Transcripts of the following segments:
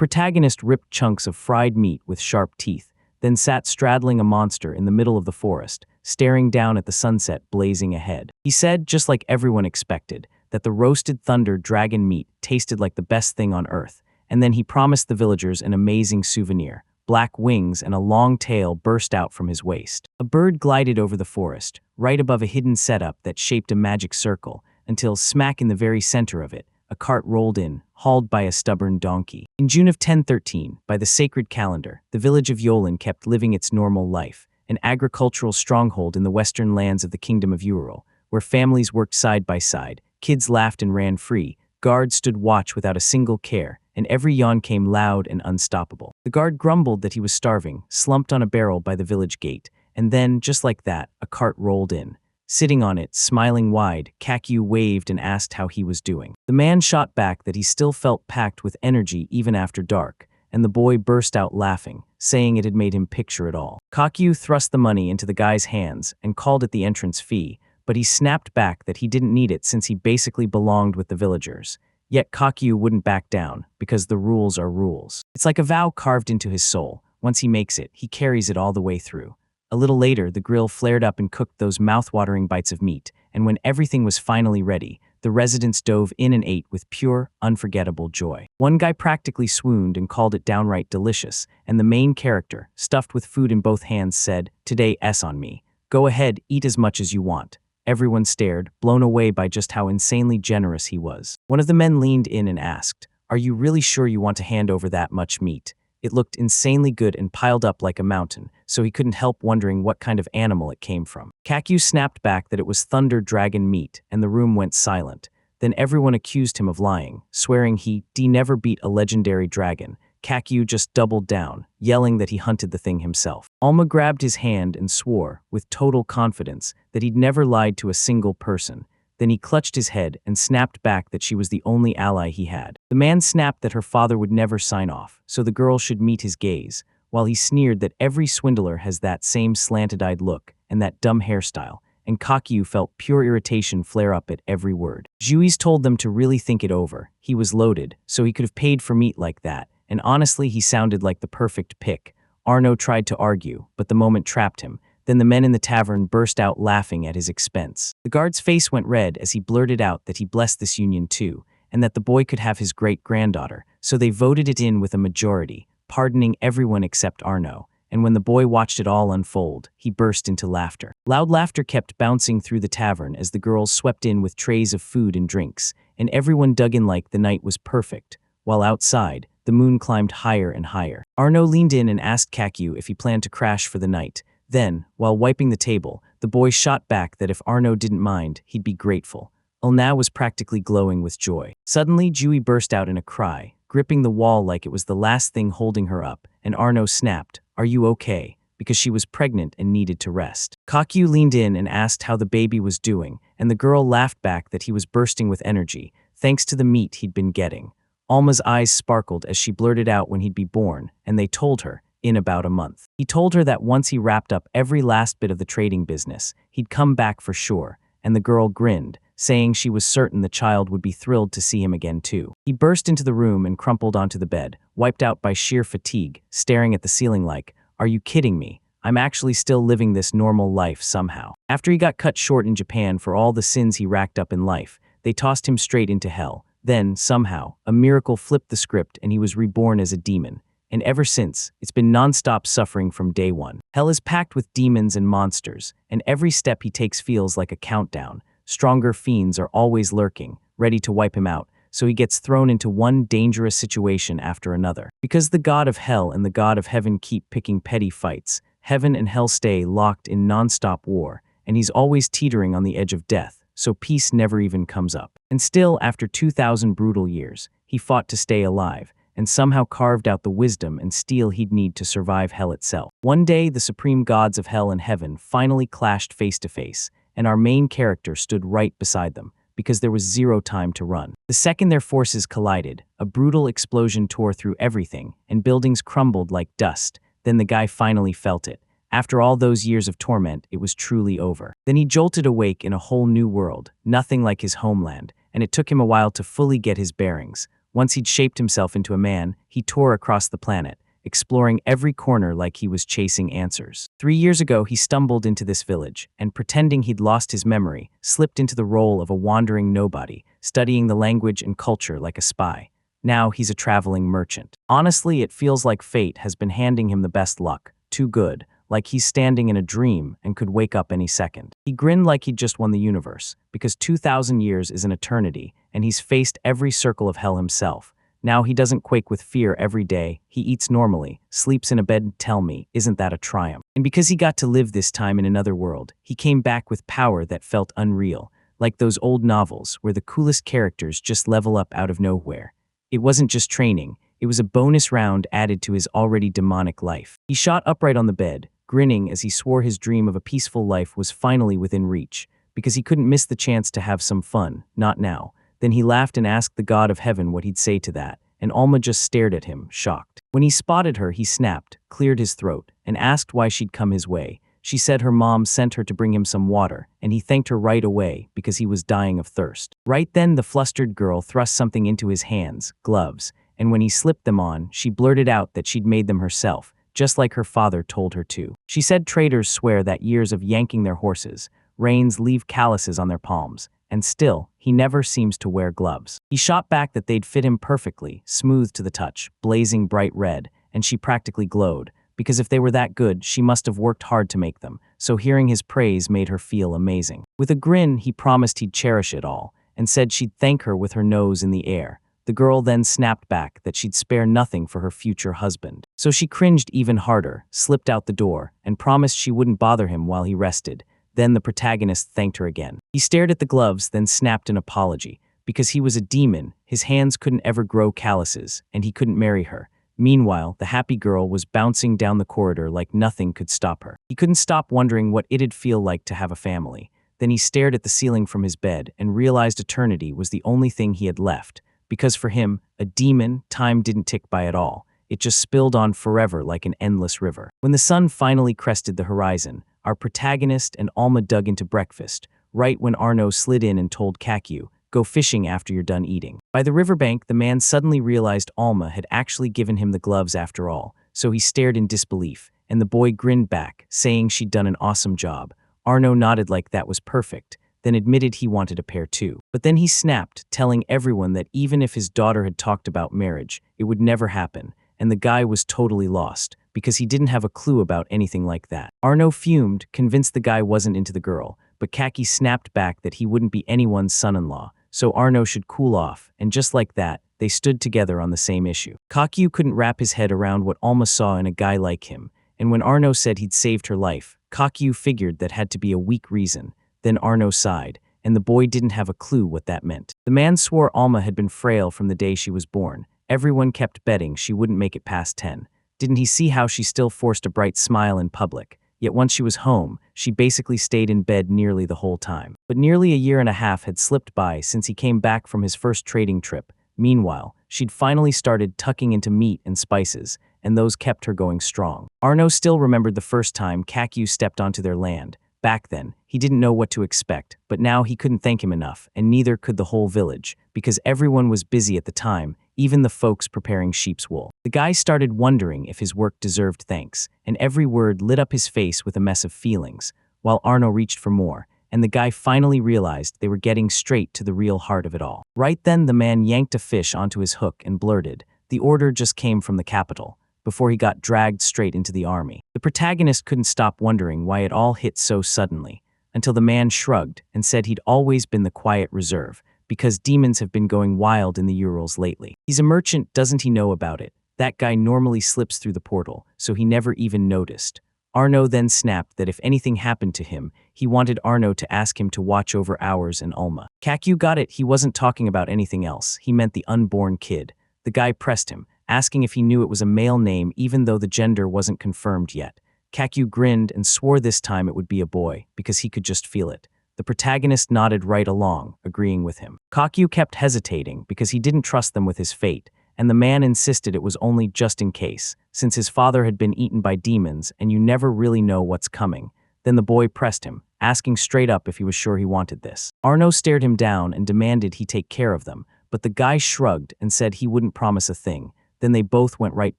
protagonist ripped chunks of fried meat with sharp teeth, then sat straddling a monster in the middle of the forest, staring down at the sunset blazing ahead. He said, just like everyone expected, that the roasted thunder dragon meat tasted like the best thing on earth, and then he promised the villagers an amazing souvenir. Black wings and a long tail burst out from his waist. A bird glided over the forest, right above a hidden setup that shaped a magic circle, until smack in the very center of it, a cart rolled in, hauled by a stubborn donkey. In June of 1013, by the sacred calendar, the village of Yolin kept living its normal life, an agricultural stronghold in the western lands of the Kingdom of Ural, where families worked side by side, kids laughed and ran free, guards stood watch without a single care, and every yawn came loud and unstoppable. The guard grumbled that he was starving, slumped on a barrel by the village gate, and then, just like that, a cart rolled in. Sitting on it, smiling wide, Kakyu waved and asked how he was doing. The man shot back that he still felt packed with energy even after dark, and the boy burst out laughing, saying it had made him picture it all. Kakyu thrust the money into the guy's hands and called it the entrance fee, but he snapped back that he didn't need it since he basically belonged with the villagers. Yet Kakyu wouldn't back down, because the rules are rules. It's like a vow carved into his soul. Once he makes it, he carries it all the way through. A little later, the grill flared up and cooked those mouth-watering bites of meat, and when everything was finally ready, the residents dove in and ate with pure, unforgettable joy. One guy practically swooned and called it downright delicious, and the main character, stuffed with food in both hands, said, "Today S on me. Go ahead, eat as much as you want." Everyone stared, blown away by just how insanely generous he was. One of the men leaned in and asked, "Are you really sure you want to hand over that much meat?" It looked insanely good and piled up like a mountain, so he couldn't help wondering what kind of animal it came from. Kakyu snapped back that it was thunder dragon meat, and the room went silent. Then everyone accused him of lying, swearing he never beat a legendary dragon. Kakyu just doubled down, yelling that he hunted the thing himself. Alma grabbed his hand and swore, with total confidence, that he'd never lied to a single person. Then he clutched his head and snapped back that she was the only ally he had. The man snapped that her father would never sign off, so the girl should meet his gaze, while he sneered that every swindler has that same slanted-eyed look and that dumb hairstyle, and Kakyu felt pure irritation flare up at every word. Juiz told them to really think it over. He was loaded, so he could have paid for meat like that, and honestly he sounded like the perfect pick. Arno tried to argue, but the moment trapped him. Then the men in the tavern burst out laughing at his expense. The guard's face went red as he blurted out that he blessed this union too, and that the boy could have his great-granddaughter, so they voted it in with a majority, pardoning everyone except Arno, and when the boy watched it all unfold, he burst into laughter. Loud laughter kept bouncing through the tavern as the girls swept in with trays of food and drinks, and everyone dug in like the night was perfect, while outside, the moon climbed higher and higher. Arno leaned in and asked Kakyu if he planned to crash for the night. Then, while wiping the table, the boy shot back that if Arno didn't mind, he'd be grateful. Ulna was practically glowing with joy. Suddenly, Jui burst out in a cry, gripping the wall like it was the last thing holding her up, and Arno snapped, "Are you okay?" because she was pregnant and needed to rest. Kakyu leaned in and asked how the baby was doing, and the girl laughed back that he was bursting with energy, thanks to the meat he'd been getting. Alma's eyes sparkled as she blurted out when he'd be born, and they told her, in about a month. He told her that once he wrapped up every last bit of the trading business, he'd come back for sure, and the girl grinned, saying she was certain the child would be thrilled to see him again too. He burst into the room and crumpled onto the bed, wiped out by sheer fatigue, staring at the ceiling like, "Are you kidding me? I'm actually still living this normal life somehow." After he got cut short in Japan for all the sins he racked up in life, they tossed him straight into hell. Then, somehow, a miracle flipped the script and he was reborn as a demon. And ever since, it's been non-stop suffering from day one. Hell is packed with demons and monsters, and every step he takes feels like a countdown. Stronger fiends are always lurking, ready to wipe him out, so he gets thrown into one dangerous situation after another. Because the god of hell and the god of heaven keep picking petty fights, heaven and hell stay locked in non-stop war, and he's always teetering on the edge of death, so peace never even comes up. And still, after 2,000 brutal years, he fought to stay alive, and somehow carved out the wisdom and steel he'd need to survive hell itself. One day, the supreme gods of hell and heaven finally clashed face to face, and our main character stood right beside them, because there was zero time to run. The second their forces collided, a brutal explosion tore through everything, and buildings crumbled like dust. Then the guy finally felt it. After all those years of torment, it was truly over. Then he jolted awake in a whole new world, nothing like his homeland, and it took him a while to fully get his bearings. Once he'd shaped himself into a man, he tore across the planet, exploring every corner like he was chasing answers. 3 years ago, he stumbled into this village, and pretending he'd lost his memory, slipped into the role of a wandering nobody, studying the language and culture like a spy. Now he's a traveling merchant. Honestly, it feels like fate has been handing him the best luck. Too good, like he's standing in a dream and could wake up any second. He grinned like he'd just won the universe, because 2,000 years is an eternity, and he's faced every circle of hell himself. Now he doesn't quake with fear every day, he eats normally, sleeps in a bed. Tell me, isn't that a triumph? And because he got to live this time in another world, he came back with power that felt unreal, like those old novels where the coolest characters just level up out of nowhere. It wasn't just training, it was a bonus round added to his already demonic life. He shot upright on the bed, grinning as he swore his dream of a peaceful life was finally within reach, because he couldn't miss the chance to have some fun, not now. Then he laughed and asked the god of heaven what he'd say to that, and Alma just stared at him, shocked. When he spotted her, he snapped, cleared his throat, and asked why she'd come his way. She said her mom sent her to bring him some water, and he thanked her right away because he was dying of thirst. Right then, the flustered girl thrust something into his hands, gloves, and when he slipped them on, she blurted out that she'd made them herself, just like her father told her to. She said traders swear that years of yanking their horses, reins leave calluses on their palms, and still, he never seems to wear gloves. He shot back that they'd fit him perfectly, smooth to the touch, blazing bright red, and she practically glowed, because if they were that good, she must have worked hard to make them, so hearing his praise made her feel amazing. With a grin, he promised he'd cherish it all, and said she'd thank her with her nose in the air. The girl then snapped back that she'd spare nothing for her future husband. So she cringed even harder, slipped out the door, and promised she wouldn't bother him while he rested. Then the protagonist thanked her again. He stared at the gloves, then snapped an apology. Because he was a demon, his hands couldn't ever grow calluses, and he couldn't marry her. Meanwhile, the happy girl was bouncing down the corridor like nothing could stop her. He couldn't stop wondering what it'd feel like to have a family. Then he stared at the ceiling from his bed and realized eternity was the only thing he had left. Because for him, a demon, time didn't tick by at all. It just spilled on forever like an endless river. When the sun finally crested the horizon, our protagonist and Alma dug into breakfast, right when Arno slid in and told Kakyu, "Go fishing after you're done eating." By the riverbank, the man suddenly realized Alma had actually given him the gloves after all, so he stared in disbelief, and the boy grinned back, saying she'd done an awesome job. Arno nodded like that was perfect, then admitted he wanted a pair too. But then he snapped, telling everyone that even if his daughter had talked about marriage, it would never happen, and the guy was totally lost, because he didn't have a clue about anything like that. Arno fumed, convinced the guy wasn't into the girl, but Kaki snapped back that he wouldn't be anyone's son-in-law, so Arno should cool off, and just like that, they stood together on the same issue. Kakyu couldn't wrap his head around what Alma saw in a guy like him, and when Arno said he'd saved her life, Kakyu figured that had to be a weak reason. Then Arno sighed, and the boy didn't have a clue what that meant. The man swore Alma had been frail from the day she was born. Everyone kept betting she wouldn't make it past 10. Didn't he see how she still forced a bright smile in public? Yet once she was home, she basically stayed in bed nearly the whole time. But nearly a year and a half had slipped by since he came back from his first trading trip. Meanwhile, she'd finally started tucking into meat and spices, and those kept her going strong. Arno still remembered the first time Kakyu stepped onto their land. Back then, he didn't know what to expect, but now he couldn't thank him enough, and neither could the whole village, because everyone was busy at the time, even the folks preparing sheep's wool. The guy started wondering if his work deserved thanks, and every word lit up his face with a mess of feelings, while Arno reached for more, and the guy finally realized they were getting straight to the real heart of it all. Right then, the man yanked a fish onto his hook and blurted, "The order just came from the capital," before he got dragged straight into the army. The protagonist couldn't stop wondering why it all hit so suddenly, until the man shrugged and said he'd always been the quiet reserve, because demons have been going wild in the Urals lately. He's a merchant, doesn't he know about it? That guy normally slips through the portal, so he never even noticed. Arno then snapped that if anything happened to him, he wanted Arno to ask him to watch over Hours and Alma. Kakyu got it, he wasn't talking about anything else, he meant the unborn kid. The guy pressed him, asking if he knew it was a male name even though the gender wasn't confirmed yet. Kakyu grinned and swore this time it would be a boy, because he could just feel it. The protagonist nodded right along, agreeing with him. Kakyu kept hesitating because he didn't trust them with his fate, and the man insisted it was only just in case, since his father had been eaten by demons and you never really know what's coming. Then the boy pressed him, asking straight up if he was sure he wanted this. Arno stared him down and demanded he take care of them, but the guy shrugged and said he wouldn't promise a thing. Then they both went right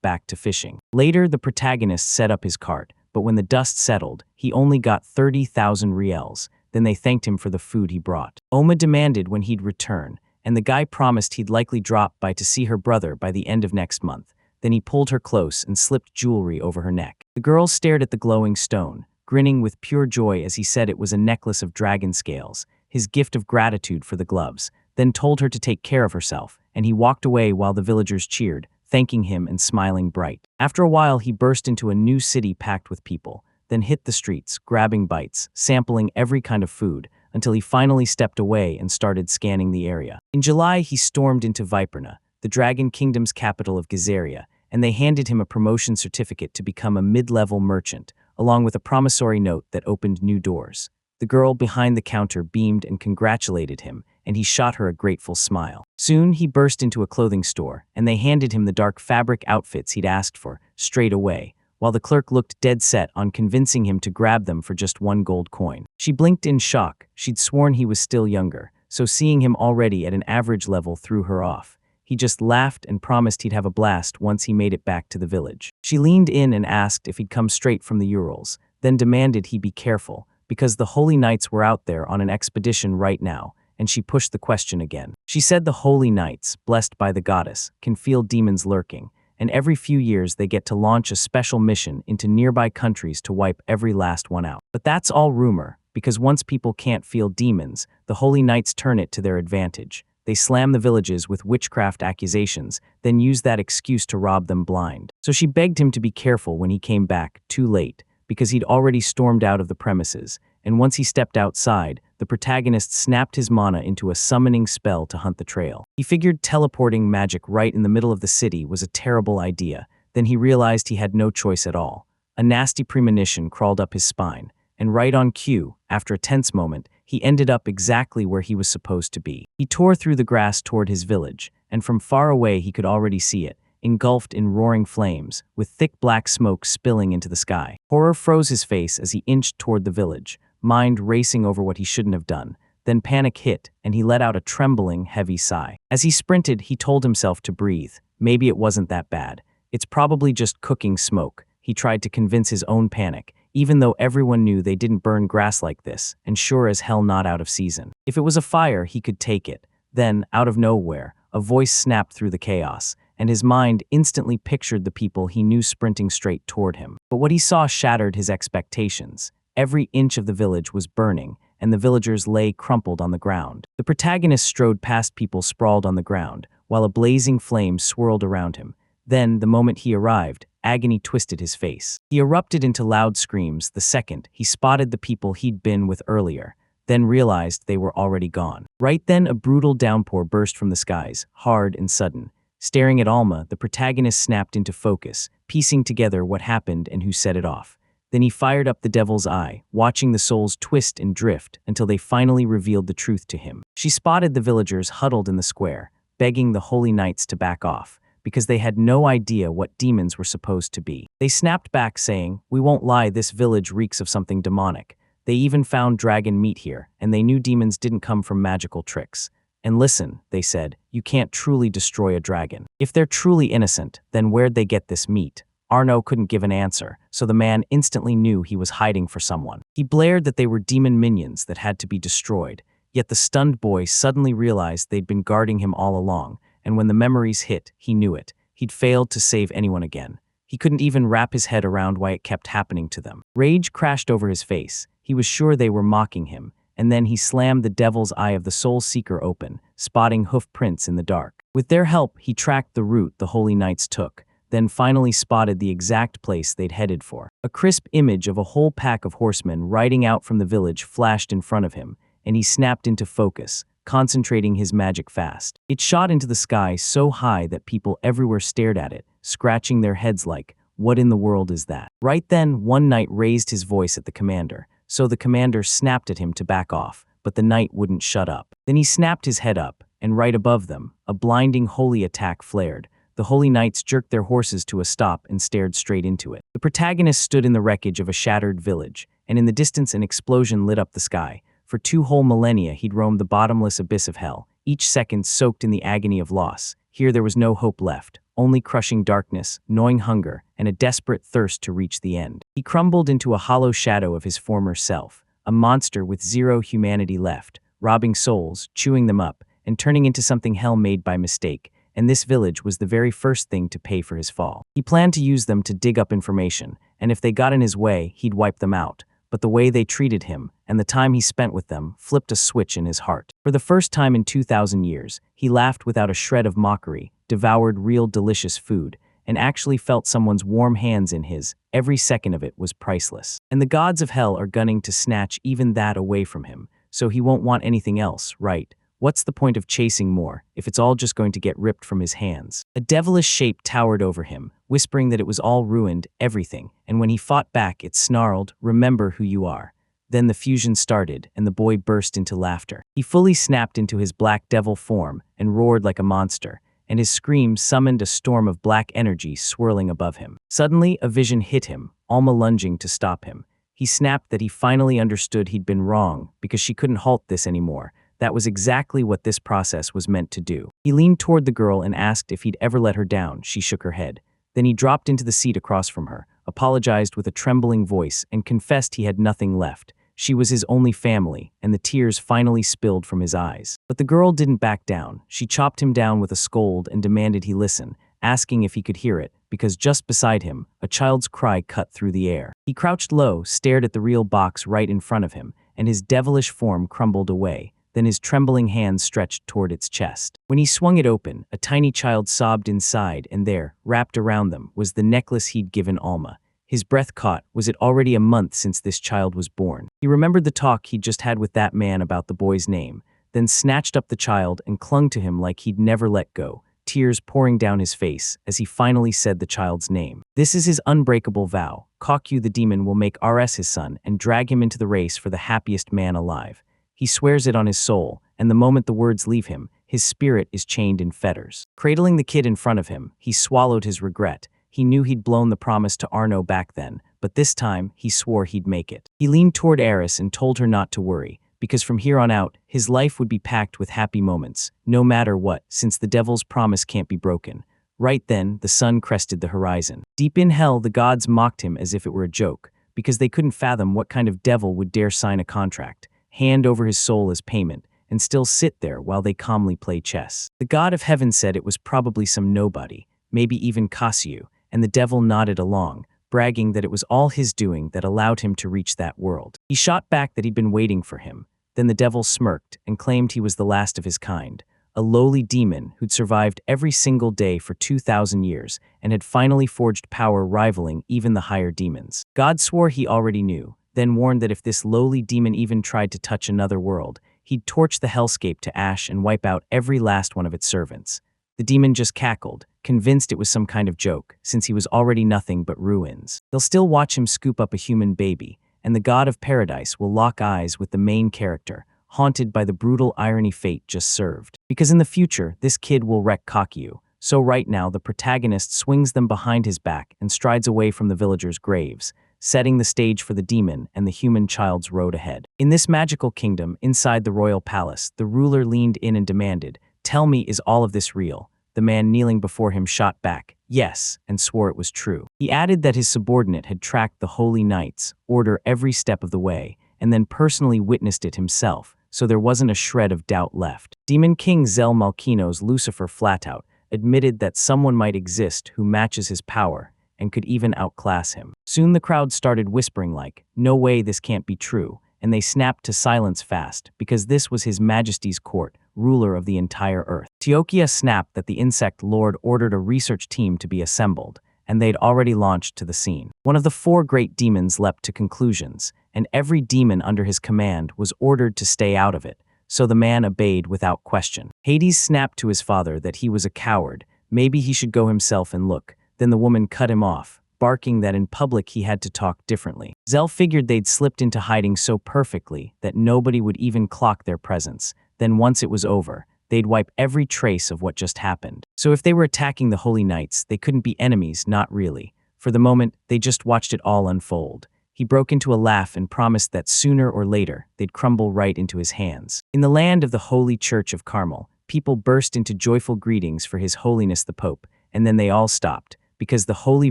back to fishing. Later, the protagonist set up his cart, but when the dust settled, he only got 30,000 riels. Then they thanked him for the food he brought. Oma demanded when he'd return, and the guy promised he'd likely drop by to see her brother by the end of next month. Then he pulled her close and slipped jewelry over her neck. The girl stared at the glowing stone, grinning with pure joy as he said it was a necklace of dragon scales, his gift of gratitude for the gloves, then told her to take care of herself, and he walked away while the villagers cheered, thanking him and smiling bright. After a while, he burst into a new city packed with people, then hit the streets, grabbing bites, sampling every kind of food, until he finally stepped away and started scanning the area. In July, he stormed into Viperna, the Dragon Kingdom's capital of Gizaria, and they handed him a promotion certificate to become a mid-level merchant, along with a promissory note that opened new doors. The girl behind the counter beamed and congratulated him, and he shot her a grateful smile. Soon, he burst into a clothing store, and they handed him the dark fabric outfits he'd asked for, straight away, while the clerk looked dead set on convincing him to grab them for just 1 gold coin. She blinked in shock. She'd sworn he was still younger, so seeing him already at an average level threw her off. He just laughed and promised he'd have a blast once he made it back to the village. She leaned in and asked if he'd come straight from the Urals, then demanded he be careful, because the Holy Knights were out there on an expedition right now, and she pushed the question again. She said the Holy Knights, blessed by the goddess, can feel demons lurking, and every few years they get to launch a special mission into nearby countries to wipe every last one out. But that's all rumor, because once people can't feel demons, the Holy Knights turn it to their advantage. They slam the villages with witchcraft accusations, then use that excuse to rob them blind. So she begged him to be careful when he came back, too late, because he'd already stormed out of the premises, and once he stepped outside, the protagonist snapped his mana into a summoning spell to hunt the trail. He figured teleporting magic right in the middle of the city was a terrible idea, then he realized he had no choice at all. A nasty premonition crawled up his spine, and right on cue, after a tense moment, he ended up exactly where he was supposed to be. He tore through the grass toward his village, and from far away he could already see it, engulfed in roaring flames, with thick black smoke spilling into the sky. Horror froze his face as he inched toward the village, mind racing over what he shouldn't have done. Then panic hit, and he let out a trembling, heavy sigh. As he sprinted, he told himself to breathe. Maybe it wasn't that bad. It's probably just cooking smoke. He tried to convince his own panic, even though everyone knew they didn't burn grass like this, and sure as hell not out of season. If it was a fire, he could take it. Then, out of nowhere, a voice snapped through the chaos, and his mind instantly pictured the people he knew sprinting straight toward him. But what he saw shattered his expectations. Every inch of the village was burning, and the villagers lay crumpled on the ground. The protagonist strode past people sprawled on the ground, while a blazing flame swirled around him. Then, the moment he arrived, agony twisted his face. He erupted into loud screams the second he spotted the people he'd been with earlier, then realized they were already gone. Right then, a brutal downpour burst from the skies, hard and sudden. Staring at Alma, the protagonist snapped into focus, piecing together what happened and who set it off. Then he fired up the devil's eye, watching the souls twist and drift until they finally revealed the truth to him. She spotted the villagers huddled in the square, begging the Holy Knights to back off, because they had no idea what demons were supposed to be. They snapped back saying, "We won't lie, this village reeks of something demonic. They even found dragon meat here, and they knew demons didn't come from magical tricks. And listen," they said, "you can't truly destroy a dragon. If they're truly innocent, then where'd they get this meat?" Arno couldn't give an answer, so the man instantly knew he was hiding for someone. He blared that they were demon minions that had to be destroyed, yet the stunned boy suddenly realized they'd been guarding him all along, and when the memories hit, he knew it. He'd failed to save anyone again. He couldn't even wrap his head around why it kept happening to them. Rage crashed over his face. He was sure they were mocking him, and then he slammed the devil's eye of the Soul Seeker open, spotting hoof prints in the dark. With their help, he tracked the route the Holy Knights took, then finally spotted the exact place they'd headed for. A crisp image of a whole pack of horsemen riding out from the village flashed in front of him, and he snapped into focus, concentrating his magic fast. It shot into the sky so high that people everywhere stared at it, scratching their heads like, "What in the world is that?" Right then, one knight raised his voice at the commander, so the commander snapped at him to back off, but the knight wouldn't shut up. Then he snapped his head up, and right above them, a blinding holy attack flared. The Holy Knights jerked their horses to a stop and stared straight into it. The protagonist stood in the wreckage of a shattered village, and in the distance an explosion lit up the sky. For 2 whole millennia he'd roamed the bottomless abyss of hell, each second soaked in the agony of loss. Here there was no hope left, only crushing darkness, gnawing hunger, and a desperate thirst to reach the end. He crumbled into a hollow shadow of his former self, a monster with zero humanity left, robbing souls, chewing them up, and turning into something hell made by mistake. And this village was the very first thing to pay for his fall. He planned to use them to dig up information, and if they got in his way, he'd wipe them out. But the way they treated him, and the time he spent with them, flipped a switch in his heart. For the first time in 2,000 years, he laughed without a shred of mockery, devoured real delicious food, and actually felt someone's warm hands in his. Every second of it was priceless. And the gods of hell are gunning to snatch even that away from him, so he won't want anything else, right? What's the point of chasing more, if it's all just going to get ripped from his hands? A devilish shape towered over him, whispering that it was all ruined, everything, and when he fought back, it snarled, "Remember who you are." Then the fusion started, and the boy burst into laughter. He fully snapped into his black devil form and roared like a monster, and his scream summoned a storm of black energy swirling above him. Suddenly, a vision hit him, Alma lunging to stop him. He snapped that he finally understood he'd been wrong, because she couldn't halt this anymore. That was exactly what this process was meant to do. He leaned toward the girl and asked if he'd ever let her down. She shook her head. Then he dropped into the seat across from her, apologized with a trembling voice, and confessed he had nothing left. She was his only family, and the tears finally spilled from his eyes. But the girl didn't back down. She chopped him down with a scold and demanded he listen, asking if he could hear it, because just beside him, a child's cry cut through the air. He crouched low, stared at the real box right in front of him, and his devilish form crumbled away. Then his trembling hands stretched toward its chest. When he swung it open, a tiny child sobbed inside, and there, wrapped around them, was the necklace he'd given Alma. His breath caught. Was it already a month since this child was born? He remembered the talk he'd just had with that man about the boy's name, then snatched up the child and clung to him like he'd never let go, tears pouring down his face as he finally said the child's name. This is his unbreakable vow. Kokyu the demon will make RS his son and drag him into the race for the happiest man alive. He swears it on his soul, and the moment the words leave him, his spirit is chained in fetters. Cradling the kid in front of him, he swallowed his regret. He knew he'd blown the promise to Arno back then, but this time, he swore he'd make it. He leaned toward Eris and told her not to worry, because from here on out, his life would be packed with happy moments, no matter what, since the devil's promise can't be broken. Right then, the sun crested the horizon. Deep in hell, the gods mocked him as if it were a joke, because they couldn't fathom what kind of devil would dare sign a contract, hand over his soul as payment, and still sit there while they calmly play chess. The god of heaven said it was probably some nobody, maybe even Kasiu, and the devil nodded along, bragging that it was all his doing that allowed him to reach that world. He shot back that he'd been waiting for him. Then the devil smirked and claimed he was the last of his kind, a lowly demon who'd survived every single day for 2,000 years and had finally forged power rivaling even the higher demons. God swore he already knew, then warned that if this lowly demon even tried to touch another world, he'd torch the hellscape to ash and wipe out every last one of its servants. The demon just cackled, convinced it was some kind of joke, since he was already nothing but ruins. They'll still watch him scoop up a human baby, and the god of paradise will lock eyes with the main character, haunted by the brutal irony fate just served. Because in the future, this kid will wreck Kokyu, so right now the protagonist swings them behind his back and strides away from the villagers' graves, setting the stage for the demon and the human child's road ahead. In this magical kingdom, inside the royal palace, the ruler leaned in and demanded, "Tell me, is all of this real?" The man kneeling before him shot back, "Yes," and swore it was true. He added that his subordinate had tracked the holy knight's order every step of the way, and then personally witnessed it himself, so there wasn't a shred of doubt left. Demon King Zel Malkino's Lucifer Flatout admitted that someone might exist who matches his power, and could even outclass him. Soon the crowd started whispering like, "No way, this can't be true," and they snapped to silence fast, because this was His Majesty's court, ruler of the entire earth. Teokia snapped that the insect lord ordered a research team to be assembled, and they'd already launched to the scene. One of the 4 great demons leapt to conclusions, and every demon under his command was ordered to stay out of it, so the man obeyed without question. Hades snapped to his father that he was a coward, maybe he should go himself and look. Then the woman cut him off, barking that in public he had to talk differently. Zel figured they'd slipped into hiding so perfectly that nobody would even clock their presence. Then once it was over, they'd wipe every trace of what just happened. So if they were attacking the Holy Knights, they couldn't be enemies, not really. For the moment, they just watched it all unfold. He broke into a laugh and promised that sooner or later they'd crumble right into his hands. In the land of the Holy Church of Carmel, people burst into joyful greetings for His Holiness the Pope, and then they all stopped, because the Holy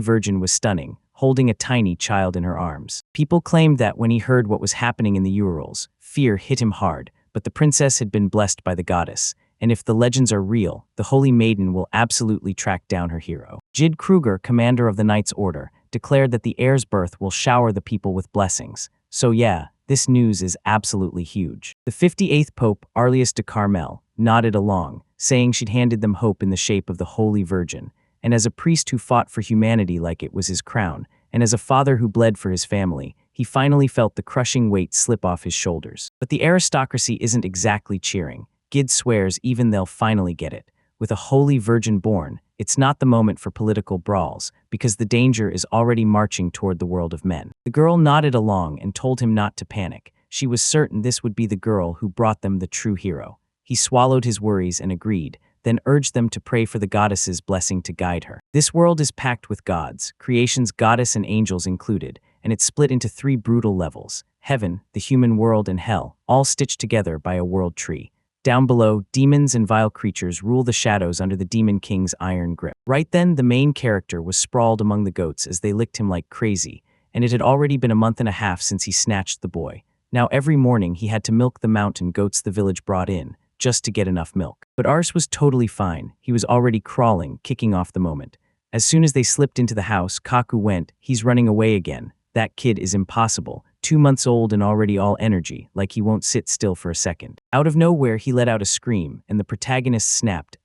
Virgin was stunning, holding a tiny child in her arms. People claimed that when he heard what was happening in the Urals, fear hit him hard, but the princess had been blessed by the goddess, and if the legends are real, the Holy Maiden will absolutely track down her hero. Jid Kruger, commander of the Knights Order, declared that the heir's birth will shower the people with blessings. So yeah, this news is absolutely huge. The 58th Pope, Arlius de Carmel, nodded along, saying she'd handed them hope in the shape of the Holy Virgin, and as a priest who fought for humanity like it was his crown, and as a father who bled for his family, he finally felt the crushing weight slip off his shoulders. But the aristocracy isn't exactly cheering. Gid swears even they'll finally get it. With a Holy Virgin born, it's not the moment for political brawls, because the danger is already marching toward the world of men. The girl nodded along and told him not to panic. She was certain this would be the girl who brought them the true hero. He swallowed his worries and agreed, then urged them to pray for the goddess's blessing to guide her. This world is packed with gods, creation's goddess and angels included, and it's split into 3 brutal levels: heaven, the human world, and hell, all stitched together by a world tree. Down below, demons and vile creatures rule the shadows under the Demon King's iron grip. Right then, the main character was sprawled among the goats as they licked him like crazy, and it had already been a month and a half since he snatched the boy. Now every morning he had to milk the mountain goats the village brought in, just to get enough milk. But Ars was totally fine. He was already crawling, kicking off the moment. As soon as they slipped into the house, Kaku went, "He's running away again. That kid is impossible. 2 months old and already all energy, like he won't sit still for a second." Out of nowhere, he let out a scream, and the protagonist snapped,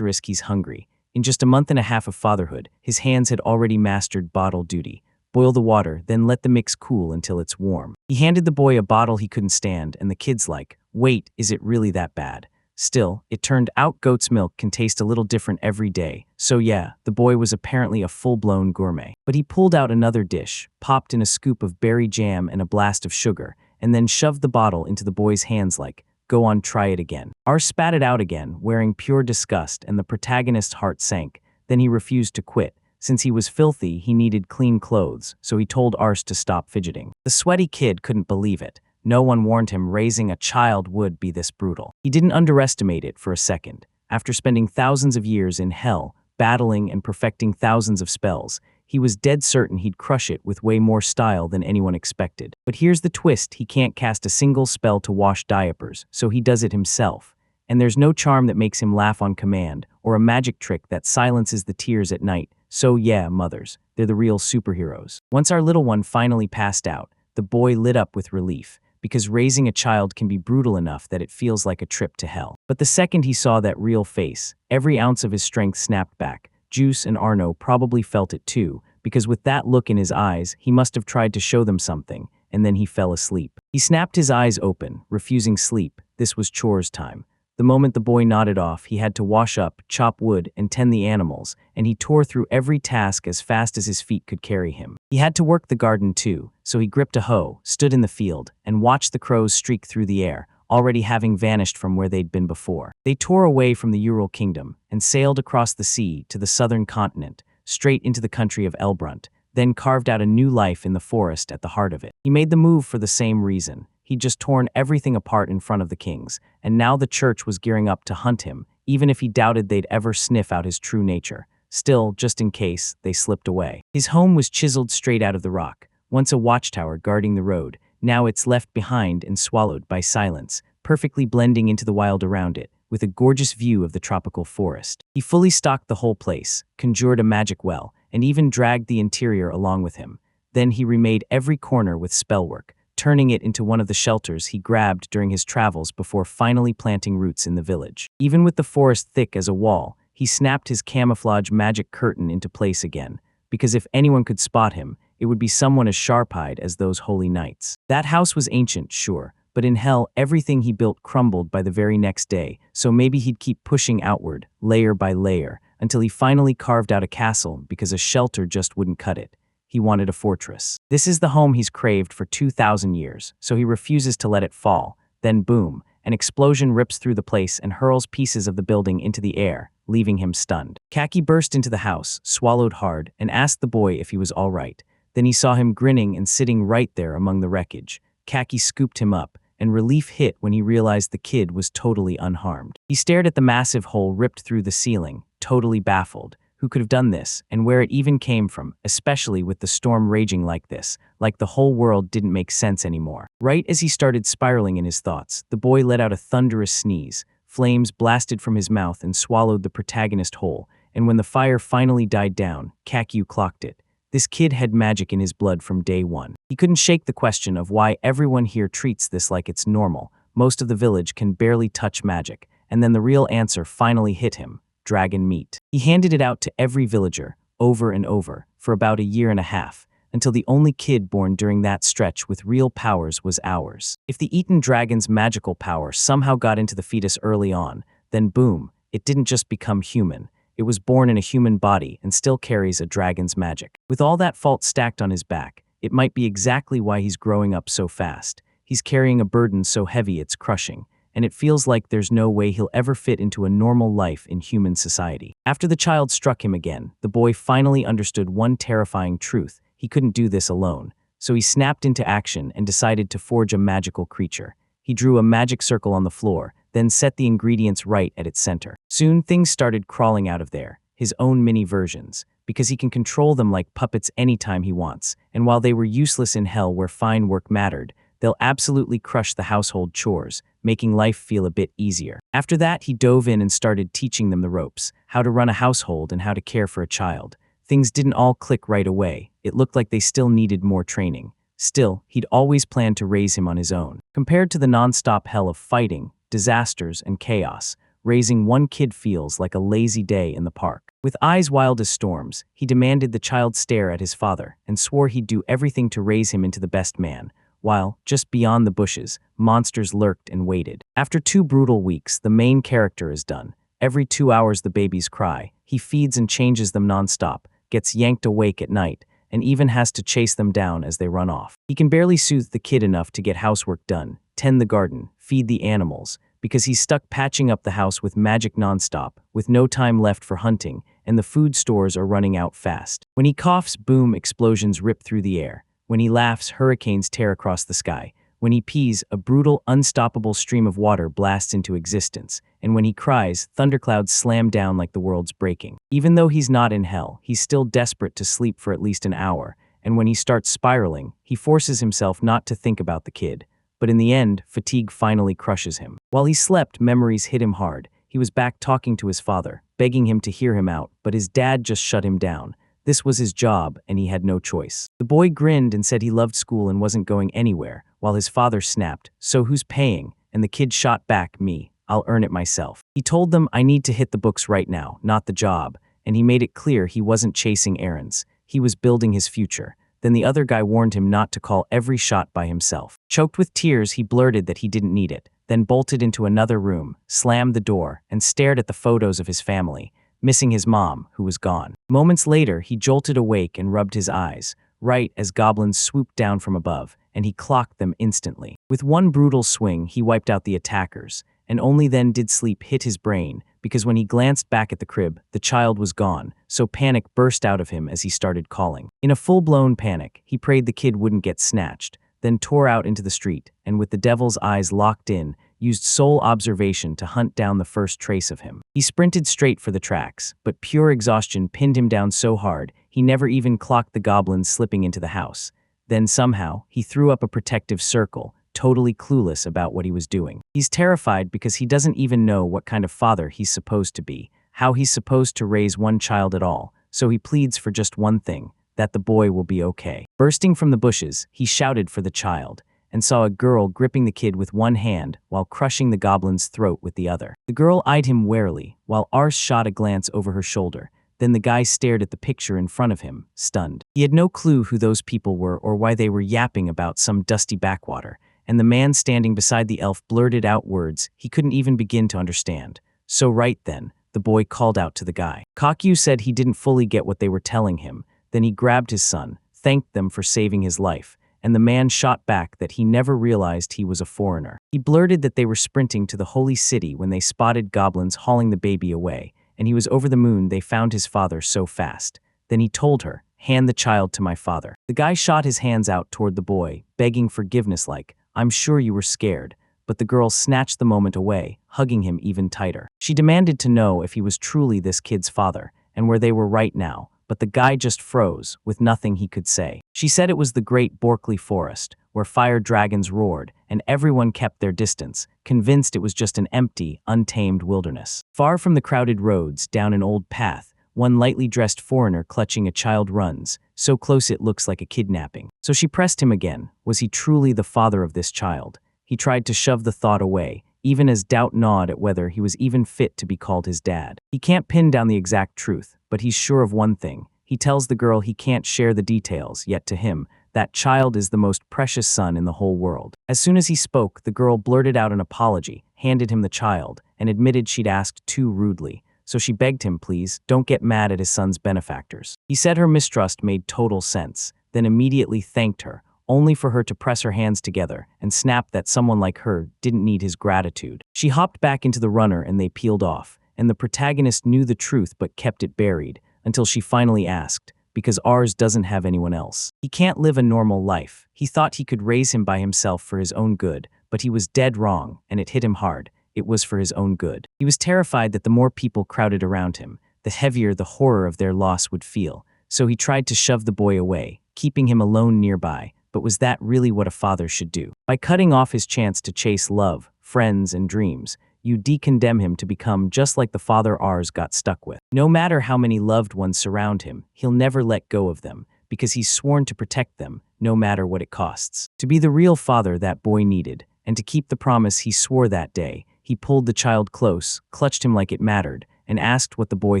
"He's hungry." In just a month and a half of fatherhood, his hands had already mastered bottle duty. Boil the water, then let the mix cool until it's warm. He handed the boy a bottle he couldn't stand, and the kid's like, "Wait, is it really that bad?" Still, it turned out goat's milk can taste a little different every day, so yeah, the boy was apparently a full-blown gourmet. But he pulled out another dish, popped in a scoop of berry jam and a blast of sugar, and then shoved the bottle into the boy's hands like, "Go on, try it again." Ars spat it out again, wearing pure disgust, and the protagonist's heart sank. Then he refused to quit. Since he was filthy, he needed clean clothes, so he told Ars to stop fidgeting. The sweaty kid couldn't believe it. No one warned him raising a child would be this brutal. He didn't underestimate it for a second. After spending thousands of years in hell, battling and perfecting thousands of spells, he was dead certain he'd crush it with way more style than anyone expected. But here's the twist: he can't cast a single spell to wash diapers, so he does it himself. And there's no charm that makes him laugh on command, or a magic trick that silences the tears at night. So yeah, mothers, they're the real superheroes. Once our little one finally passed out, the boy lit up with relief, because raising a child can be brutal enough that it feels like a trip to hell. But the second he saw that real face, every ounce of his strength snapped back. Juice and Arno probably felt it too, because with that look in his eyes, he must have tried to show them something, and then he fell asleep. He snapped his eyes open, refusing sleep. This was chores time. The moment the boy nodded off, he had to wash up, chop wood, and tend the animals, and he tore through every task as fast as his feet could carry him. He had to work the garden too, so he gripped a hoe, stood in the field, and watched the crows streak through the air, already having vanished from where they'd been before. They tore away from the Ural Kingdom and sailed across the sea to the southern continent, straight into the country of Elbrunt, then carved out a new life in the forest at the heart of it. He made the move for the same reason. He'd just torn everything apart in front of the kings, and now the church was gearing up to hunt him, even if he doubted they'd ever sniff out his true nature. Still, just in case, they slipped away. His home was chiseled straight out of the rock, once a watchtower guarding the road. Now it's left behind and swallowed by silence, perfectly blending into the wild around it, with a gorgeous view of the tropical forest. He fully stocked the whole place, conjured a magic well, and even dragged the interior along with him. Then he remade every corner with spellwork, turning it into one of the shelters he grabbed during his travels before finally planting roots in the village. Even with the forest thick as a wall, he snapped his camouflage magic curtain into place again, because if anyone could spot him, it would be someone as sharp-eyed as those holy knights. That house was ancient, sure, but in hell everything he built crumbled by the very next day, so maybe he'd keep pushing outward, layer by layer, until he finally carved out a castle because a shelter just wouldn't cut it. He wanted a fortress. This is the home he's craved for 2,000 years, so he refuses to let it fall. Then boom, an explosion rips through the place and hurls pieces of the building into the air, leaving him stunned. Kaki burst into the house, swallowed hard, and asked the boy if he was all right. Then he saw him grinning and sitting right there among the wreckage. Kaki scooped him up, and relief hit when he realized the kid was totally unharmed. He stared at the massive hole ripped through the ceiling, totally baffled. Who could have done this, and where it even came from, especially with the storm raging like this, like the whole world didn't make sense anymore. Right as he started spiraling in his thoughts, the boy let out a thunderous sneeze. Flames blasted from his mouth and swallowed the protagonist whole, and when the fire finally died down, Kakyu clocked it. This kid had magic in his blood from day one. He couldn't shake the question of why everyone here treats this like it's normal. Most of the village can barely touch magic, and then the real answer finally hit him. Dragon meat. He handed it out to every villager, over and over, for about a year and a half, until the only kid born during that stretch with real powers was ours. If the eaten dragon's magical power somehow got into the fetus early on, then boom, it didn't just become human. It was born in a human body and still carries a dragon's magic. With all that fault stacked on his back, it might be exactly why he's growing up so fast. He's carrying a burden so heavy it's crushing, and it feels like there's no way he'll ever fit into a normal life in human society. After the child struck him again, the boy finally understood one terrifying truth. He couldn't do this alone, so he snapped into action and decided to forge a magical creature. He drew a magic circle on the floor, then set the ingredients right at its center. Soon things started crawling out of there, his own mini versions, because he can control them like puppets anytime he wants, and while they were useless in hell where fine work mattered, they'll absolutely crush the household chores, making life feel a bit easier. After that, he dove in and started teaching them the ropes, how to run a household and how to care for a child. Things didn't all click right away. It looked like they still needed more training. Still, he'd always planned to raise him on his own. Compared to the non-stop hell of fighting, disasters, and chaos, raising one kid feels like a lazy day in the park. With eyes wild as storms, he demanded the child stare at his father and swore he'd do everything to raise him into the best man. While, just beyond the bushes, monsters lurked and waited. After 2 brutal weeks, the main character is done. Every 2 hours the babies cry. He feeds and changes them non-stop, gets yanked awake at night, and even has to chase them down as they run off. He can barely soothe the kid enough to get housework done, tend the garden, feed the animals, because he's stuck patching up the house with magic non-stop, with no time left for hunting, and the food stores are running out fast. When he coughs, boom, explosions rip through the air. When he laughs, hurricanes tear across the sky. When he pees, a brutal, unstoppable stream of water blasts into existence. And when he cries, thunderclouds slam down like the world's breaking. Even though he's not in hell, he's still desperate to sleep for at least an hour. And when he starts spiraling, he forces himself not to think about the kid. But in the end, fatigue finally crushes him. While he slept, memories hit him hard. He was back talking to his father, begging him to hear him out, but his dad just shut him down. This was his job, and he had no choice. The boy grinned and said he loved school and wasn't going anywhere, while his father snapped, "So who's paying?" And the kid shot back, "Me. I'll earn it myself." He told them, "I need to hit the books right now, not the job," and he made it clear he wasn't chasing errands. He was building his future. Then the other guy warned him not to call every shot by himself. Choked with tears, he blurted that he didn't need it, then bolted into another room, slammed the door, and stared at the photos of his family, missing his mom, who was gone. Moments later, he jolted awake and rubbed his eyes, right as goblins swooped down from above, and he clocked them instantly. With one brutal swing, he wiped out the attackers, and only then did sleep hit his brain, because when he glanced back at the crib, the child was gone, so panic burst out of him as he started calling. In a full-blown panic, he prayed the kid wouldn't get snatched, then tore out into the street, and with the devil's eyes locked in, used sole observation to hunt down the first trace of him. He sprinted straight for the tracks, but pure exhaustion pinned him down so hard, he never even clocked the goblins slipping into the house. Then somehow, he threw up a protective circle, totally clueless about what he was doing. He's terrified because he doesn't even know what kind of father he's supposed to be, how he's supposed to raise one child at all, so he pleads for just one thing, that the boy will be okay. Bursting from the bushes, he shouted for the child, and saw a girl gripping the kid with one hand while crushing the goblin's throat with the other. The girl eyed him warily, while Ars shot a glance over her shoulder. Then the guy stared at the picture in front of him, stunned. He had no clue who those people were or why they were yapping about some dusty backwater, and the man standing beside the elf blurted out words he couldn't even begin to understand. "So right then," the boy called out to the guy. Kakyu said he didn't fully get what they were telling him. Then he grabbed his son, thanked them for saving his life, and the man shot back that he never realized he was a foreigner. He blurted that they were sprinting to the holy city when they spotted goblins hauling the baby away, and he was over the moon they found his father so fast. Then he told her, hand the child to my father. The guy shot his hands out toward the boy, begging forgiveness like, I'm sure you were scared. But the girl snatched the moment away, hugging him even tighter. She demanded to know if he was truly this kid's father, and where they were right now, but the guy just froze, with nothing he could say. She said it was the great Borkley forest, where fire dragons roared, and everyone kept their distance, convinced it was just an empty, untamed wilderness. Far from the crowded roads, down an old path, one lightly dressed foreigner clutching a child runs, so close it looks like a kidnapping. So she pressed him again. Was he truly the father of this child? He tried to shove the thought away, even as doubt gnawed at whether he was even fit to be called his dad. He can't pin down the exact truth, but he's sure of one thing. He tells the girl he can't share the details, yet to him, that child is the most precious son in the whole world. As soon as he spoke, the girl blurted out an apology, handed him the child, and admitted she'd asked too rudely. So she begged him, please, don't get mad at his son's benefactors. He said her mistrust made total sense, then immediately thanked her, only for her to press her hands together and snap that someone like her didn't need his gratitude. She hopped back into the runner and they peeled off, and the protagonist knew the truth but kept it buried, until she finally asked, because ours doesn't have anyone else. He can't live a normal life. He thought he could raise him by himself for his own good, but he was dead wrong, and it hit him hard. It was for his own good. He was terrified that the more people crowded around him, the heavier the horror of their loss would feel, so he tried to shove the boy away, keeping him alone nearby. But was that really what a father should do? By cutting off his chance to chase love, friends, and dreams, you decondemn him to become just like the father ours got stuck with. No matter how many loved ones surround him, he'll never let go of them, because he's sworn to protect them, no matter what it costs. To be the real father that boy needed, and to keep the promise he swore that day, he pulled the child close, clutched him like it mattered, and asked what the boy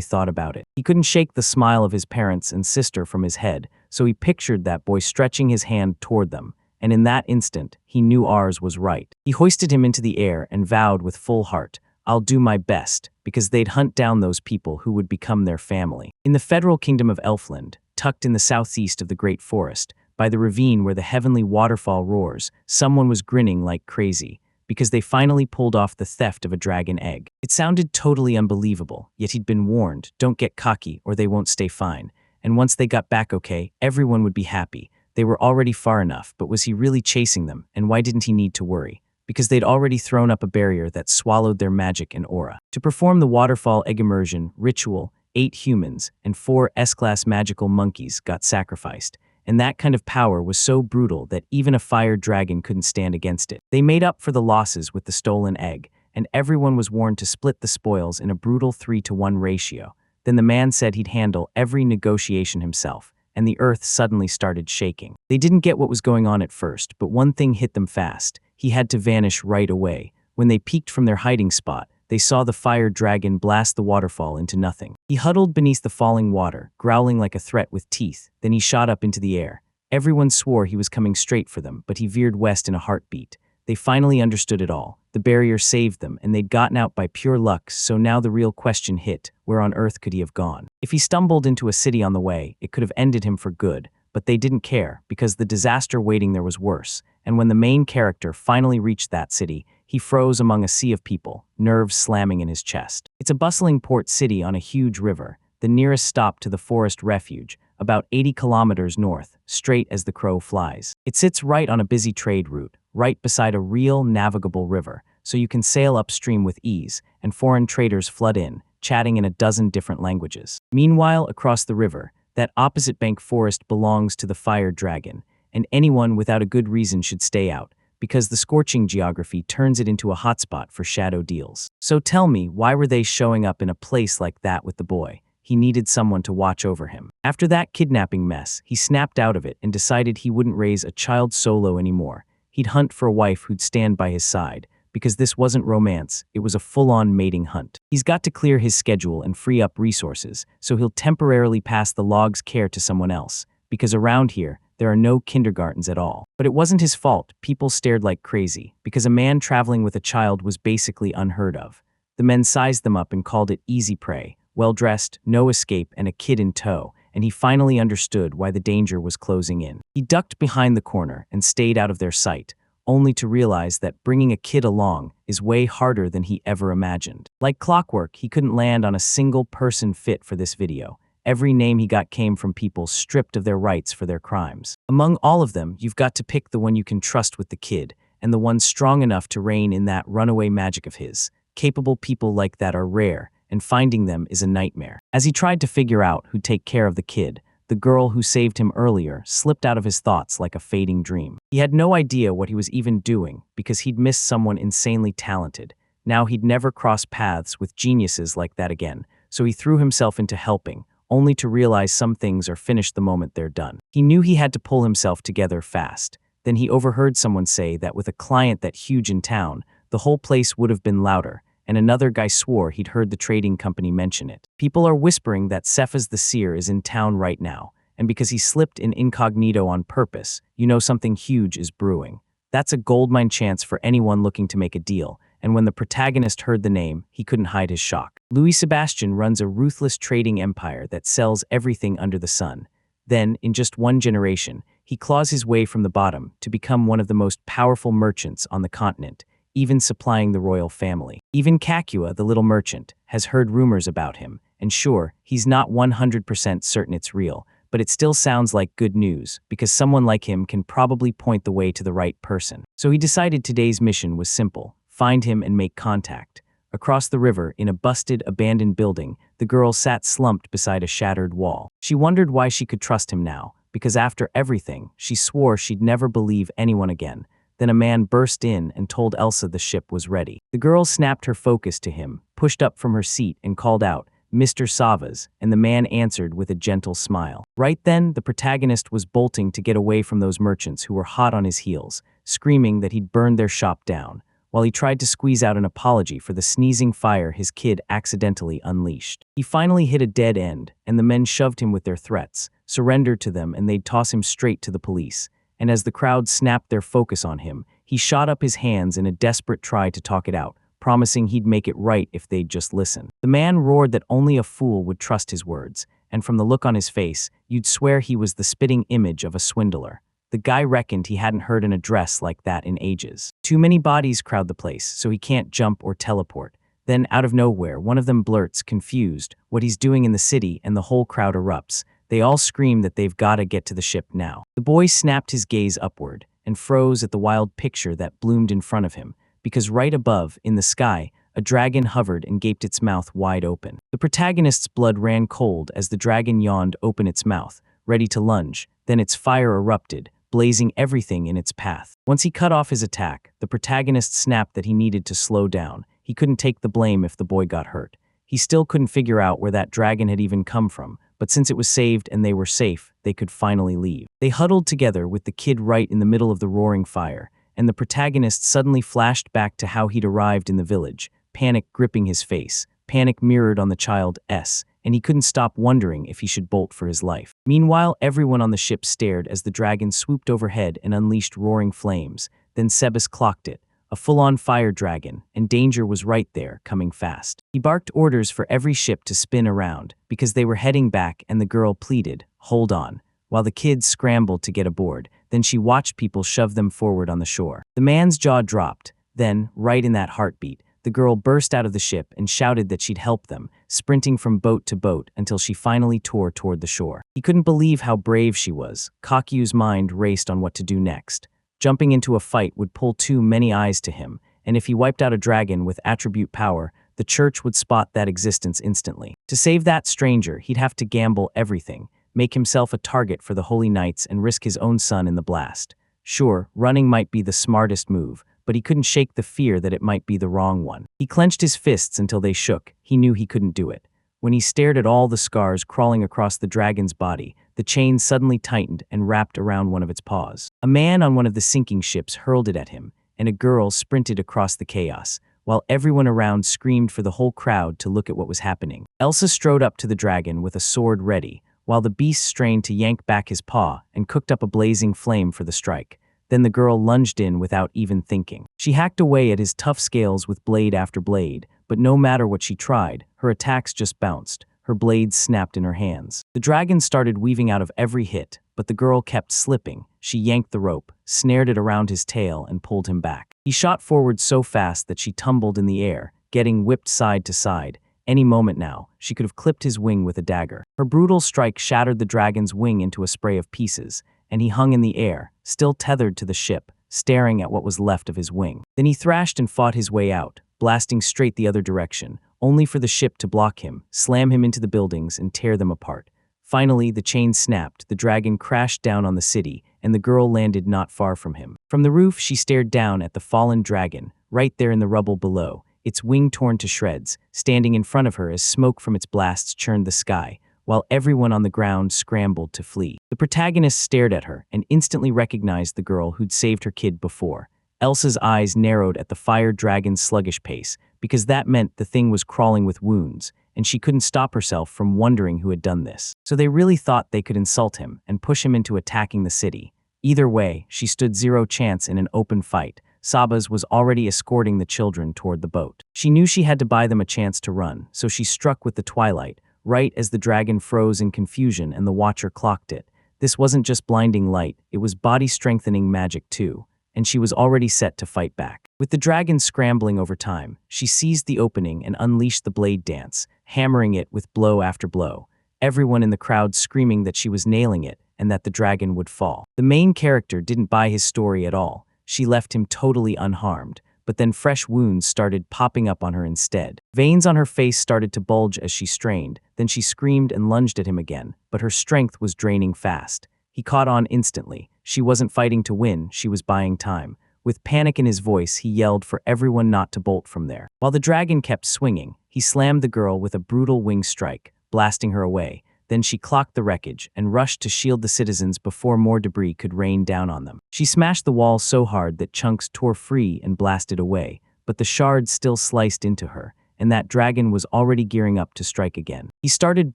thought about it. He couldn't shake the smile of his parents and sister from his head, so he pictured that boy stretching his hand toward them, and in that instant, he knew ours was right. He hoisted him into the air and vowed with full heart, I'll do my best, because they'd hunt down those people who would become their family. In the federal kingdom of Elfland, tucked in the southeast of the Great Forest, by the ravine where the heavenly waterfall roars, someone was grinning like crazy, because they finally pulled off the theft of a dragon egg. It sounded totally unbelievable, yet he'd been warned, don't get cocky or they won't stay fine. And once they got back okay, everyone would be happy. They were already far enough, but was he really chasing them, and why didn't he need to worry? Because they'd already thrown up a barrier that swallowed their magic and aura. To perform the waterfall egg immersion ritual, 8 humans and 4 S-class magical monkeys got sacrificed, and that kind of power was so brutal that even a fire dragon couldn't stand against it. They made up for the losses with the stolen egg, and everyone was warned to split the spoils in a brutal 3-to-1 ratio. Then the man said he'd handle every negotiation himself, and the earth suddenly started shaking. They didn't get what was going on at first, but one thing hit them fast. He had to vanish right away. When they peeked from their hiding spot, they saw the fire dragon blast the waterfall into nothing. He huddled beneath the falling water, growling like a threat with teeth. Then he shot up into the air. Everyone swore he was coming straight for them, but he veered west in a heartbeat. They finally understood it all. The barrier saved them, and they'd gotten out by pure luck, so now the real question hit, where on earth could he have gone? If he stumbled into a city on the way, it could have ended him for good, but they didn't care, because the disaster waiting there was worse, and when the main character finally reached that city, he froze among a sea of people, nerves slamming in his chest. It's a bustling port city on a huge river, the nearest stop to the forest refuge, about 80 kilometers north, straight as the crow flies. It sits right on a busy trade route, right beside a real navigable river, so you can sail upstream with ease, and foreign traders flood in, chatting in a dozen different languages. Meanwhile, across the river, that opposite bank forest belongs to the fire dragon, and anyone without a good reason should stay out, because the scorching geography turns it into a hotspot for shadow deals. So tell me, why were they showing up in a place like that with the boy? He needed someone to watch over him. After that kidnapping mess, he snapped out of it and decided he wouldn't raise a child solo anymore. He'd hunt for a wife who'd stand by his side, because this wasn't romance, it was a full-on mating hunt. He's got to clear his schedule and free up resources, so he'll temporarily pass the log's care to someone else, because around here, there are no kindergartens at all. But it wasn't his fault. People stared like crazy, because a man traveling with a child was basically unheard of. The men sized them up and called it easy prey, well-dressed, no escape, and a kid in tow, and he finally understood why the danger was closing in. He ducked behind the corner and stayed out of their sight, only to realize that bringing a kid along is way harder than he ever imagined. Like clockwork, he couldn't land on a single person fit for this video. every name he got came from people stripped of their rights for their crimes. Among all of them, you've got to pick the one you can trust with the kid, and the one strong enough to reign in that runaway magic of his. Capable people like that are rare, and finding them is a nightmare. As he tried to figure out who'd take care of the kid, the girl who saved him earlier slipped out of his thoughts like a fading dream. He had no idea what he was even doing because he'd missed someone insanely talented. Now he'd never cross paths with geniuses like that again, so he threw himself into helping, only to realize some things are finished the moment they're done. He knew he had to pull himself together fast. Then he overheard someone say that with a client that huge in town, the whole place would have been louder, and another guy swore he'd heard the trading company mention it. People are whispering that Cephas the Seer is in town right now, and because he slipped in incognito on purpose, you know something huge is brewing. That's a goldmine chance for anyone looking to make a deal, and when the protagonist heard the name, he couldn't hide his shock. Louis Sebastian runs a ruthless trading empire that sells everything under the sun. Then, in just one generation, he claws his way from the bottom to become one of the most powerful merchants on the continent, even supplying the royal family. Even Kakua, the little merchant, has heard rumors about him, and sure, he's not 100% certain it's real, but it still sounds like good news, because someone like him can probably point the way to the right person. So he decided today's mission was simple: find him and make contact. Across the river, in a busted, abandoned building, the girl sat slumped beside a shattered wall. She wondered why she could trust him now, because after everything, she swore she'd never believe anyone again. Then a man burst in and told Elsa the ship was ready. The girl snapped her focus to him, pushed up from her seat, and called out, "Mr. Savas," and the man answered with a gentle smile. Right then, the protagonist was bolting to get away from those merchants who were hot on his heels, screaming that he'd burned their shop down, while he tried to squeeze out an apology for the sneezing fire his kid accidentally unleashed. He finally hit a dead end, and the men shoved him with their threats, surrender to them and they'd toss him straight to the police. And as the crowd snapped their focus on him, he shot up his hands in a desperate try to talk it out, promising he'd make it right if they'd just listen. The man roared that only a fool would trust his words, and from the look on his face, you'd swear he was the spitting image of a swindler. The guy reckoned he hadn't heard an address like that in ages. Too many bodies crowd the place, so he can't jump or teleport. Then, out of nowhere, one of them blurts, confused, what he's doing in the city, and the whole crowd erupts. They all scream that they've got to get to the ship now. The boy snapped his gaze upward and froze at the wild picture that bloomed in front of him, because right above, in the sky, a dragon hovered and gaped its mouth wide open. The protagonist's blood ran cold as the dragon yawned open its mouth, ready to lunge. Then its fire erupted, blazing everything in its path. Once he cut off his attack, the protagonist snapped that he needed to slow down. He couldn't take the blame if the boy got hurt. He still couldn't figure out where that dragon had even come from, but since it was saved and they were safe, they could finally leave. They huddled together with the kid right in the middle of the roaring fire, and the protagonist suddenly flashed back to how he'd arrived in the village, panic gripping his face, panic mirrored on the child's, and he couldn't stop wondering if he should bolt for his life. Meanwhile, everyone on the ship stared as the dragon swooped overhead and unleashed roaring flames. Then Sebas clocked it, a full-on fire dragon, and danger was right there, coming fast. He barked orders for every ship to spin around, because they were heading back, and the girl pleaded, "Hold on," while the kids scrambled to get aboard. Then she watched people shove them forward on the shore. The man's jaw dropped. Then, right in that heartbeat, the girl burst out of the ship and shouted that she'd help them, sprinting from boat to boat until she finally tore toward the shore. He couldn't believe how brave she was. Kakyu's mind raced on what to do next. Jumping into a fight would pull too many eyes to him, and if he wiped out a dragon with attribute power, the church would spot that existence instantly. To save that stranger, he'd have to gamble everything, make himself a target for the Holy Knights and risk his own son in the blast. Sure, running might be the smartest move, but he couldn't shake the fear that it might be the wrong one. He clenched his fists until they shook. He knew he couldn't do it. When he stared at all the scars crawling across the dragon's body, the chain suddenly tightened and wrapped around one of its paws. A man on one of the sinking ships hurled it at him, and a girl sprinted across the chaos, while everyone around screamed for the whole crowd to look at what was happening. Elsa strode up to the dragon with a sword ready, while the beast strained to yank back his paw and cooked up a blazing flame for the strike. Then the girl lunged in without even thinking. She hacked away at his tough scales with blade after blade, but no matter what she tried, her attacks just bounced. Her blades snapped in her hands. The dragon started weaving out of every hit, but the girl kept slipping. She yanked the rope, snared it around his tail, and pulled him back. He shot forward so fast that she tumbled in the air, getting whipped side to side, Any moment now, she could have clipped his wing with a dagger. Her brutal strike shattered the dragon's wing into a spray of pieces, and he hung in the air, still tethered to the ship, staring at what was left of his wing. Then he thrashed and fought his way out, blasting straight the other direction, only for the ship to block him, slam him into the buildings, and tear them apart. Finally, the chain snapped, the dragon crashed down on the city, and the girl landed not far from him. From the roof, she stared down at the fallen dragon, right there in the rubble below, its wing torn to shreds, standing in front of her as smoke from its blasts churned the sky, while everyone on the ground scrambled to flee. The protagonist stared at her and instantly recognized the girl who'd saved her kid before. Elsa's eyes narrowed at the fire dragon's sluggish pace, because that meant the thing was crawling with wounds, and she couldn't stop herself from wondering who had done this. So they really thought they could insult him and push him into attacking the city. Either way, she stood zero chance in an open fight. Sabas was already escorting the children toward the boat. She knew she had to buy them a chance to run, so she struck with the twilight, right as the dragon froze in confusion and the watcher clocked it. This wasn't just blinding light, it was body-strengthening magic too, and she was already set to fight back. With the dragon scrambling over time, she seized the opening and unleashed the blade dance, hammering it with blow after blow, everyone in the crowd screaming that she was nailing it and that the dragon would fall. The main character didn't buy his story at all. She left him totally unharmed, but then fresh wounds started popping up on her instead. Veins on her face started to bulge as she strained, then she screamed and lunged at him again, but her strength was draining fast. He caught on instantly. She wasn't fighting to win, she was buying time. With panic in his voice, he yelled for everyone not to bolt from there. While the dragon kept swinging, he slammed the girl with a brutal wing strike, blasting her away. Then she clocked the wreckage and rushed to shield the citizens before more debris could rain down on them. She smashed the wall so hard that chunks tore free and blasted away, but the shards still sliced into her, and that dragon was already gearing up to strike again. He started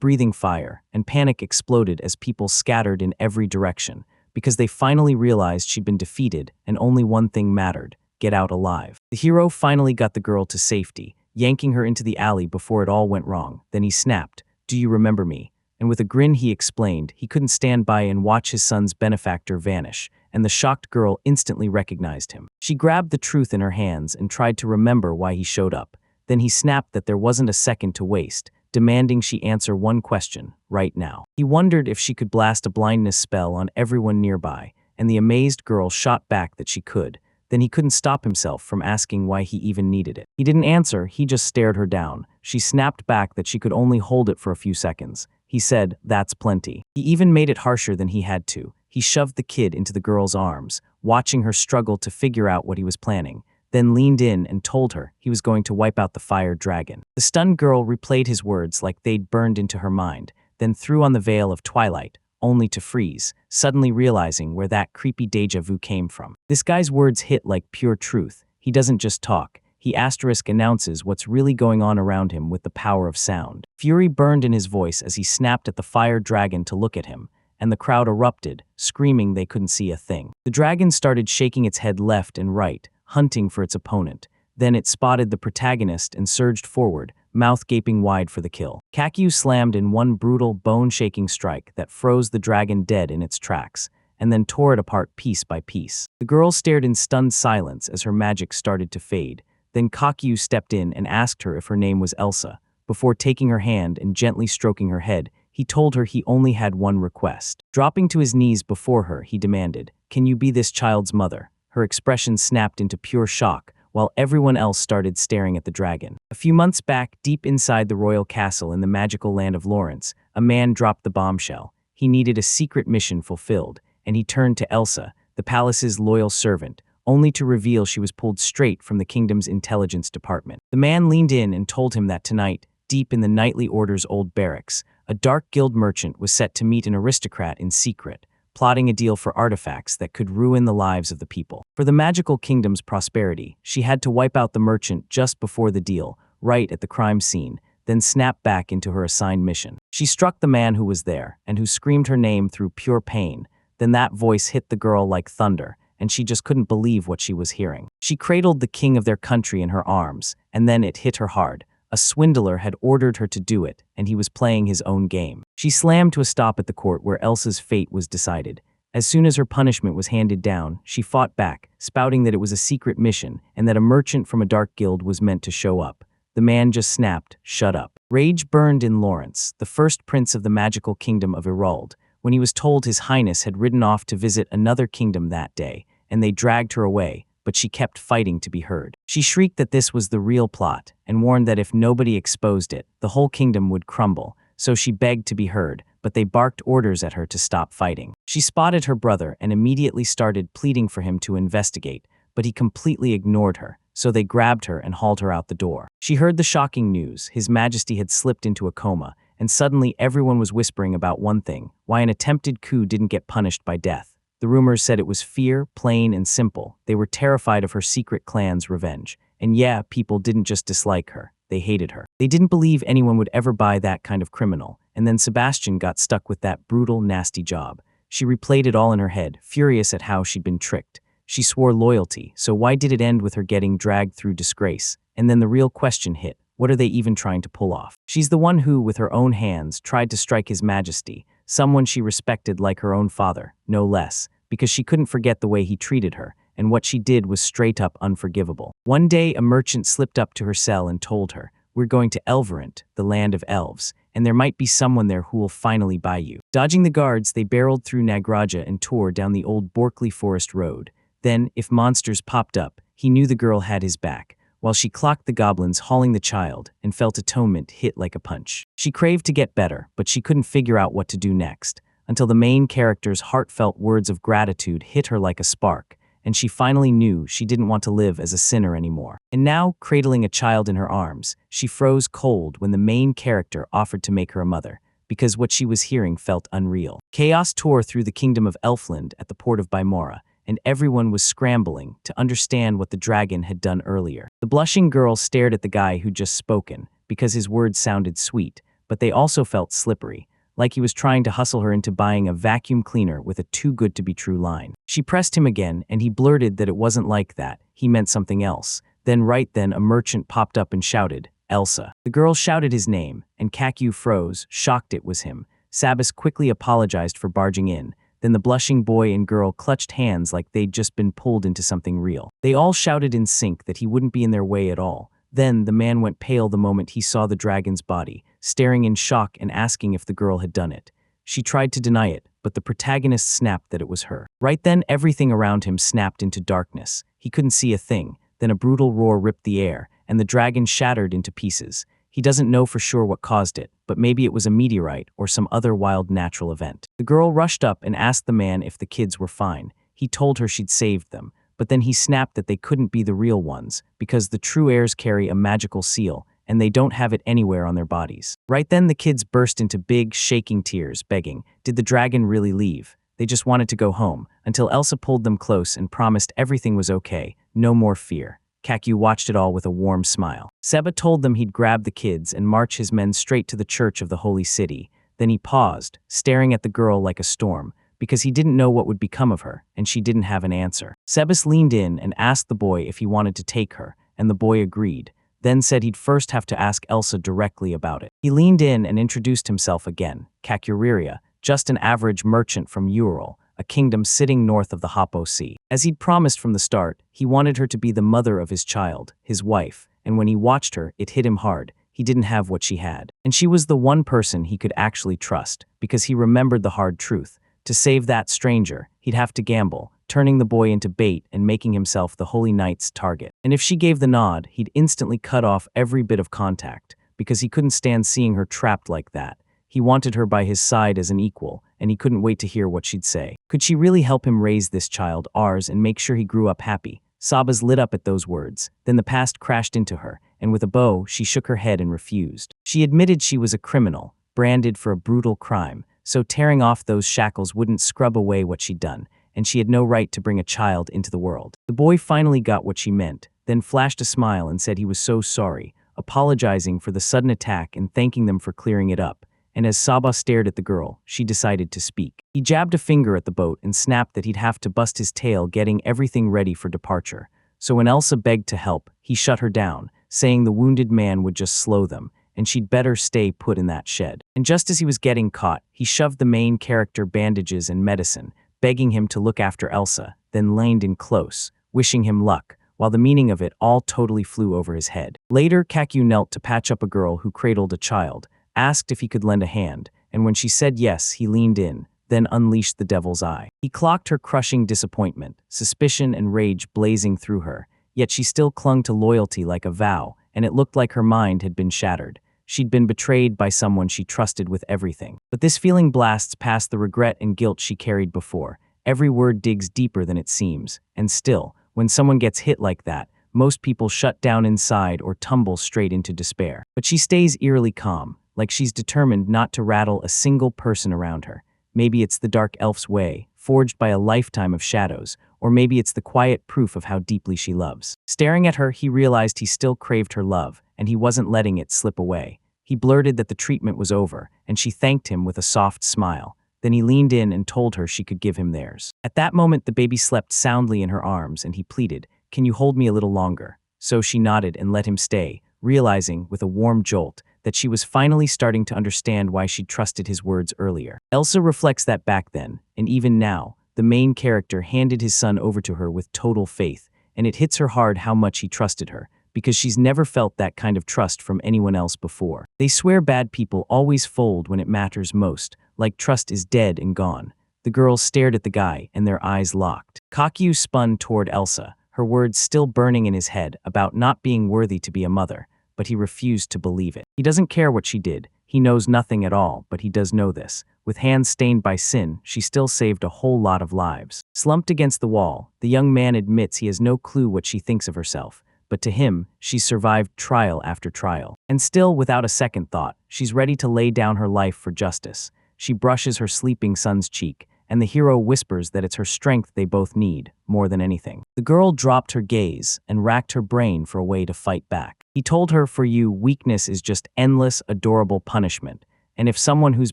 breathing fire, and panic exploded as people scattered in every direction, because they finally realized she'd been defeated and only one thing mattered: get out alive. The hero finally got the girl to safety, yanking her into the alley before it all went wrong. Then he snapped, "Do you remember me?" And with a grin he explained he couldn't stand by and watch his son's benefactor vanish, and the shocked girl instantly recognized him. She grabbed the truth in her hands and tried to remember why he showed up. Then he snapped that there wasn't a second to waste, demanding she answer one question, right now. He wondered if she could blast a blindness spell on everyone nearby, and the amazed girl shot back that she could. Then he couldn't stop himself from asking why he even needed it. He didn't answer, he just stared her down. She snapped back that she could only hold it for a few seconds. He said, "That's plenty." He even made it harsher than he had to. He shoved the kid into the girl's arms, watching her struggle to figure out what he was planning, then leaned in and told her he was going to wipe out the fire dragon. The stunned girl replayed his words like they'd burned into her mind, then threw on the veil of twilight, only to freeze, suddenly realizing where that creepy deja vu came from. This guy's words hit like pure truth. He doesn't just talk. He announces what's really going on around him with the power of sound. Fury burned in his voice as he snapped at the fire dragon to look at him, and the crowd erupted, screaming they couldn't see a thing. The dragon started shaking its head left and right, hunting for its opponent. Then it spotted the protagonist and surged forward, mouth gaping wide for the kill. Kakyu slammed in one brutal, bone-shaking strike that froze the dragon dead in its tracks, and then tore it apart piece by piece. The girl stared in stunned silence as her magic started to fade. Then Kakyu stepped in and asked her if her name was Elsa. Before taking her hand and gently stroking her head, he told her he only had one request. Dropping to his knees before her, he demanded, "Can you be this child's mother?" Her expression snapped into pure shock, while everyone else started staring at the dragon. A few months back, deep inside the royal castle in the magical land of Lawrence, a man dropped the bombshell. He needed a secret mission fulfilled, and he turned to Elsa, the palace's loyal servant, only to reveal she was pulled straight from the kingdom's intelligence department. The man leaned in and told him that tonight, deep in the Knightly Order's old barracks, a dark guild merchant was set to meet an aristocrat in secret, plotting a deal for artifacts that could ruin the lives of the people. For the magical kingdom's prosperity, she had to wipe out the merchant just before the deal, right at the crime scene, then snap back into her assigned mission. She struck the man who was there, and who screamed her name through pure pain. Then that voice hit the girl like thunder, and she just couldn't believe what she was hearing. She cradled the king of their country in her arms, and then it hit her hard. A swindler had ordered her to do it, and he was playing his own game. She slammed to a stop at the court where Elsa's fate was decided. As soon as her punishment was handed down, she fought back, spouting that it was a secret mission and that a merchant from a dark guild was meant to show up. The man just snapped, "Shut up." Rage burned in Lawrence, the first prince of the magical kingdom of Irold, when he was told His Highness had ridden off to visit another kingdom that day, and they dragged her away, but she kept fighting to be heard. She shrieked that this was the real plot, and warned that if nobody exposed it, the whole kingdom would crumble, so she begged to be heard, but they barked orders at her to stop fighting. She spotted her brother and immediately started pleading for him to investigate, but he completely ignored her, so they grabbed her and hauled her out the door. She heard the shocking news: His Majesty had slipped into a coma, and suddenly everyone was whispering about one thing: why an attempted coup didn't get punished by death. The rumors said it was fear, plain and simple. They were terrified of her secret clan's revenge. And yeah, people didn't just dislike her, they hated her. They didn't believe anyone would ever buy that kind of criminal, and then Sebastian got stuck with that brutal, nasty job. She replayed it all in her head, furious at how she'd been tricked. She swore loyalty, so why did it end with her getting dragged through disgrace? And then the real question hit: what are they even trying to pull off? She's the one who, with her own hands, tried to strike His Majesty, someone she respected like her own father, no less, because she couldn't forget the way he treated her, and what she did was straight up unforgivable. One day, a merchant slipped up to her cell and told her, "We're going to Elverant, the land of elves, and there might be someone there who will finally buy you." Dodging the guards, they barreled through Nagraja and tore down the old Borkley Forest Road. Then, if monsters popped up, he knew the girl had his back, while she clocked the goblins hauling the child and felt atonement hit like a punch. She craved to get better, but she couldn't figure out what to do next, until the main character's heartfelt words of gratitude hit her like a spark, and she finally knew she didn't want to live as a sinner anymore. And now, cradling a child in her arms, she froze cold when the main character offered to make her a mother, because what she was hearing felt unreal. Chaos tore through the kingdom of Elfland at the port of Bymora, and everyone was scrambling to understand what the dragon had done earlier. The blushing girl stared at the guy who'd just spoken, because his words sounded sweet, but they also felt slippery, like he was trying to hustle her into buying a vacuum cleaner with a too-good-to-be-true line. She pressed him again, and he blurted that it wasn't like that, he meant something else. Right then, a merchant popped up and shouted, "Elsa." The girl shouted his name, and Kakyu froze, shocked it was him. Sabas quickly apologized for barging in. Then the blushing boy and girl clutched hands like they'd just been pulled into something real. They all shouted in sync that he wouldn't be in their way at all. Then the man went pale the moment he saw the dragon's body, staring in shock and asking if the girl had done it. She tried to deny it, but the protagonist snapped that it was her. Right then, everything around him snapped into darkness. He couldn't see a thing. Then a brutal roar ripped the air, and the dragon shattered into pieces. He doesn't know for sure what caused it, but maybe it was a meteorite or some other wild natural event. The girl rushed up and asked the man if the kids were fine. He told her she'd saved them, but then he snapped that they couldn't be the real ones, because the true heirs carry a magical seal, and they don't have it anywhere on their bodies. Right then, the kids burst into big, shaking tears, begging, did the dragon really leave? They just wanted to go home, until Elsa pulled them close and promised everything was okay, no more fear. Kakyu watched it all with a warm smile. Seba told them he'd grab the kids and march his men straight to the church of the holy city. Then he paused, staring at the girl like a storm, because he didn't know what would become of her, and she didn't have an answer. Sebas leaned in and asked the boy if he wanted to take her, and the boy agreed, then said he'd first have to ask Elsa directly about it. He leaned in and introduced himself again, Kakuriria, just an average merchant from Ural, a kingdom sitting north of the Hoppo Sea. As he'd promised from the start, he wanted her to be the mother of his child, his wife, and when he watched her, it hit him hard. He didn't have what she had. And she was the one person he could actually trust, because he remembered the hard truth. To save that stranger, he'd have to gamble, turning the boy into bait and making himself the Holy Knight's target. And if she gave the nod, he'd instantly cut off every bit of contact, because he couldn't stand seeing her trapped like that. He wanted her by his side as an equal, and he couldn't wait to hear what she'd say. Could she really help him raise this child, ours, and make sure he grew up happy? Sabas lit up at those words. Then the past crashed into her, and with a bow, she shook her head and refused. She admitted she was a criminal, branded for a brutal crime, so tearing off those shackles wouldn't scrub away what she'd done, and she had no right to bring a child into the world. The boy finally got what she meant, then flashed a smile and said he was so sorry, apologizing for the sudden attack and thanking them for clearing it up. And as Saba stared at the girl, she decided to speak. He jabbed a finger at the boat and snapped that he'd have to bust his tail getting everything ready for departure. So when Elsa begged to help, he shut her down, saying the wounded man would just slow them, and she'd better stay put in that shed. And just as he was getting caught, he shoved the main character bandages and medicine, begging him to look after Elsa, then leaned in close, wishing him luck, while the meaning of it all totally flew over his head. Later, Kakyu knelt to patch up a girl who cradled a child, asked if he could lend a hand, and when she said yes, he leaned in, then unleashed the devil's eye. He clocked her crushing disappointment, suspicion and rage blazing through her, yet she still clung to loyalty like a vow, and it looked like her mind had been shattered. She'd been betrayed by someone she trusted with everything. But this feeling blasts past the regret and guilt she carried before. Every word digs deeper than it seems, and still, when someone gets hit like that, most people shut down inside or tumble straight into despair. But she stays eerily calm, like she's determined not to rattle a single person around her. Maybe it's the dark elf's way, forged by a lifetime of shadows, or maybe it's the quiet proof of how deeply she loves. Staring at her, he realized he still craved her love, and he wasn't letting it slip away. He blurted that the treatment was over, and she thanked him with a soft smile. Then he leaned in and told her she could give him theirs. At that moment, the baby slept soundly in her arms, and he pleaded, "Can you hold me a little longer?" So she nodded and let him stay, realizing, with a warm jolt, that she was finally starting to understand why she'd trusted his words earlier. Elsa reflects that back then, and even now, the main character handed his son over to her with total faith, and it hits her hard how much he trusted her, because she's never felt that kind of trust from anyone else before. They swear bad people always fold when it matters most, like trust is dead and gone. The girls stared at the guy, and their eyes locked. Kakyu spun toward Elsa, her words still burning in his head about not being worthy to be a mother, but he refused to believe it. He doesn't care what she did. He knows nothing at all, but he does know this. With hands stained by sin, she still saved a whole lot of lives. Slumped against the wall, the young man admits he has no clue what she thinks of herself, but to him, she's survived trial after trial. And still, without a second thought, she's ready to lay down her life for justice. She brushes her sleeping son's cheek, and the hero whispers that it's her strength they both need, more than anything. The girl dropped her gaze and racked her brain for a way to fight back. He told her, "For you, weakness is just endless, adorable punishment. And if someone who's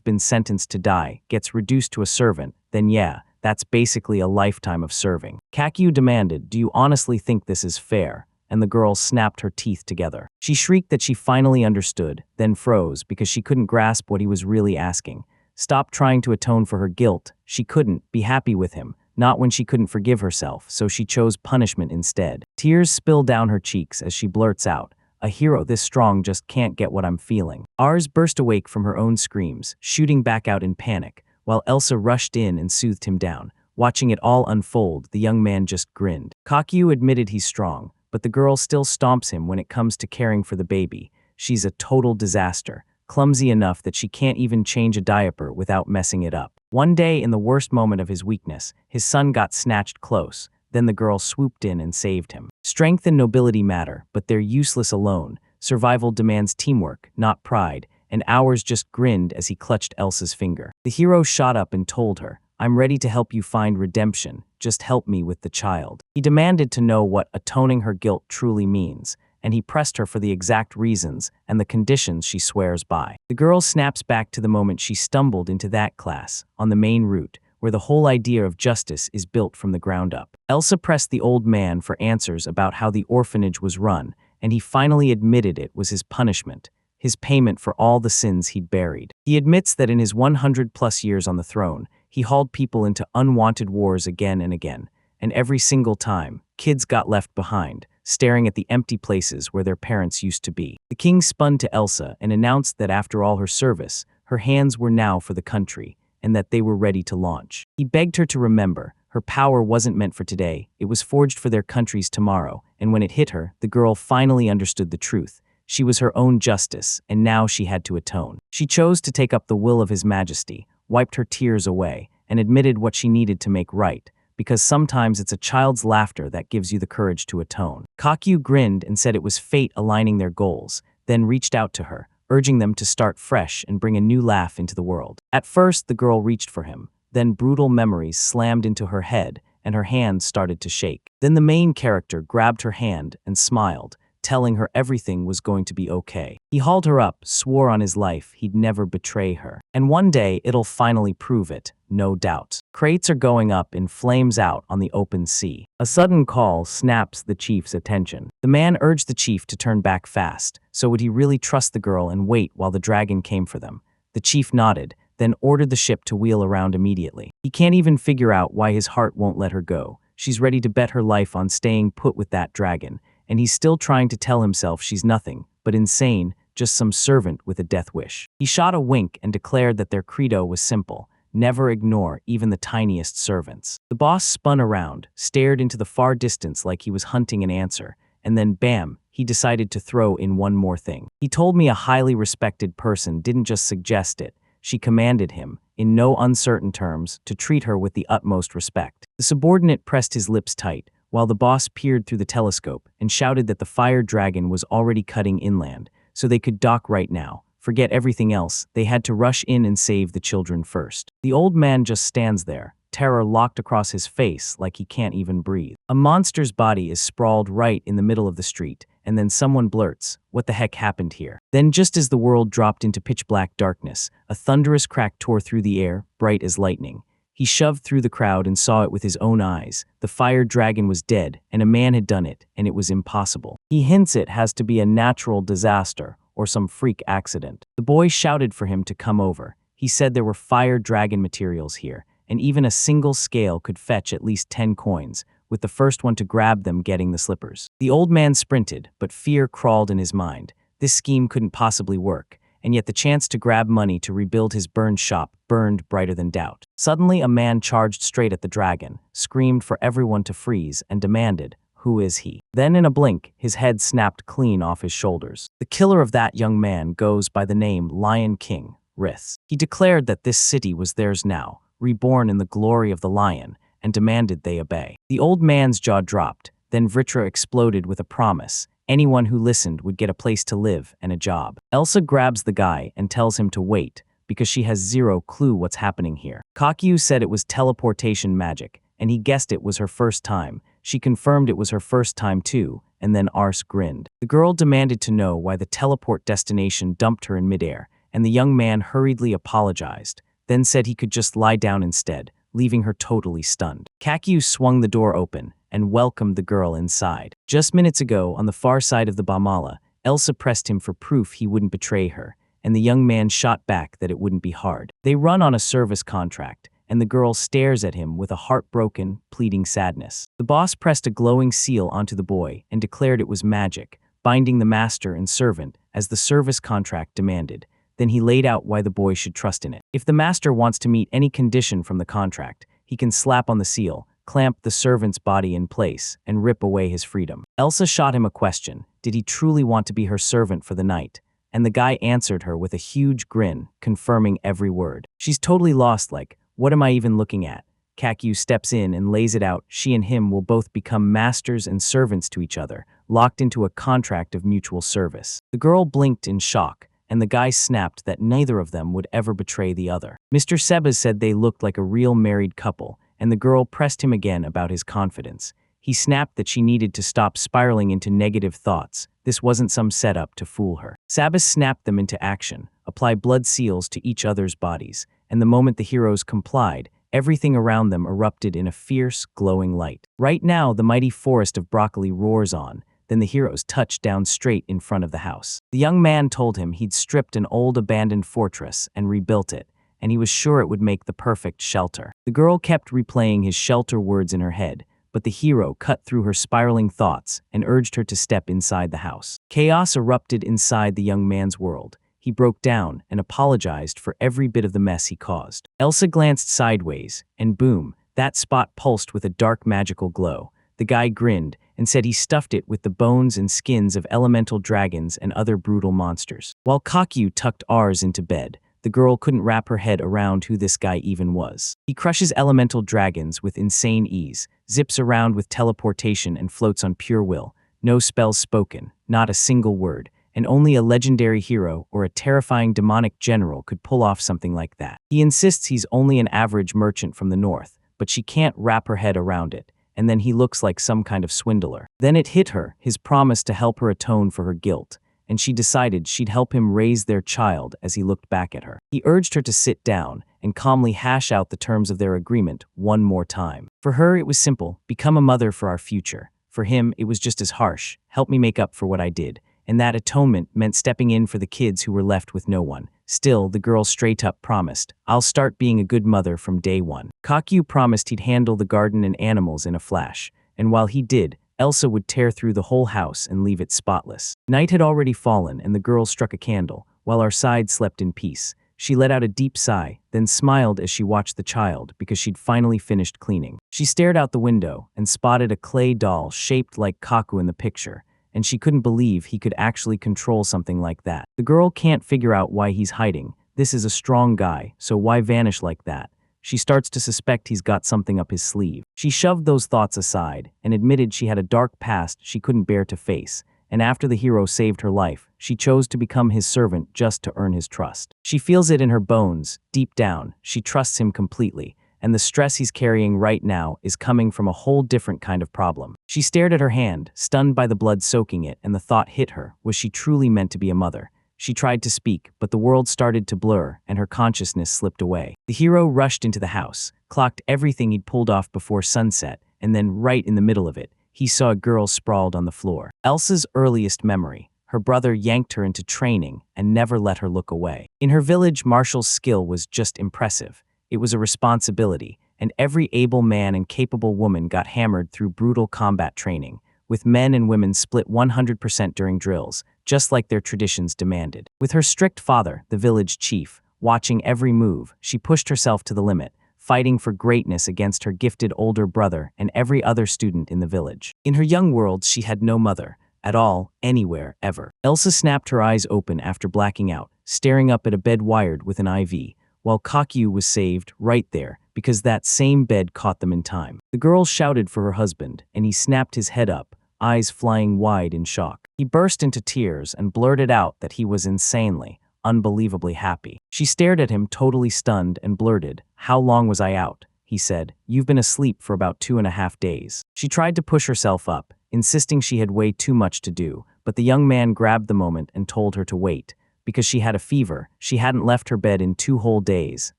been sentenced to die gets reduced to a servant, then yeah, that's basically a lifetime of serving." Kakyu demanded, "Do you honestly think this is fair?" And the girl snapped her teeth together. She shrieked that she finally understood, then froze because she couldn't grasp what he was really asking. Stop trying to atone for her guilt. She couldn't be happy with him, not when she couldn't forgive herself, so she chose punishment instead. Tears spill down her cheeks as she blurts out, "A hero this strong just can't get what I'm feeling." Ars burst awake from her own screams, shooting back out in panic, while Elsa rushed in and soothed him down. Watching it all unfold, the young man just grinned. Kakyu admitted he's strong, but the girl still stomps him when it comes to caring for the baby. She's a total disaster, clumsy enough that she can't even change a diaper without messing it up. One day, in the worst moment of his weakness, his son got snatched close. Then the girl swooped in and saved him. Strength and nobility matter, but they're useless alone. Survival demands teamwork, not pride, and Hours just grinned as he clutched Elsa's finger. The hero shot up and told her, "I'm ready to help you find redemption, just help me with the child." He demanded to know what atoning her guilt truly means, and he pressed her for the exact reasons and the conditions she swears by. The girl snaps back to the moment she stumbled into that class, on the main route, where the whole idea of justice is built from the ground up. Elsa pressed the old man for answers about how the orphanage was run, and he finally admitted it was his punishment, his payment for all the sins he'd buried. He admits that in his 100-plus years on the throne, he hauled people into unwanted wars again and again, and every single time, kids got left behind, staring at the empty places where their parents used to be. The king spun to Elsa and announced that after all her service, her hands were now for the country, and that they were ready to launch. He begged her to remember, her power wasn't meant for today, it was forged for their country's tomorrow, and when it hit her, the girl finally understood the truth. She was her own justice, and now she had to atone. She chose to take up the will of His Majesty, wiped her tears away, and admitted what she needed to make right, because sometimes it's a child's laughter that gives you the courage to atone. Kakyu grinned and said it was fate aligning their goals, then reached out to her, urging them to start fresh and bring a new laugh into the world. At first, the girl reached for him, then brutal memories slammed into her head, and her hands started to shake. Then the main character grabbed her hand and smiled, telling her everything was going to be okay. He hauled her up, swore on his life he'd never betray her. And one day, it'll finally prove it, no doubt. Crates are going up in flames out on the open sea. A sudden call snaps the chief's attention. The man urged the chief to turn back fast, so would he really trust the girl and wait while the dragon came for them? The chief nodded, then ordered the ship to wheel around immediately. He can't even figure out why his heart won't let her go. She's ready to bet her life on staying put with that dragon, and he's still trying to tell himself she's nothing but insane, just some servant with a death wish. He shot a wink and declared that their credo was simple: never ignore even the tiniest servants. The boss spun around, stared into the far distance like he was hunting an answer, and then bam, he decided to throw in one more thing. He told me a highly respected person didn't just suggest it, she commanded him, in no uncertain terms, to treat her with the utmost respect. The subordinate pressed his lips tight, while the boss peered through the telescope and shouted that the fire dragon was already cutting inland, so they could dock right now. Forget everything else, they had to rush in and save the children first. The old man just stands there, terror locked across his face like he can't even breathe. A monster's body is sprawled right in the middle of the street, and then someone blurts, "What the heck happened here?" Then just as the world dropped into pitch-black darkness, a thunderous crack tore through the air, bright as lightning. He shoved through the crowd and saw it with his own eyes. The fire dragon was dead, and a man had done it, and it was impossible. He hints it has to be a natural disaster or some freak accident. The boy shouted for him to come over. He said there were fire dragon materials here, and even a single scale could fetch at least 10 coins, with the first one to grab them getting the slippers. The old man sprinted, but fear crawled in his mind. This scheme couldn't possibly work, and yet the chance to grab money to rebuild his burned shop burned brighter than doubt. Suddenly, a man charged straight at the dragon, screamed for everyone to freeze, and demanded, "Who is he?" Then in a blink, his head snapped clean off his shoulders. The killer of that young man goes by the name Lion King, Riths. He declared that this city was theirs now, reborn in the glory of the lion, and demanded they obey. The old man's jaw dropped, then Vritra exploded with a promise. Anyone who listened would get a place to live and a job. Elsa grabs the guy and tells him to wait, because she has zero clue what's happening here. Kakyu said it was teleportation magic, and he guessed it was her first time. She confirmed it was her first time too, and then Ars grinned. The girl demanded to know why the teleport destination dumped her in midair, and the young man hurriedly apologized, then said he could just lie down instead, leaving her totally stunned. Kakyu swung the door open and welcomed the girl inside. Just minutes ago, on the far side of the Bamala, Elsa pressed him for proof he wouldn't betray her, and the young man shot back that it wouldn't be hard. They run on a service contract, and the girl stares at him with a heartbroken, pleading sadness. The boss pressed a glowing seal onto the boy and declared it was magic, binding the master and servant as the service contract demanded. Then he laid out why the boy should trust in it. If the master wants to meet any condition from the contract, he can slap on the seal, clamp the servant's body in place, and rip away his freedom. Elsa shot him a question. Did he truly want to be her servant for the night? And the guy answered her with a huge grin, confirming every word. She's totally lost, like, what am I even looking at? Kakyu steps in and lays it out. She and him will both become masters and servants to each other, locked into a contract of mutual service. The girl blinked in shock, and the guy snapped that neither of them would ever betray the other. Mr. Sebas said they looked like a real married couple, and the girl pressed him again about his confidence. He snapped that she needed to stop spiraling into negative thoughts. This wasn't some setup to fool her. Sabas snapped them into action, apply blood seals to each other's bodies, and the moment the heroes complied, everything around them erupted in a fierce, glowing light. Right now, the mighty forest of broccoli roars on. Then the heroes touched down straight in front of the house. The young man told him he'd stripped an old abandoned fortress and rebuilt it, and he was sure it would make the perfect shelter. The girl kept replaying his shelter words in her head, but the hero cut through her spiraling thoughts and urged her to step inside the house. Chaos erupted inside the young man's world. He broke down and apologized for every bit of the mess he caused. Elsa glanced sideways, and boom, that spot pulsed with a dark magical glow. The guy grinned and said he stuffed it with the bones and skins of elemental dragons and other brutal monsters. While Kakyu tucked Ars into bed, the girl couldn't wrap her head around who this guy even was. He crushes elemental dragons with insane ease, zips around with teleportation and floats on pure will. No spells spoken, not a single word, and only a legendary hero or a terrifying demonic general could pull off something like that. He insists he's only an average merchant from the north, but she can't wrap her head around it, and then he looks like some kind of swindler. Then it hit her, his promise to help her atone for her guilt, and she decided she'd help him raise their child as he looked back at her. He urged her to sit down and calmly hash out the terms of their agreement one more time. For her, it was simple: become a mother for our future. For him, it was just as harsh: help me make up for what I did. And that atonement meant stepping in for the kids who were left with no one, Still, the girl straight up promised, "I'll start being a good mother from day one." Kakyu promised he'd handle the garden and animals in a flash, and while he did, Elsa would tear through the whole house and leave it spotless. Night had already fallen and the girl struck a candle, while our side slept in peace. She let out a deep sigh, then smiled as she watched the child because she'd finally finished cleaning. She stared out the window and spotted a clay doll shaped like Kaku in the picture, and she couldn't believe he could actually control something like that. The girl can't figure out why he's hiding. This is a strong guy, so why vanish like that? She starts to suspect he's got something up his sleeve. She shoved those thoughts aside and admitted she had a dark past she couldn't bear to face, and after the hero saved her life, she chose to become his servant just to earn his trust. She feels it in her bones, deep down, she trusts him completely, and the stress he's carrying right now is coming from a whole different kind of problem. She stared at her hand, stunned by the blood soaking it, and the thought hit her, was she truly meant to be a mother? She tried to speak, but the world started to blur, and her consciousness slipped away. The hero rushed into the house, clocked everything he'd pulled off before sunset, and then right in the middle of it, he saw a girl sprawled on the floor. Elsa's earliest memory. Her brother yanked her into training and never let her look away. In her village, martial skill was just impressive. It was a responsibility, and every able man and capable woman got hammered through brutal combat training, with men and women split 100% during drills, just like their traditions demanded. With her strict father, the village chief, watching every move, she pushed herself to the limit, fighting for greatness against her gifted older brother and every other student in the village. In her young world, she had no mother, at all, anywhere, ever. Elsa snapped her eyes open after blacking out, staring up at a bed wired with an IV, while Kakyu was saved right there because that same bed caught them in time. The girl shouted for her husband, and he snapped his head up, eyes flying wide in shock. He burst into tears and blurted out that he was insanely, unbelievably happy. She stared at him totally stunned and blurted, "How long was I out?" He said, "You've been asleep for about 2.5 days." She tried to push herself up, insisting she had way too much to do, but the young man grabbed the moment and told her to wait. Because she had a fever, she hadn't left her bed in 2 whole days,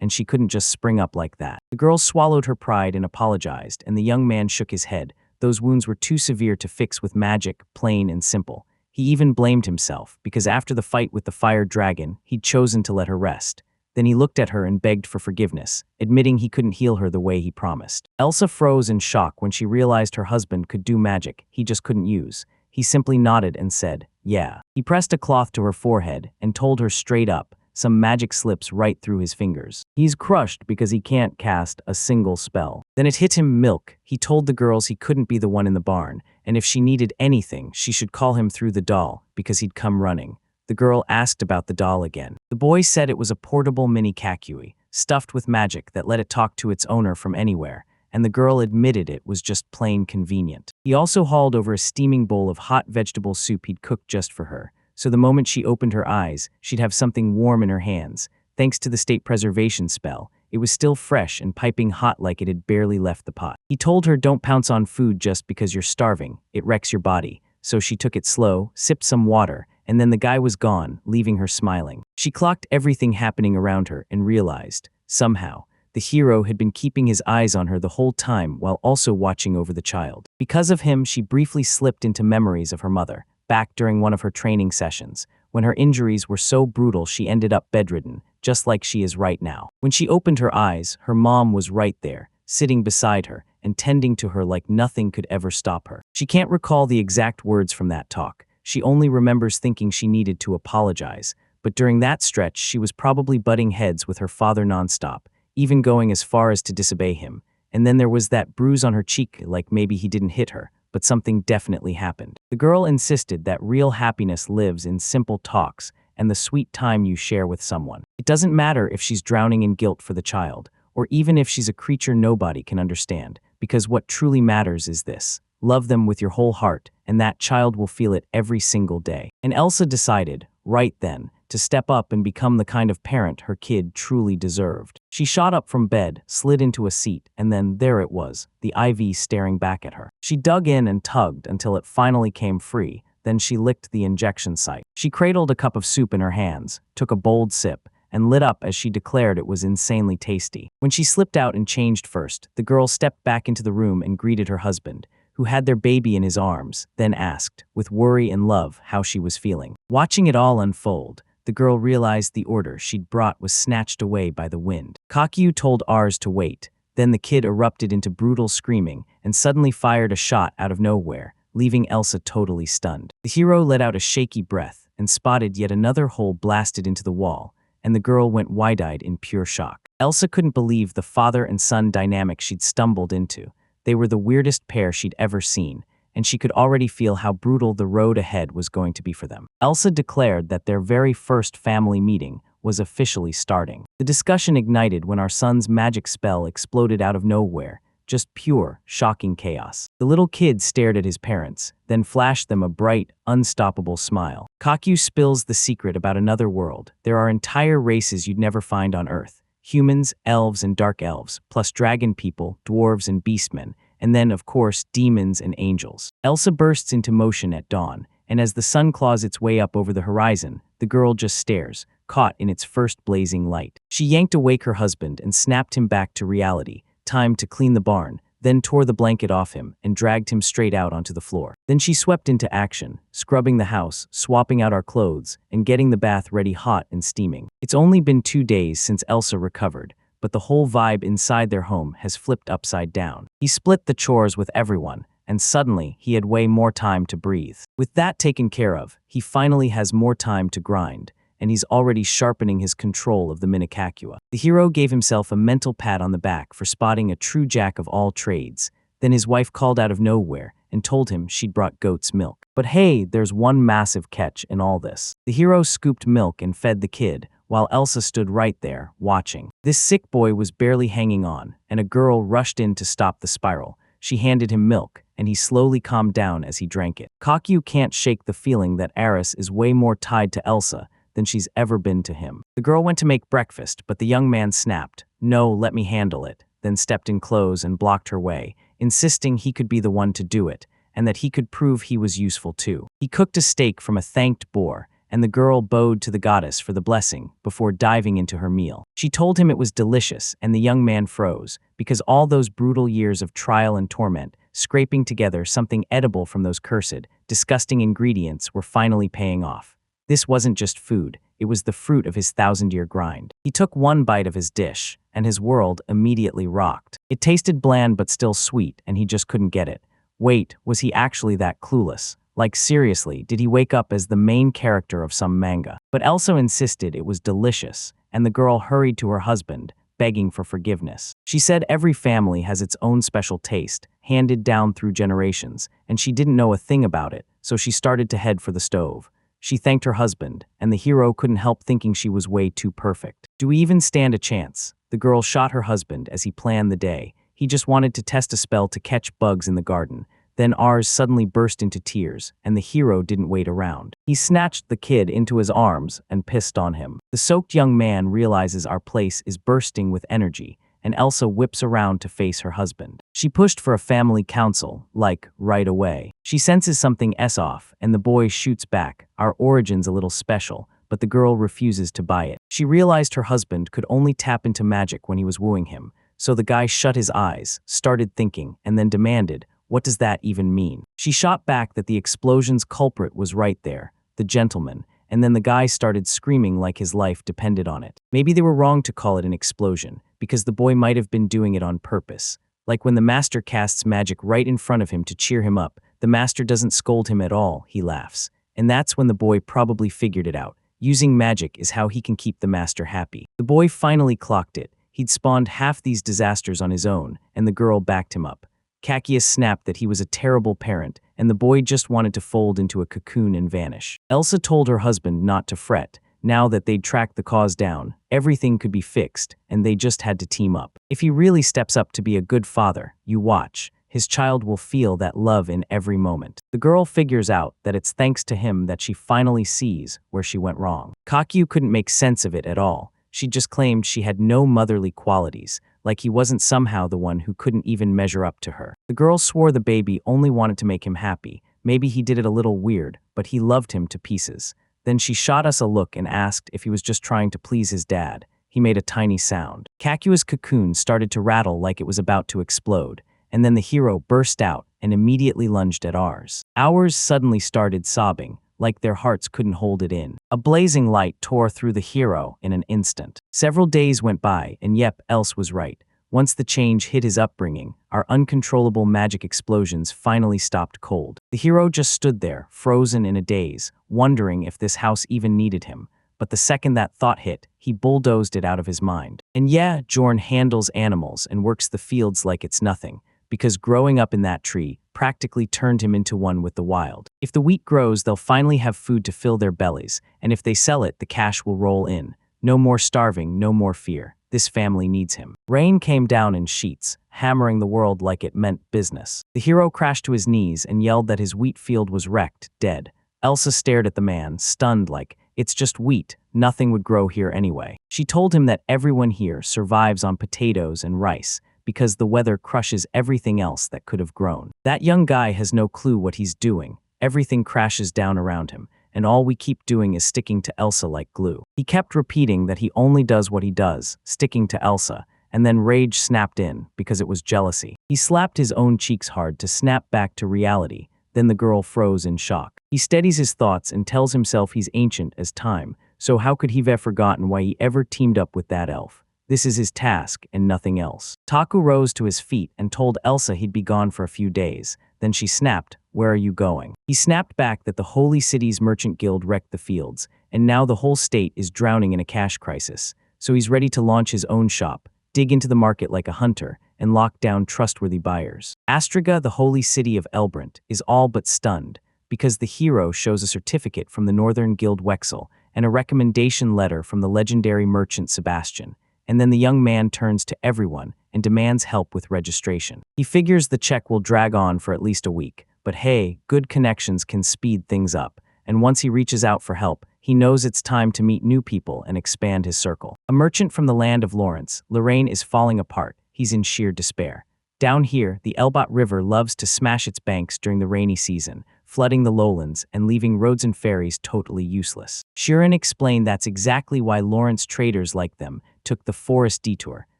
and she couldn't just spring up like that. The girl swallowed her pride and apologized, and the young man shook his head. Those wounds were too severe to fix with magic, plain and simple. He even blamed himself, because after the fight with the fire dragon, he'd chosen to let her rest. Then he looked at her and begged for forgiveness, admitting he couldn't heal her the way he promised. Elsa froze in shock when she realized her husband could do magic he just couldn't use. He simply nodded and said, "Yeah." He pressed a cloth to her forehead and told her straight up, some magic slips right through his fingers. He's crushed because he can't cast a single spell. Then it hit him milk. He told the girls he couldn't be the one in the barn, and if she needed anything, she should call him through the doll, because he'd come running. The girl asked about the doll again. The boy said it was a portable mini kakui, stuffed with magic that let it talk to its owner from anywhere, and the girl admitted it was just plain convenient. He also hauled over a steaming bowl of hot vegetable soup he'd cooked just for her, so the moment she opened her eyes, she'd have something warm in her hands. Thanks to the state preservation spell, it was still fresh and piping hot like it had barely left the pot. He told her, "Don't pounce on food just because you're starving, it wrecks your body." So she took it slow, sipped some water, and then the guy was gone, leaving her smiling. She clocked everything happening around her and realized, somehow, the hero had been keeping his eyes on her the whole time while also watching over the child. Because of him, she briefly slipped into memories of her mother, back during one of her training sessions, when her injuries were so brutal she ended up bedridden, just like she is right now. When she opened her eyes, her mom was right there, sitting beside her, and tending to her like nothing could ever stop her. She can't recall the exact words from that talk. She only remembers thinking she needed to apologize, but during that stretch she was probably butting heads with her father nonstop, even going as far as to disobey him. And then there was that bruise on her cheek, like maybe he didn't hit her, but something definitely happened. The girl insisted that real happiness lives in simple talks and the sweet time you share with someone. It doesn't matter if she's drowning in guilt for the child, or even if she's a creature nobody can understand, because what truly matters is this: love them with your whole heart, and that child will feel it every single day. And Elsa decided, right then, to step up and become the kind of parent her kid truly deserved. She shot up from bed, slid into a seat, and then there it was, the IV staring back at her. She dug in and tugged until it finally came free, then she licked the injection site. She cradled a cup of soup in her hands, took a bold sip, and lit up as she declared it was insanely tasty. When she slipped out and changed first, the girl stepped back into the room and greeted her husband, who had their baby in his arms, then asked, with worry and love, how she was feeling. Watching it all unfold, the girl realized the order she'd brought was snatched away by the wind. Kakyu told Ars to wait. Then the kid erupted into brutal screaming and suddenly fired a shot out of nowhere, leaving Elsa totally stunned. The hero let out a shaky breath and spotted yet another hole blasted into the wall, and the girl went wide-eyed in pure shock. Elsa couldn't believe the father and son dynamic she'd stumbled into. They were the weirdest pair she'd ever seen, and she could already feel how brutal the road ahead was going to be for them. Elsa declared that their very first family meeting was officially starting. The discussion ignited when our son's magic spell exploded out of nowhere, just pure, shocking chaos. The little kid stared at his parents, then flashed them a bright, unstoppable smile. Kakyu spills the secret about another world. There are entire races you'd never find on Earth. Humans, elves, and dark elves, plus dragon people, dwarves, and beastmen, and then, of course, demons and angels. Elsa bursts into motion at dawn, and as the sun claws its way up over the horizon, the girl just stares, caught in its first blazing light. She yanked awake her husband and snapped him back to reality, time to clean the barn, then tore the blanket off him and dragged him straight out onto the floor. Then she swept into action, scrubbing the house, swapping out our clothes, and getting the bath ready hot and steaming. It's only been 2 days since Elsa recovered, but the whole vibe inside their home has flipped upside down. He split the chores with everyone, and suddenly he had way more time to breathe. With that taken care of, he finally has more time to grind, and he's already sharpening his control of the mangacaps. The hero gave himself a mental pat on the back for spotting a true jack of all trades. Then his wife called out of nowhere and told him she'd brought goat's milk. But hey, there's one massive catch in all this. The hero scooped milk and fed the kid, while Elsa stood right there, watching. This sick boy was barely hanging on, and a girl rushed in to stop the spiral. She handed him milk, and he slowly calmed down as he drank it. Kakyu can't shake the feeling that Aris is way more tied to Elsa than she's ever been to him. The girl went to make breakfast, but the young man snapped, "No, let me handle it," then stepped in clothes and blocked her way, insisting he could be the one to do it, and that he could prove he was useful too. He cooked a steak from a thanked boar, and the girl bowed to the goddess for the blessing before diving into her meal. She told him it was delicious, and the young man froze, because all those brutal years of trial and torment, scraping together something edible from those cursed, disgusting ingredients were finally paying off. This wasn't just food, it was the fruit of his 1,000-year grind. He took one bite of his dish, and his world immediately rocked. It tasted bland but still sweet, and he just couldn't get it. Wait, was he actually that clueless? Like seriously, did he wake up as the main character of some manga? But Elsa insisted it was delicious, and the girl hurried to her husband, begging for forgiveness. She said every family has its own special taste, handed down through generations, and she didn't know a thing about it, so she started to head for the stove. She thanked her husband, and the hero couldn't help thinking she was way too perfect. Do we even stand a chance? The girl shot her husband as he planned the day. He just wanted to test a spell to catch bugs in the garden. Then Ars suddenly burst into tears, and the hero didn't wait around. He snatched the kid into his arms and pissed on him. The soaked young man realizes our place is bursting with energy, and Elsa whips around to face her husband. She pushed for a family council, like, right away. She senses something off, and the boy shoots back, "Our origin's a little special," but the girl refuses to buy it. She realized her husband could only tap into magic when he was wooing him, so the guy shut his eyes, started thinking, and then demanded, "What does that even mean?" She shot back that the explosion's culprit was right there, the gentleman, and then the guy started screaming like his life depended on it. Maybe they were wrong to call it an explosion, because the boy might have been doing it on purpose. Like when the master casts magic right in front of him to cheer him up, the master doesn't scold him at all, he laughs. And that's when the boy probably figured it out. Using magic is how he can keep the master happy. The boy finally clocked it. He'd spawned half these disasters on his own, and the girl backed him up. Kakius snapped that he was a terrible parent, and the boy just wanted to fold into a cocoon and vanish. Elsa told her husband not to fret. Now that they'd tracked the cause down, everything could be fixed, and they just had to team up. If he really steps up to be a good father, you watch. His child will feel that love in every moment. The girl figures out that it's thanks to him that she finally sees where she went wrong. Kakyu couldn't make sense of it at all. She just claimed she had no motherly qualities, like he wasn't somehow the one who couldn't even measure up to her. The girl swore the baby only wanted to make him happy. Maybe he did it a little weird, but he loved him to pieces. Then she shot us a look and asked if he was just trying to please his dad. He made a tiny sound. Kakua's cocoon started to rattle like it was about to explode, and then the hero burst out and immediately lunged at ours. Ours suddenly started sobbing, like their hearts couldn't hold it in. A blazing light tore through the hero in an instant. Several days went by, and yep, Else was right. Once the change hit his upbringing, our uncontrollable magic explosions finally stopped cold. The hero just stood there, frozen in a daze, wondering if this house even needed him. But the second that thought hit, he bulldozed it out of his mind. And yeah, Jorn handles animals and works the fields like it's nothing, because growing up in that tree practically turned him into one with the wild. If the wheat grows, they'll finally have food to fill their bellies, and if they sell it, the cash will roll in. No more starving, no more fear. This family needs him. Rain came down in sheets, hammering the world like it meant business. The hero crashed to his knees and yelled that his wheat field was wrecked, dead. Elsa stared at the man, stunned like, "It's just wheat, nothing would grow here anyway." She told him that everyone here survives on potatoes and rice, because the weather crushes everything else that could have grown. That young guy has no clue what he's doing. Everything crashes down around him, and all we keep doing is sticking to Elsa like glue. He kept repeating that he only does what he does, sticking to Elsa, and then rage snapped in, because it was jealousy. He slapped his own cheeks hard to snap back to reality. Then the girl froze in shock. He steadies his thoughts and tells himself he's ancient as time, so how could he have forgotten why he ever teamed up with that elf? This is his task and nothing else. Taku rose to his feet and told Elsa he'd be gone for a few days. Then she snapped, "Where are you going?" He snapped back that the Holy City's merchant guild wrecked the fields, and now the whole state is drowning in a cash crisis. So he's ready to launch his own shop, dig into the market like a hunter, and lock down trustworthy buyers. Astriga, the holy city of Elbrant, is all but stunned, because the hero shows a certificate from the Northern Guild Wexel and a recommendation letter from the legendary merchant Sebastian. And then the young man turns to everyone and demands help with registration. He figures the check will drag on for at least a week, but hey, good connections can speed things up, and once he reaches out for help, he knows it's time to meet new people and expand his circle. A merchant from the land of Lawrence, Lorraine is falling apart. He's in sheer despair. Down here, the Elbot River loves to smash its banks during the rainy season, flooding the lowlands and leaving roads and ferries totally useless. Shirin explained that's exactly why Lawrence traders like them took the forest detour,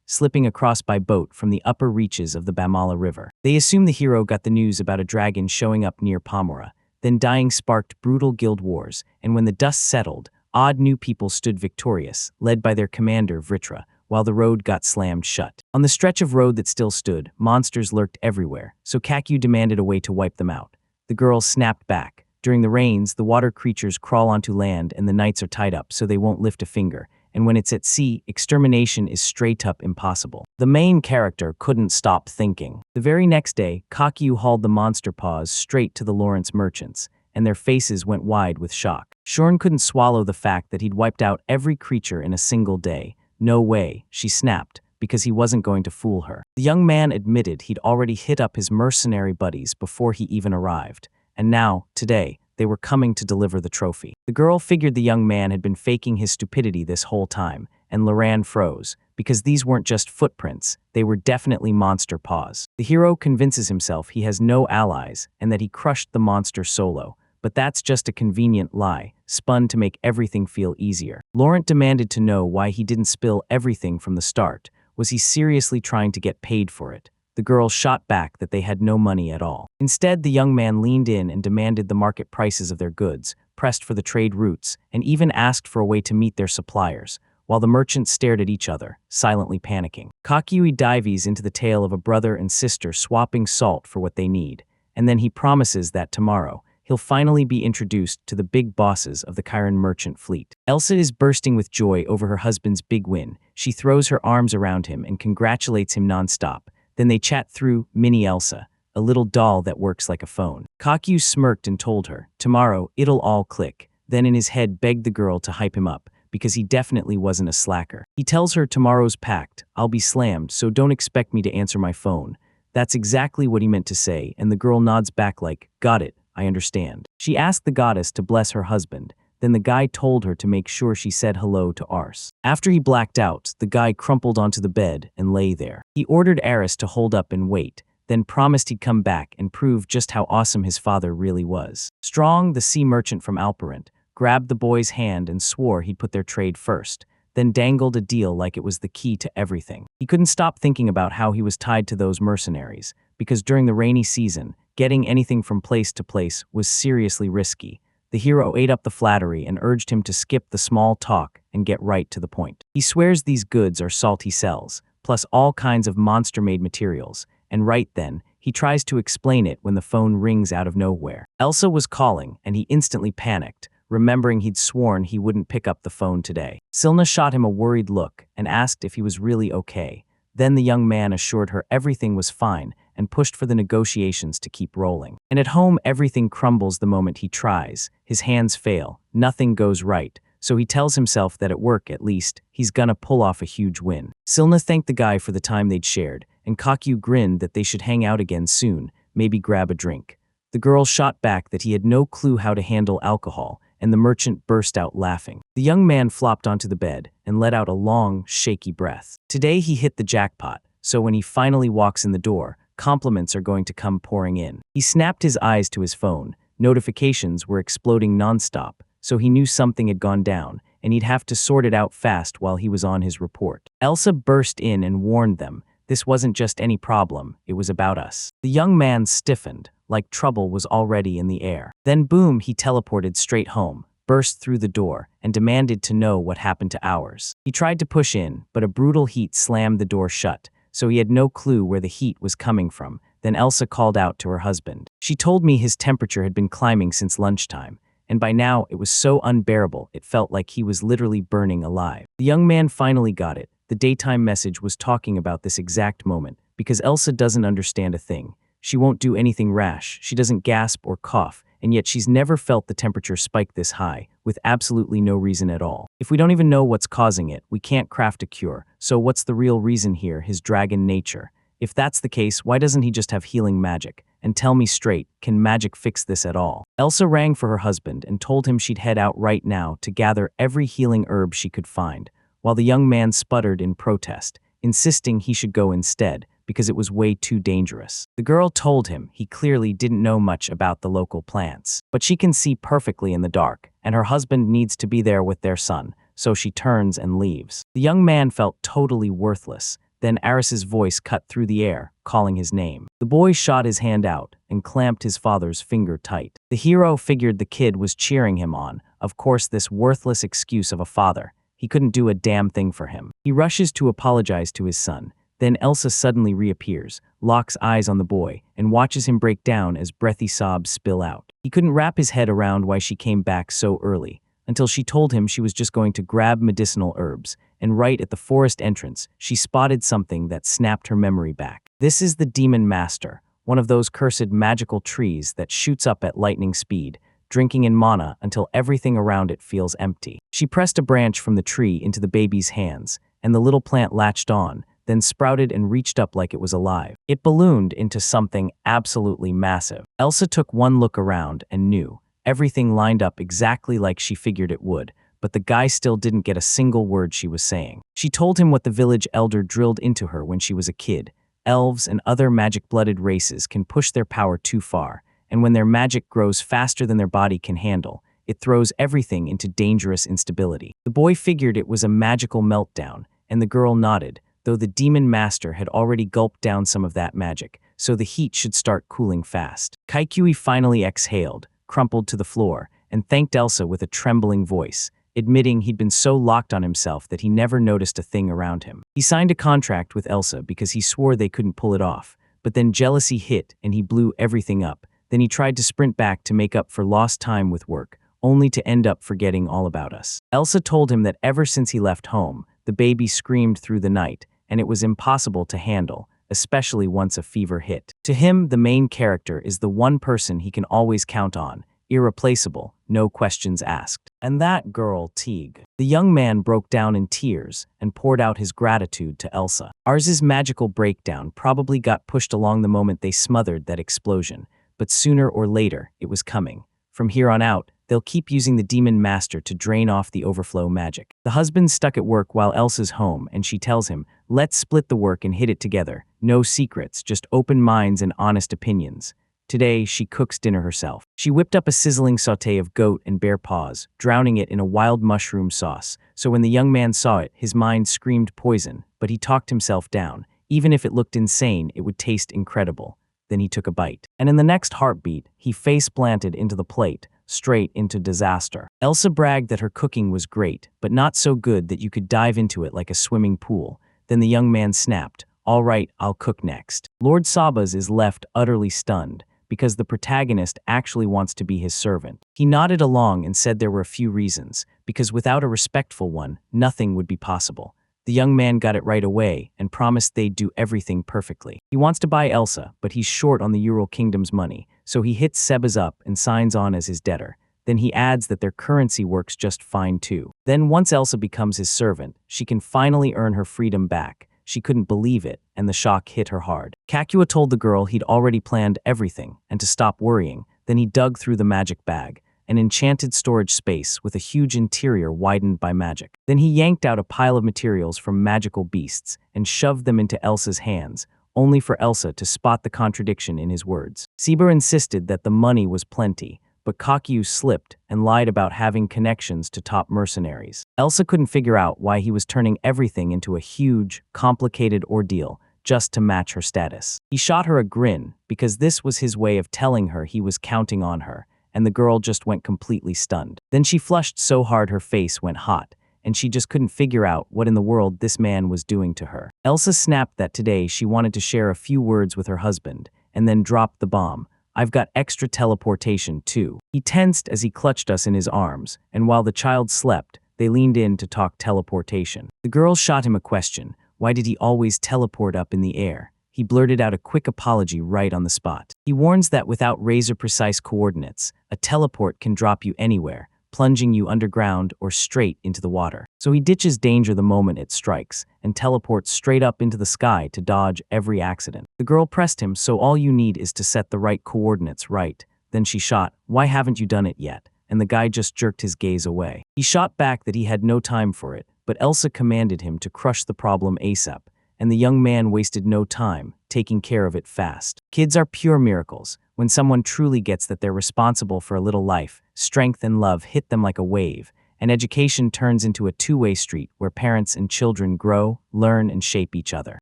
slipping across by boat from the upper reaches of the Bamala River. They assume the hero got the news about a dragon showing up near Pomora, then dying sparked brutal guild wars, and when the dust settled, odd new people stood victorious, led by their commander Vritra, while the road got slammed shut. On the stretch of road that still stood, monsters lurked everywhere, so Kakyu demanded a way to wipe them out. The girls snapped back. During the rains, the water creatures crawl onto land and the knights are tied up so they won't lift a finger, and when it's at sea, extermination is straight up impossible. The main character couldn't stop thinking. The very next day, Kakyu hauled the monster paws straight to the Lawrence merchants, and their faces went wide with shock. Shorn couldn't swallow the fact that he'd wiped out every creature in a single day. No way, she snapped, because he wasn't going to fool her. The young man admitted he'd already hit up his mercenary buddies before he even arrived, and now, today, they were coming to deliver the trophy. The girl figured the young man had been faking his stupidity this whole time, and Loran froze, because these weren't just footprints, they were definitely monster paws. The hero convinces himself he has no allies and that he crushed the monster solo, but that's just a convenient lie, spun to make everything feel easier. Laurent demanded to know why he didn't spill everything from the start. Was he seriously trying to get paid for it? The girl shot back that they had no money at all. Instead, the young man leaned in and demanded the market prices of their goods, pressed for the trade routes, and even asked for a way to meet their suppliers, while the merchants stared at each other, silently panicking. Kakui dives into the tale of a brother and sister swapping salt for what they need, and then he promises that tomorrow, he'll finally be introduced to the big bosses of the Chiron merchant fleet. Elsa is bursting with joy over her husband's big win. She throws her arms around him and congratulates him nonstop. Then they chat through Mini Elsa, a little doll that works like a phone. Kakyu smirked and told her, tomorrow it'll all click. Then in his head begged the girl to hype him up, because he definitely wasn't a slacker. He tells her tomorrow's packed, I'll be slammed, so don't expect me to answer my phone. That's exactly what he meant to say, and the girl nods back like, got it, I understand. She asked the goddess to bless her husband. Then the guy told her to make sure she said hello to Ars. After he blacked out, the guy crumpled onto the bed and lay there. He ordered Aris to hold up and wait, then promised he'd come back and prove just how awesome his father really was. Strong, the sea merchant from Alperant, grabbed the boy's hand and swore he'd put their trade first, then dangled a deal like it was the key to everything. He couldn't stop thinking about how he was tied to those mercenaries, because during the rainy season, getting anything from place to place was seriously risky. the hero ate up the flattery and urged him to skip the small talk and get right to the point. He swears these goods are salty cells, plus all kinds of monster-made materials, and right then, he tries to explain it when the phone rings out of nowhere. Elsa was calling, and he instantly panicked, remembering he'd sworn he wouldn't pick up the phone today. Silna shot him a worried look and asked if he was really okay. Then the young man assured her everything was fine and pushed for the negotiations to keep rolling. And at home, everything crumbles the moment he tries. His hands fail, nothing goes right, so he tells himself that at work, at least, he's gonna pull off a huge win. Silna thanked the guy for the time they'd shared, and Kakyu grinned that they should hang out again soon, maybe grab a drink. The girl shot back that he had no clue how to handle alcohol, and the merchant burst out laughing. The young man flopped onto the bed and let out a long, shaky breath. Today he hit the jackpot, so when he finally walks in the door, compliments are going to come pouring in. He snapped his eyes to his phone. Notifications were exploding nonstop, so he knew something had gone down, and he'd have to sort it out fast while he was on his report. Elsa burst in and warned them. This wasn't just any problem, it was about us. The young man stiffened, like trouble was already in the air. Then boom, he teleported straight home, burst through the door, and demanded to know what happened to ours. He tried to push in, but a brutal heat slammed the door shut, so he had no clue where the heat was coming from. Then Elsa called out to her husband. She told me his temperature had been climbing since lunchtime, and by now it was so unbearable it felt like he was literally burning alive. The young man finally got it. The daytime message was talking about this exact moment, because Elsa doesn't understand a thing. She won't do anything rash, she doesn't gasp or cough, and yet she's never felt the temperature spike this high, with absolutely no reason at all. If we don't even know what's causing it, we can't craft a cure, so what's the real reason here? His dragon nature. If that's the case, why doesn't he just have healing magic? And tell me straight, can magic fix this at all? Elsa rang for her husband and told him she'd head out right now to gather every healing herb she could find, while the young man sputtered in protest, insisting he should go instead, because it was way too dangerous. The girl told him he clearly didn't know much about the local plants, but she can see perfectly in the dark, and her husband needs to be there with their son, so she turns and leaves. The young man felt totally worthless. Then Aris's voice cut through the air, calling his name. The boy shot his hand out and clamped his father's finger tight. The hero figured the kid was cheering him on, of course this worthless excuse of a father. He couldn't do a damn thing for him. He rushes to apologize to his son. Then Elsa suddenly reappears, locks eyes on the boy, and watches him break down as breathy sobs spill out. He couldn't wrap his head around why she came back so early, until she told him she was just going to grab medicinal herbs, and right at the forest entrance, she spotted something that snapped her memory back. This is the Demon Master, one of those cursed magical trees that shoots up at lightning speed, drinking in mana until everything around it feels empty. She pressed a branch from the tree into the baby's hands, and the little plant latched on, then sprouted and reached up like it was alive. It ballooned into something absolutely massive. Elsa took one look around and knew. Everything lined up exactly like she figured it would, but the guy still didn't get a single word she was saying. She told him what the village elder drilled into her when she was a kid. Elves and other magic-blooded races can push their power too far, and when their magic grows faster than their body can handle, it throws everything into dangerous instability. The boy figured it was a magical meltdown, and the girl nodded, though the Demon Master had already gulped down some of that magic, so the heat should start cooling fast. Kaikui finally exhaled, crumpled to the floor, and thanked Elsa with a trembling voice, admitting he'd been so locked on himself that he never noticed a thing around him. He signed a contract with Elsa because he swore they couldn't pull it off, but then jealousy hit and he blew everything up. Then he tried to sprint back to make up for lost time with work, only to end up forgetting all about us. Elsa told him that ever since he left home, the baby screamed through the night, and it was impossible to handle, especially once a fever hit. To him, the main character is the one person he can always count on, irreplaceable, no questions asked. And that girl, Teague. The young man broke down in tears and poured out his gratitude to Elsa. Ars's magical breakdown probably got pushed along the moment they smothered that explosion, but sooner or later, it was coming. From here on out, they'll keep using the Demon Master to drain off the overflow magic. The husband's stuck at work while Elsa's home, and she tells him, let's split the work and hit it together. No secrets, just open minds and honest opinions. Today, she cooks dinner herself. She whipped up a sizzling sauté of goat and bear paws, drowning it in a wild mushroom sauce, so when the young man saw it, his mind screamed poison, but he talked himself down. Even if it looked insane, it would taste incredible. Then he took a bite. And in the next heartbeat, he face-planted into the plate, straight into disaster. Elsa bragged that her cooking was great, but not so good that you could dive into it like a swimming pool. Then the young man snapped, "All right, I'll cook next." Lord Sabas is left utterly stunned, because the protagonist actually wants to be his servant. He nodded along and said there were a few reasons, because without a respectful one, nothing would be possible. The young man got it right away and promised they'd do everything perfectly. He wants to buy Elsa, but he's short on the Ural Kingdom's money, so he hits Sebas up and signs on as his debtor. Then he adds that their currency works just fine too. Then once Elsa becomes his servant, she can finally earn her freedom back. She couldn't believe it, and the shock hit her hard. Kakua told the girl he'd already planned everything, and to stop worrying. Then he dug through the magic bag, an enchanted storage space with a huge interior widened by magic. Then he yanked out a pile of materials from magical beasts and shoved them into Elsa's hands, only for Elsa to spot the contradiction in his words. Sieber insisted that the money was plenty, but Kakyu slipped and lied about having connections to top mercenaries. Elsa couldn't figure out why he was turning everything into a huge, complicated ordeal just to match her status. He shot her a grin because this was his way of telling her he was counting on her, and the girl just went completely stunned. Then she flushed so hard her face went hot, and she just couldn't figure out what in the world this man was doing to her. Elsa snapped that today she wanted to share a few words with her husband, and then dropped the bomb. "I've got extra teleportation too." He tensed as he clutched us in his arms, and while the child slept, they leaned in to talk teleportation. The girl shot him a question. Why did he always teleport up in the air? He blurted out a quick apology right on the spot. He warns that without razor-precise coordinates, a teleport can drop you anywhere, plunging you underground or straight into the water. So he ditches danger the moment it strikes, and teleports straight up into the sky to dodge every accident. The girl pressed him, "So all you need is to set the right coordinates right." Then she shot, "Why haven't you done it yet?" And the guy just jerked his gaze away. He shot back that he had no time for it, but Elsa commanded him to crush the problem ASAP, and the young man wasted no time, taking care of it fast. Kids are pure miracles. When someone truly gets that they're responsible for a little life, strength and love hit them like a wave, and education turns into a two-way street where parents and children grow, learn, and shape each other.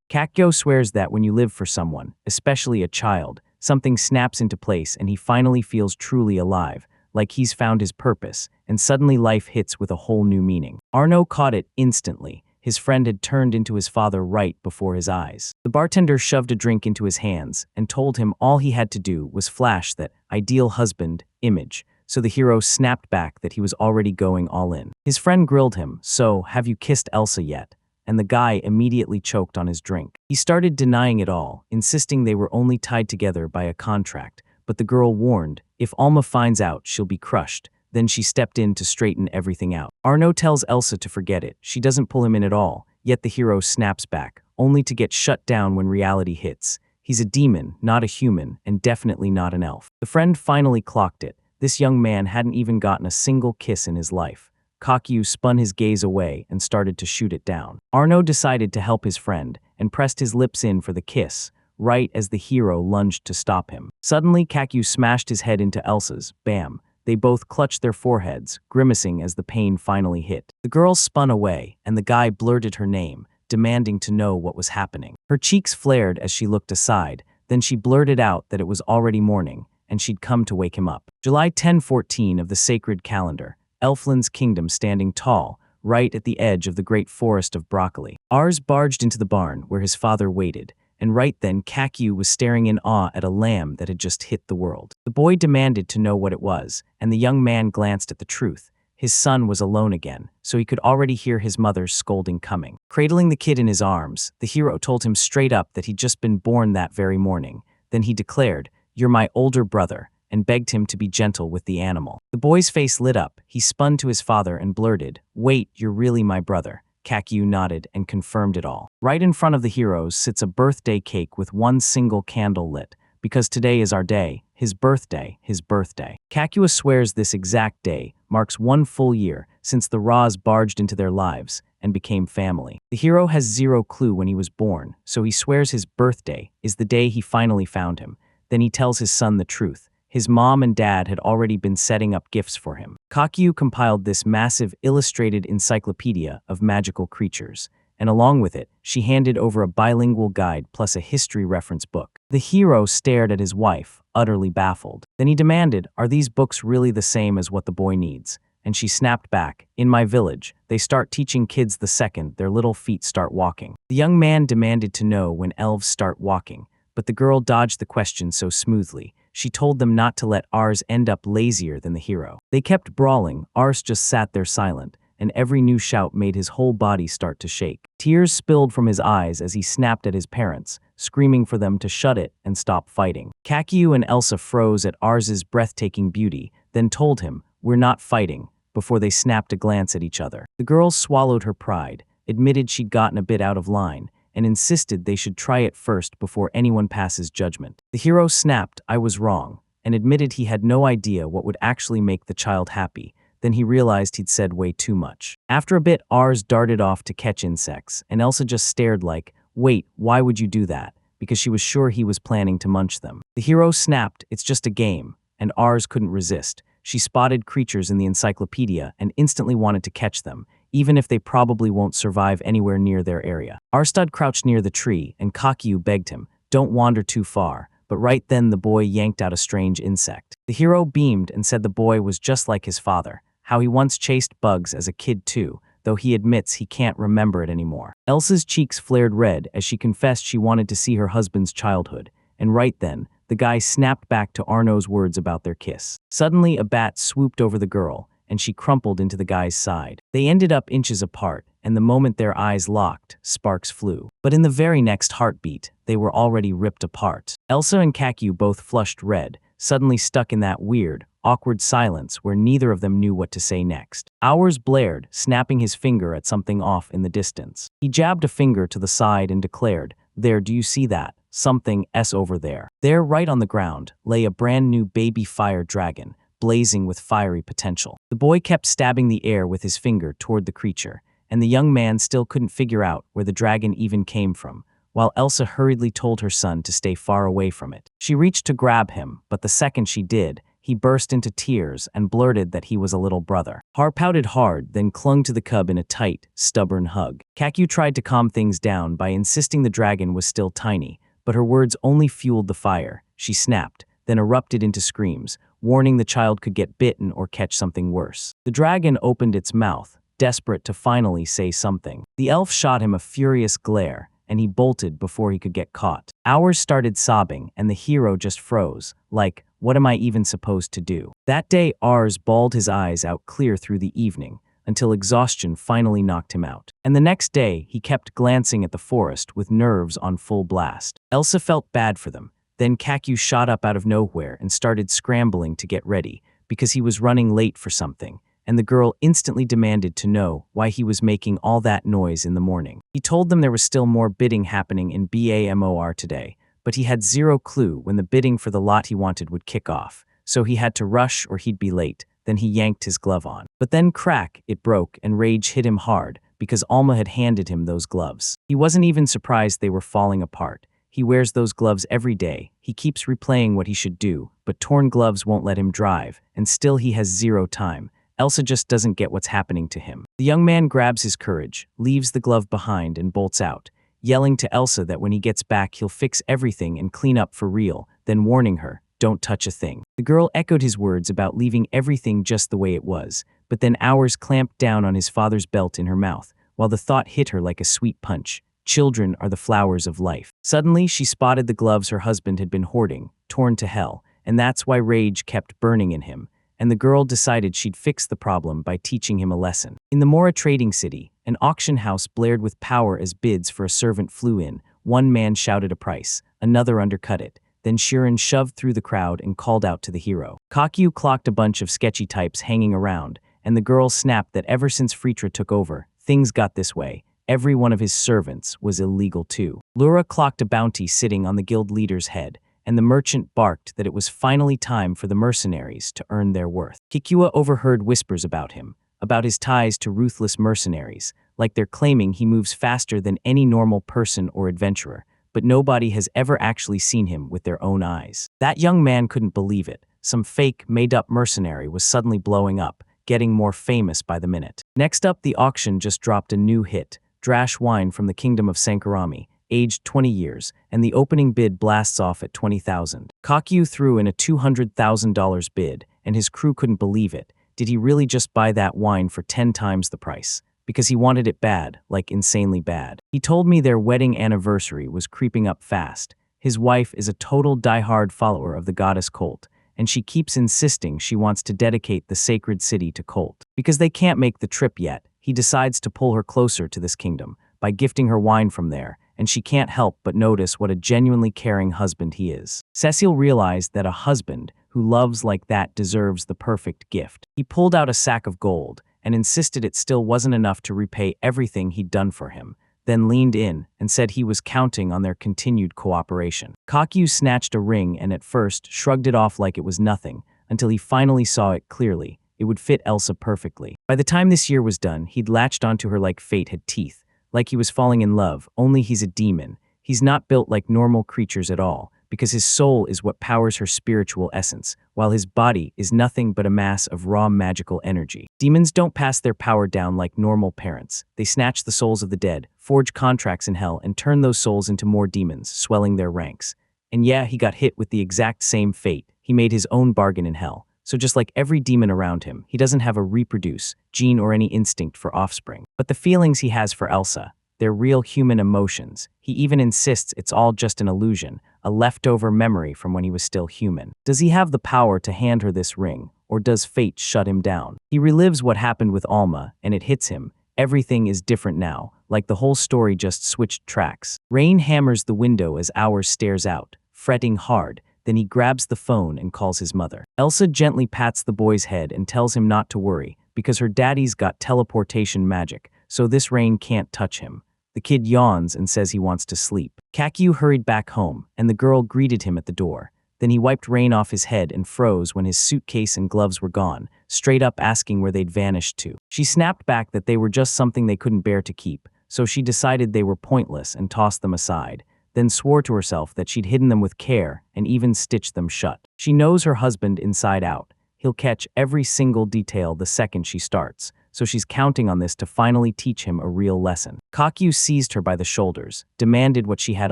Kakyo swears that when you live for someone, especially a child, something snaps into place and he finally feels truly alive, like he's found his purpose, and suddenly life hits with a whole new meaning. Arno caught it instantly. His friend had turned into his father right before his eyes. The bartender shoved a drink into his hands and told him all he had to do was flash that ideal husband image, so the hero snapped back that he was already going all in. His friend grilled him, "So, have you kissed Elsa yet?" And the guy immediately choked on his drink. He started denying it all, insisting they were only tied together by a contract, but the girl warned, if Alma finds out, she'll be crushed. Then she stepped in to straighten everything out. Arno tells Elsa to forget it. She doesn't pull him in at all, yet the hero snaps back, only to get shut down when reality hits. He's a demon, not a human, and definitely not an elf. The friend finally clocked it. This young man hadn't even gotten a single kiss in his life. Kakyu spun his gaze away and started to shoot it down. Arno decided to help his friend and pressed his lips in for the kiss, right as the hero lunged to stop him. Suddenly, Kakyu smashed his head into Elsa's. Bam! They both clutched their foreheads, grimacing as the pain finally hit. The girl spun away, and the guy blurted her name, demanding to know what was happening. Her cheeks flared as she looked aside, then she blurted out that it was already morning, and she'd come to wake him up. July 1014 of the sacred calendar, Elfland's kingdom standing tall, right at the edge of the great forest of broccoli. Ars barged into the barn where his father waited, and right then Kakyu was staring in awe at a lamb that had just hit the world. The boy demanded to know what it was, and the young man glanced at the truth. His son was alone again, so he could already hear his mother's scolding coming. Cradling the kid in his arms, the hero told him straight up that he'd just been born that very morning. Then he declared, "You're my older brother," and begged him to be gentle with the animal. The boy's face lit up. He spun to his father and blurted, "Wait, you're really my brother." Kakyu nodded and confirmed it all. Right in front of the heroes sits a birthday cake with one single candle lit, because today is our day, his birthday, his birthday. Kakua swears this exact day marks 1 full year since the Ras barged into their lives and became family. The hero has zero clue when he was born, so he swears his birthday is the day he finally found him. Then he tells his son the truth. His mom and dad had already been setting up gifts for him. Kakyu compiled this massive illustrated encyclopedia of magical creatures, and along with it, she handed over a bilingual guide plus a history reference book. The hero stared at his wife, utterly baffled. Then he demanded, "Are these books really the same as what the boy needs?" And she snapped back, "In my village, they start teaching kids the second their little feet start walking." The young man demanded to know when elves start walking, but the girl dodged the question so smoothly. She told them not to let Ars end up lazier than the hero. They kept brawling. Ars just sat there silent, and every new shout made his whole body start to shake. Tears spilled from his eyes as he snapped at his parents, screaming for them to shut it and stop fighting. Kakyu and Elsa froze at Ars's breathtaking beauty, then told him, "We're not fighting," before they snapped a glance at each other. The girl swallowed her pride, admitted she'd gotten a bit out of line, and insisted they should try it first before anyone passes judgment. The hero snapped, "I was wrong," and admitted he had no idea what would actually make the child happy. Then he realized he'd said way too much. After a bit, Ars darted off to catch insects, and Elsa just stared like, "Wait, why would you do that?" because she was sure he was planning to munch them. The hero snapped, "It's just a game," and Ars couldn't resist. She spotted creatures in the encyclopedia and instantly wanted to catch them, even if they probably won't survive anywhere near their area. Arstud crouched near the tree, and Kakyu begged him, "Don't wander too far," but right then the boy yanked out a strange insect. The hero beamed and said the boy was just like his father, how he once chased bugs as a kid too, though he admits he can't remember it anymore. Elsa's cheeks flared red as she confessed she wanted to see her husband's childhood, and right then, the guy snapped back to Arno's words about their kiss. Suddenly, a bat swooped over the girl, and she crumpled into the guy's side. They ended up inches apart, and the moment their eyes locked, sparks flew. But in the very next heartbeat, they were already ripped apart. Elsa and Kakyu both flushed red, suddenly stuck in that weird, awkward silence where neither of them knew what to say next. Hours blared, snapping his finger at something off in the distance. He jabbed a finger to the side and declared, "There, do you see that? Something S over there." There, right on the ground, lay a brand new baby fire dragon, blazing with fiery potential. The boy kept stabbing the air with his finger toward the creature, and the young man still couldn't figure out where the dragon even came from, while Elsa hurriedly told her son to stay far away from it. She reached to grab him, but the second she did, he burst into tears and blurted that he was a little brother. Har pouted hard, then clung to the cub in a tight, stubborn hug. Kakyu tried to calm things down by insisting the dragon was still tiny, but her words only fueled the fire. She snapped, then erupted into screams, warning the child could get bitten or catch something worse. The dragon opened its mouth, desperate to finally say something. The elf shot him a furious glare, and he bolted before he could get caught. Hours started sobbing, and the hero just froze, like, what am I even supposed to do? That day, Ars bawled his eyes out clear through the evening, until exhaustion finally knocked him out. And the next day, he kept glancing at the forest with nerves on full blast. Elsa felt bad for them. Then Kakyu shot up out of nowhere and started scrambling to get ready, because he was running late for something, and the girl instantly demanded to know why he was making all that noise in the morning. He told them there was still more bidding happening in BAMOR today, but he had zero clue when the bidding for the lot he wanted would kick off, so he had to rush or he'd be late. Then he yanked his glove on. But then crack, it broke and rage hit him hard because Alma had handed him those gloves. He wasn't even surprised they were falling apart. He wears those gloves every day. He keeps replaying what he should do, but torn gloves won't let him drive, and still he has zero time. Elsa just doesn't get what's happening to him. The young man grabs his courage, leaves the glove behind and bolts out, yelling to Elsa that when he gets back he'll fix everything and clean up for real, then warning her, "Don't touch a thing." The girl echoed his words about leaving everything just the way it was, but then Hours clamped down on his father's belt in her mouth, while the thought hit her like a sweet punch. Children are the flowers of life. Suddenly, she spotted the gloves her husband had been hoarding, torn to hell, and that's why rage kept burning in him, and the girl decided she'd fix the problem by teaching him a lesson. In the Mora trading city, an auction house blared with power as bids for a servant flew in. One man shouted a price, another undercut it. Then Shirin shoved through the crowd and called out to the hero. Kakyu clocked a bunch of sketchy types hanging around, and the girl snapped that ever since Fritra took over, things got this way. Every one of his servants was illegal too. Lura clocked a bounty sitting on the guild leader's head, and the merchant barked that it was finally time for the mercenaries to earn their worth. Kikua overheard whispers about him, about his ties to ruthless mercenaries, like they're claiming he moves faster than any normal person or adventurer, but nobody has ever actually seen him with their own eyes. That young man couldn't believe it. Some fake, made-up mercenary was suddenly blowing up, getting more famous by the minute. Next up, the auction just dropped a new hit, Drash wine from the kingdom of Sankarami, aged 20 years, and the opening bid blasts off at 20,000. Kakyu threw in a $200,000 bid, and his crew couldn't believe it. Did he really just buy that wine for 10 times the price? Because he wanted it bad, like insanely bad. He told me their wedding anniversary was creeping up fast. His wife is a total diehard follower of the goddess cult, and she keeps insisting she wants to dedicate the sacred city to cult. Because they can't make the trip yet, he decides to pull her closer to this kingdom by gifting her wine from there, and she can't help but notice what a genuinely caring husband he is. Cecile realized that a husband who loves like that deserves the perfect gift. He pulled out a sack of gold and insisted it still wasn't enough to repay everything he'd done for him, then leaned in and said he was counting on their continued cooperation. Kakyu snatched a ring and at first shrugged it off like it was nothing, until he finally saw it clearly. It would fit Elsa perfectly. By the time this year was done, he'd latched onto her like fate had teeth, like he was falling in love, only he's a demon. He's not built like normal creatures at all, because his soul is what powers her spiritual essence, while his body is nothing but a mass of raw magical energy. Demons don't pass their power down like normal parents. They snatch the souls of the dead, forge contracts in hell, and turn those souls into more demons, swelling their ranks. And yeah, he got hit with the exact same fate. He made his own bargain in hell. So just like every demon around him, he doesn't have a reproduce gene or any instinct for offspring. But the feelings he has for Elsa, they're real human emotions. He even insists it's all just an illusion, a leftover memory from when he was still human. Does he have the power to hand her this ring, or does fate shut him down? He relives what happened with Alma, and it hits him. Everything is different now, like the whole story just switched tracks. Rain hammers the window as Hours stares out, fretting hard. Then he grabs the phone and calls his mother. Elsa gently pats the boy's head and tells him not to worry, because her daddy's got teleportation magic, so this rain can't touch him. The kid yawns and says he wants to sleep. Kakyu hurried back home, and the girl greeted him at the door. Then he wiped rain off his head and froze when his suitcase and gloves were gone, straight up asking where they'd vanished to. She snapped back that they were just something they couldn't bear to keep, so she decided they were pointless and tossed them aside, then swore to herself that she'd hidden them with care and even stitched them shut. She knows her husband inside out. He'll catch every single detail the second she starts, so she's counting on this to finally teach him a real lesson. Kakyu seized her by the shoulders, demanded what she had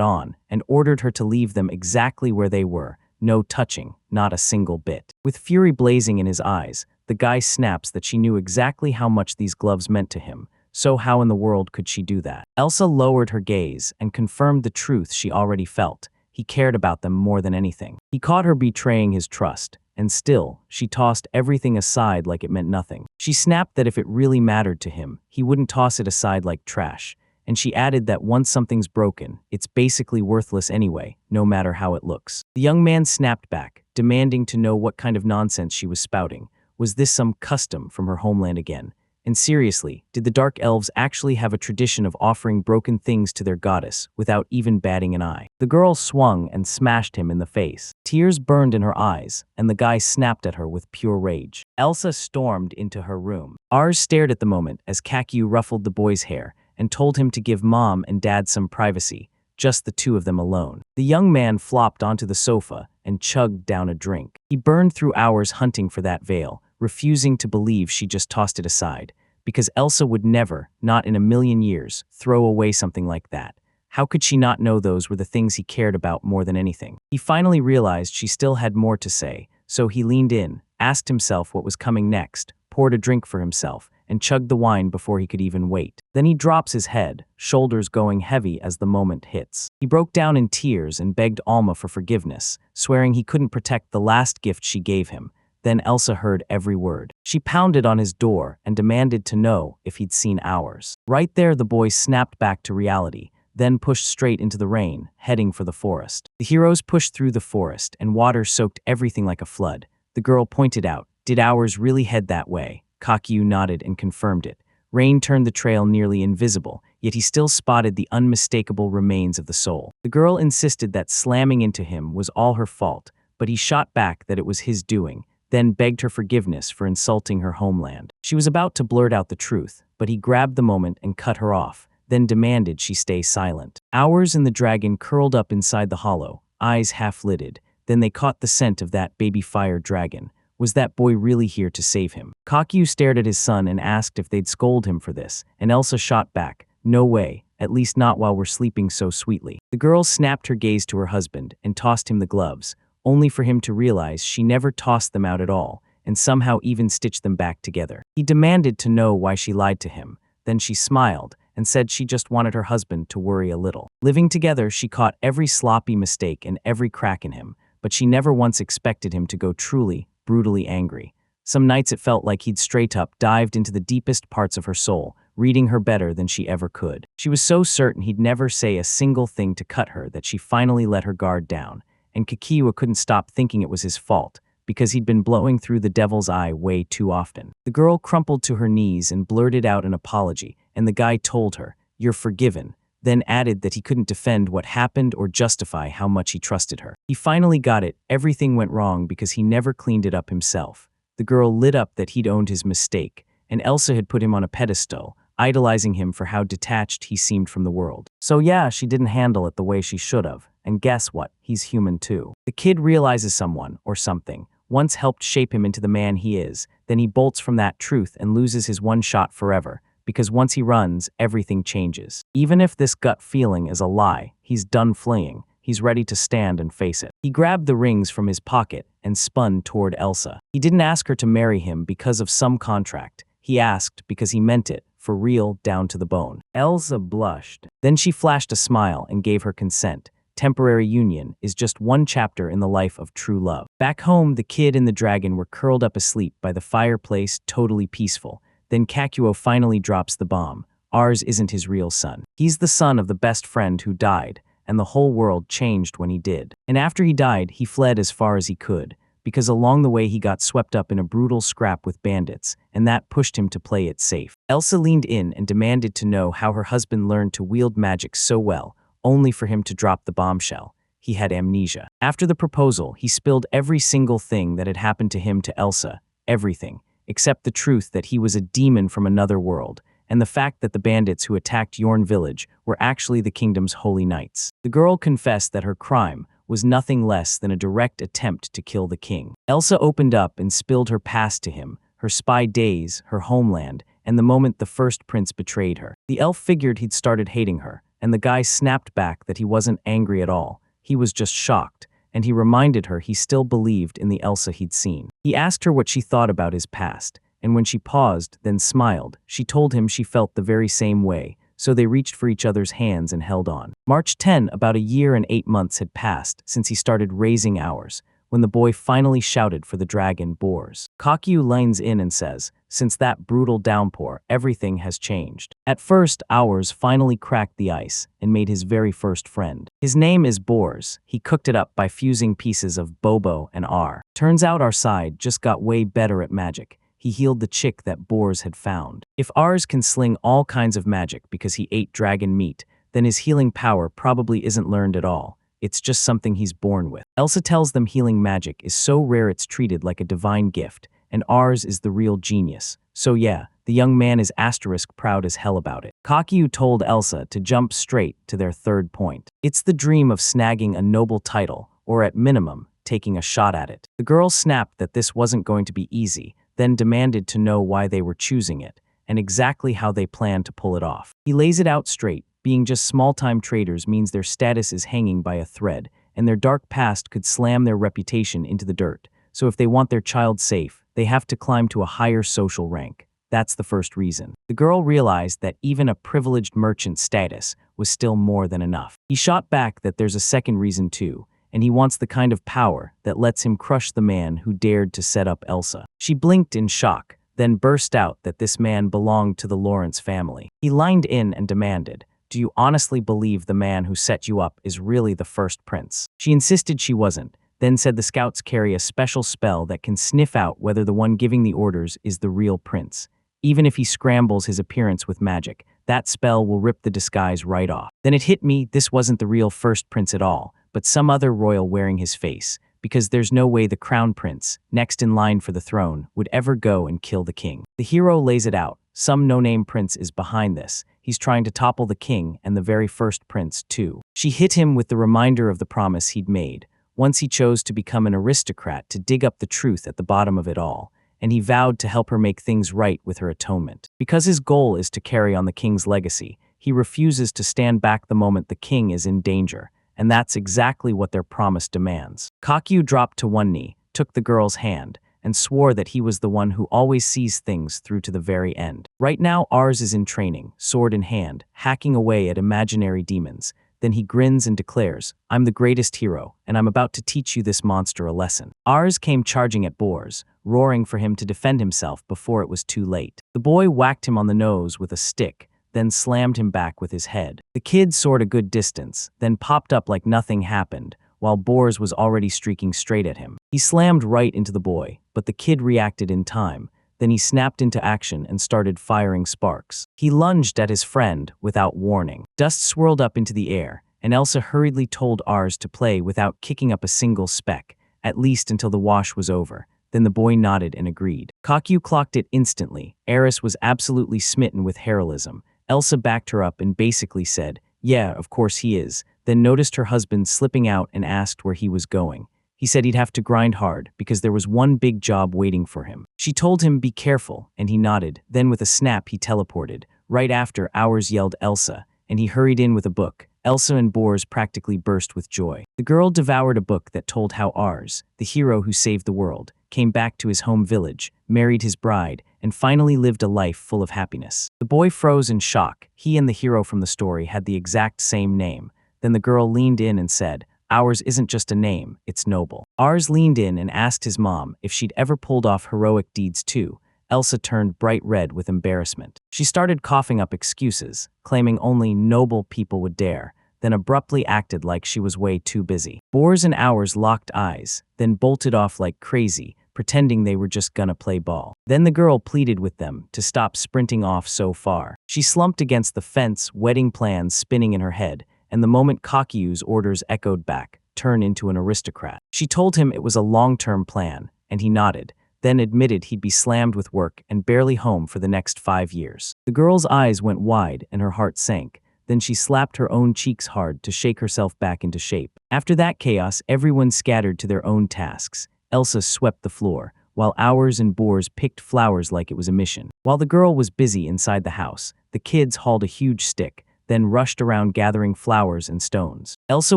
on, and ordered her to leave them exactly where they were. No touching, not a single bit. With fury blazing in his eyes, the guy snaps that she knew exactly how much these gloves meant to him. So how in the world could she do that? Elsa lowered her gaze and confirmed the truth she already felt. He cared about them more than anything. He caught her betraying his trust, and still, she tossed everything aside like it meant nothing. She snapped that if it really mattered to him, he wouldn't toss it aside like trash. And she added that once something's broken, it's basically worthless anyway, no matter how it looks. The young man snapped back, demanding to know what kind of nonsense she was spouting. Was this some custom from her homeland again? And seriously, did the Dark Elves actually have a tradition of offering broken things to their goddess without even batting an eye? The girl swung and smashed him in the face. Tears burned in her eyes, and the guy snapped at her with pure rage. Elsa stormed into her room. Ars stared at the moment as Kakyu ruffled the boy's hair and told him to give mom and dad some privacy, just the two of them alone. The young man flopped onto the sofa and chugged down a drink. He burned through hours hunting for that veil, refusing to believe she just tossed it aside, because Elsa would never, not in a million years, throw away something like that. How could she not know those were the things he cared about more than anything? He finally realized she still had more to say, so he leaned in, asked himself what was coming next, poured a drink for himself, and chugged the wine before he could even wait. Then he drops his head, shoulders going heavy as the moment hits. He broke down in tears and begged Alma for forgiveness, swearing he couldn't protect the last gift she gave him. Then Elsa heard every word. She pounded on his door and demanded to know if he'd seen Hours. Right there, the boy snapped back to reality, then pushed straight into the rain, heading for the forest. The heroes pushed through the forest, and water soaked everything like a flood. The girl pointed out, "Did Hours really head that way?" Kakyu nodded and confirmed it. Rain turned the trail nearly invisible, yet he still spotted the unmistakable remains of the soul. The girl insisted that slamming into him was all her fault, but he shot back that it was his doing, then begged her forgiveness for insulting her homeland. She was about to blurt out the truth, but he grabbed the moment and cut her off, then demanded she stay silent. Hours and the dragon curled up inside the hollow, eyes half-lidded. Then they caught the scent of that baby fire dragon. Was that boy really here to save him? Kakyu stared at his son and asked if they'd scold him for this, and Elsa shot back, "No way," at least not while we're sleeping so sweetly. The girl snapped her gaze to her husband and tossed him the gloves, only for him to realize she never tossed them out at all, and somehow even stitched them back together. He demanded to know why she lied to him. Then she smiled and said she just wanted her husband to worry a little. Living together, she caught every sloppy mistake and every crack in him, but she never once expected him to go truly, brutally angry. Some nights it felt like he'd straight up dived into the deepest parts of her soul, reading her better than she ever could. She was so certain he'd never say a single thing to cut her that she finally let her guard down, and Kikiwa couldn't stop thinking it was his fault, because he'd been blowing through the devil's eye way too often. The girl crumpled to her knees and blurted out an apology, and the guy told her, "You're forgiven," then added that he couldn't defend what happened or justify how much he trusted her. He finally got it. Everything went wrong because he never cleaned it up himself. The girl lit up that he'd owned his mistake, and Elsa had put him on a pedestal, idolizing him for how detached he seemed from the world. So yeah, she didn't handle it the way she should have, and guess what? He's human too. The kid realizes someone, or something, once helped shape him into the man he is, then he bolts from that truth and loses his one shot forever, because once he runs, everything changes. Even if this gut feeling is a lie, he's done fleeing. He's ready to stand and face it. He grabbed the rings from his pocket and spun toward Elsa. He didn't ask her to marry him because of some contract. He asked because he meant it, for real, down to the bone. Elsa blushed. Then she flashed a smile and gave her consent. Temporary union is just one chapter in the life of true love. Back home, the kid and the dragon were curled up asleep by the fireplace, totally peaceful. Then Kakuo finally drops the bomb. Ours isn't his real son. He's the son of the best friend who died, and the whole world changed when he did. And after he died, he fled as far as he could, because along the way he got swept up in a brutal scrap with bandits, and that pushed him to play it safe. Elsa leaned in and demanded to know how her husband learned to wield magic so well, only for him to drop the bombshell. He had amnesia. After the proposal, he spilled every single thing that had happened to him to Elsa, everything, except the truth that he was a demon from another world, and the fact that the bandits who attacked Yorn village were actually the kingdom's holy knights. The girl confessed that her crime was nothing less than a direct attempt to kill the king. Elsa opened up and spilled her past to him, her spy days, her homeland, and the moment the first prince betrayed her. The elf figured he'd started hating her, and the guy snapped back that he wasn't angry at all. He was just shocked, and he reminded her he still believed in the Elsa he'd seen. He asked her what she thought about his past, and when she paused, then smiled, she told him she felt the very same way, so they reached for each other's hands and held on. March 10, about a year and 8 months had passed since he started raising ours, when the boy finally shouted for the dragon boars. Kakyu leans in and says, since that brutal downpour, everything has changed. At first, ours finally cracked the ice and made his very first friend. His name is Boars. He cooked it up by fusing pieces of Bobo and R. Turns out our side just got way better at magic. He healed the chick that Boars had found. If ours can sling all kinds of magic because he ate dragon meat, then his healing power probably isn't learned at all. It's just something he's born with. Elsa tells them healing magic is so rare it's treated like a divine gift, and ours is the real genius. So yeah, the young man is asterisk proud as hell about it. Kakyu told Elsa to jump straight to their third point. It's the dream of snagging a noble title, or at minimum, taking a shot at it. The girl snapped that this wasn't going to be easy, then demanded to know why they were choosing it, and exactly how they planned to pull it off. He lays it out straight. Being just small-time traders means their status is hanging by a thread, and their dark past could slam their reputation into the dirt. So if they want their child safe, they have to climb to a higher social rank. That's the first reason. The girl realized that even a privileged merchant status was still more than enough. He shot back that there's a second reason too, and he wants the kind of power that lets him crush the man who dared to set up Elsa. She blinked in shock, then burst out that this man belonged to the Lawrence family. He lined in and demanded, do you honestly believe the man who set you up is really the first prince? She insisted she wasn't, then said the scouts carry a special spell that can sniff out whether the one giving the orders is the real prince. Even if he scrambles his appearance with magic, that spell will rip the disguise right off. Then it hit me, this wasn't the real first prince at all, but some other royal wearing his face, because there's no way the crown prince, next in line for the throne, would ever go and kill the king. The hero lays it out. Some no-name prince is behind this. He's trying to topple the king and the very first prince, too. She hit him with the reminder of the promise he'd made. Once he chose to become an aristocrat to dig up the truth at the bottom of it all, and he vowed to help her make things right with her atonement. Because his goal is to carry on the king's legacy, He refuses to stand back the moment the king is in danger, and that's exactly what their promise demands. Kakyu dropped to one knee, took the girl's hand, and swore that he was the one who always sees things through to the very end. Right now, ours is in training, sword in hand, hacking away at imaginary demons. Then he grins and declares, "I'm the greatest hero, and I'm about to teach you this monster a lesson." Ours came charging at Boars, roaring for him to defend himself before it was too late. The boy whacked him on the nose with a stick, then slammed him back with his head. The kid soared a good distance, then popped up like nothing happened, while Boars was already streaking straight at him. He slammed right into the boy, but the kid reacted in time. Then he snapped into action and started firing sparks. He lunged at his friend without warning. Dust swirled up into the air, and Elsa hurriedly told Ars to play without kicking up a single speck, at least until the wash was over. Then the boy nodded and agreed. Kakyu clocked it instantly. Eris was absolutely smitten with heroism. Elsa backed her up and basically said, "Yeah, of course he is," then noticed her husband slipping out and asked where he was going. He said he'd have to grind hard because there was one big job waiting for him. She told him be careful, and he nodded. Then with a snap he teleported. Right after, Ours yelled Elsa, and he hurried in with a book. Elsa and Boars practically burst with joy. The girl devoured a book that told how Ars, the hero who saved the world, came back to his home village, married his bride, and finally lived a life full of happiness. The boy froze in shock. He and the hero from the story had the exact same name. Then the girl leaned in and said, "Ours isn't just a name, it's noble." Ars leaned in and asked his mom if she'd ever pulled off heroic deeds too. Elsa turned bright red with embarrassment. She started coughing up excuses, claiming only noble people would dare, then abruptly acted like she was way too busy. Boars and Ours locked eyes, then bolted off like crazy, pretending they were just gonna play ball. Then the girl pleaded with them to stop sprinting off so far. She slumped against the fence, wedding plans spinning in her head, and the moment Kakyu's orders echoed back, turn into an aristocrat. She told him it was a long-term plan, and he nodded, then admitted he'd be slammed with work and barely home for the next 5 years. The girl's eyes went wide and her heart sank. Then she slapped her own cheeks hard to shake herself back into shape. After that chaos, everyone scattered to their own tasks. Elsa swept the floor, while Ours and Boars picked flowers like it was a mission. While the girl was busy inside the house, the kids hauled a huge stick, then rushed around gathering flowers and stones. Elsa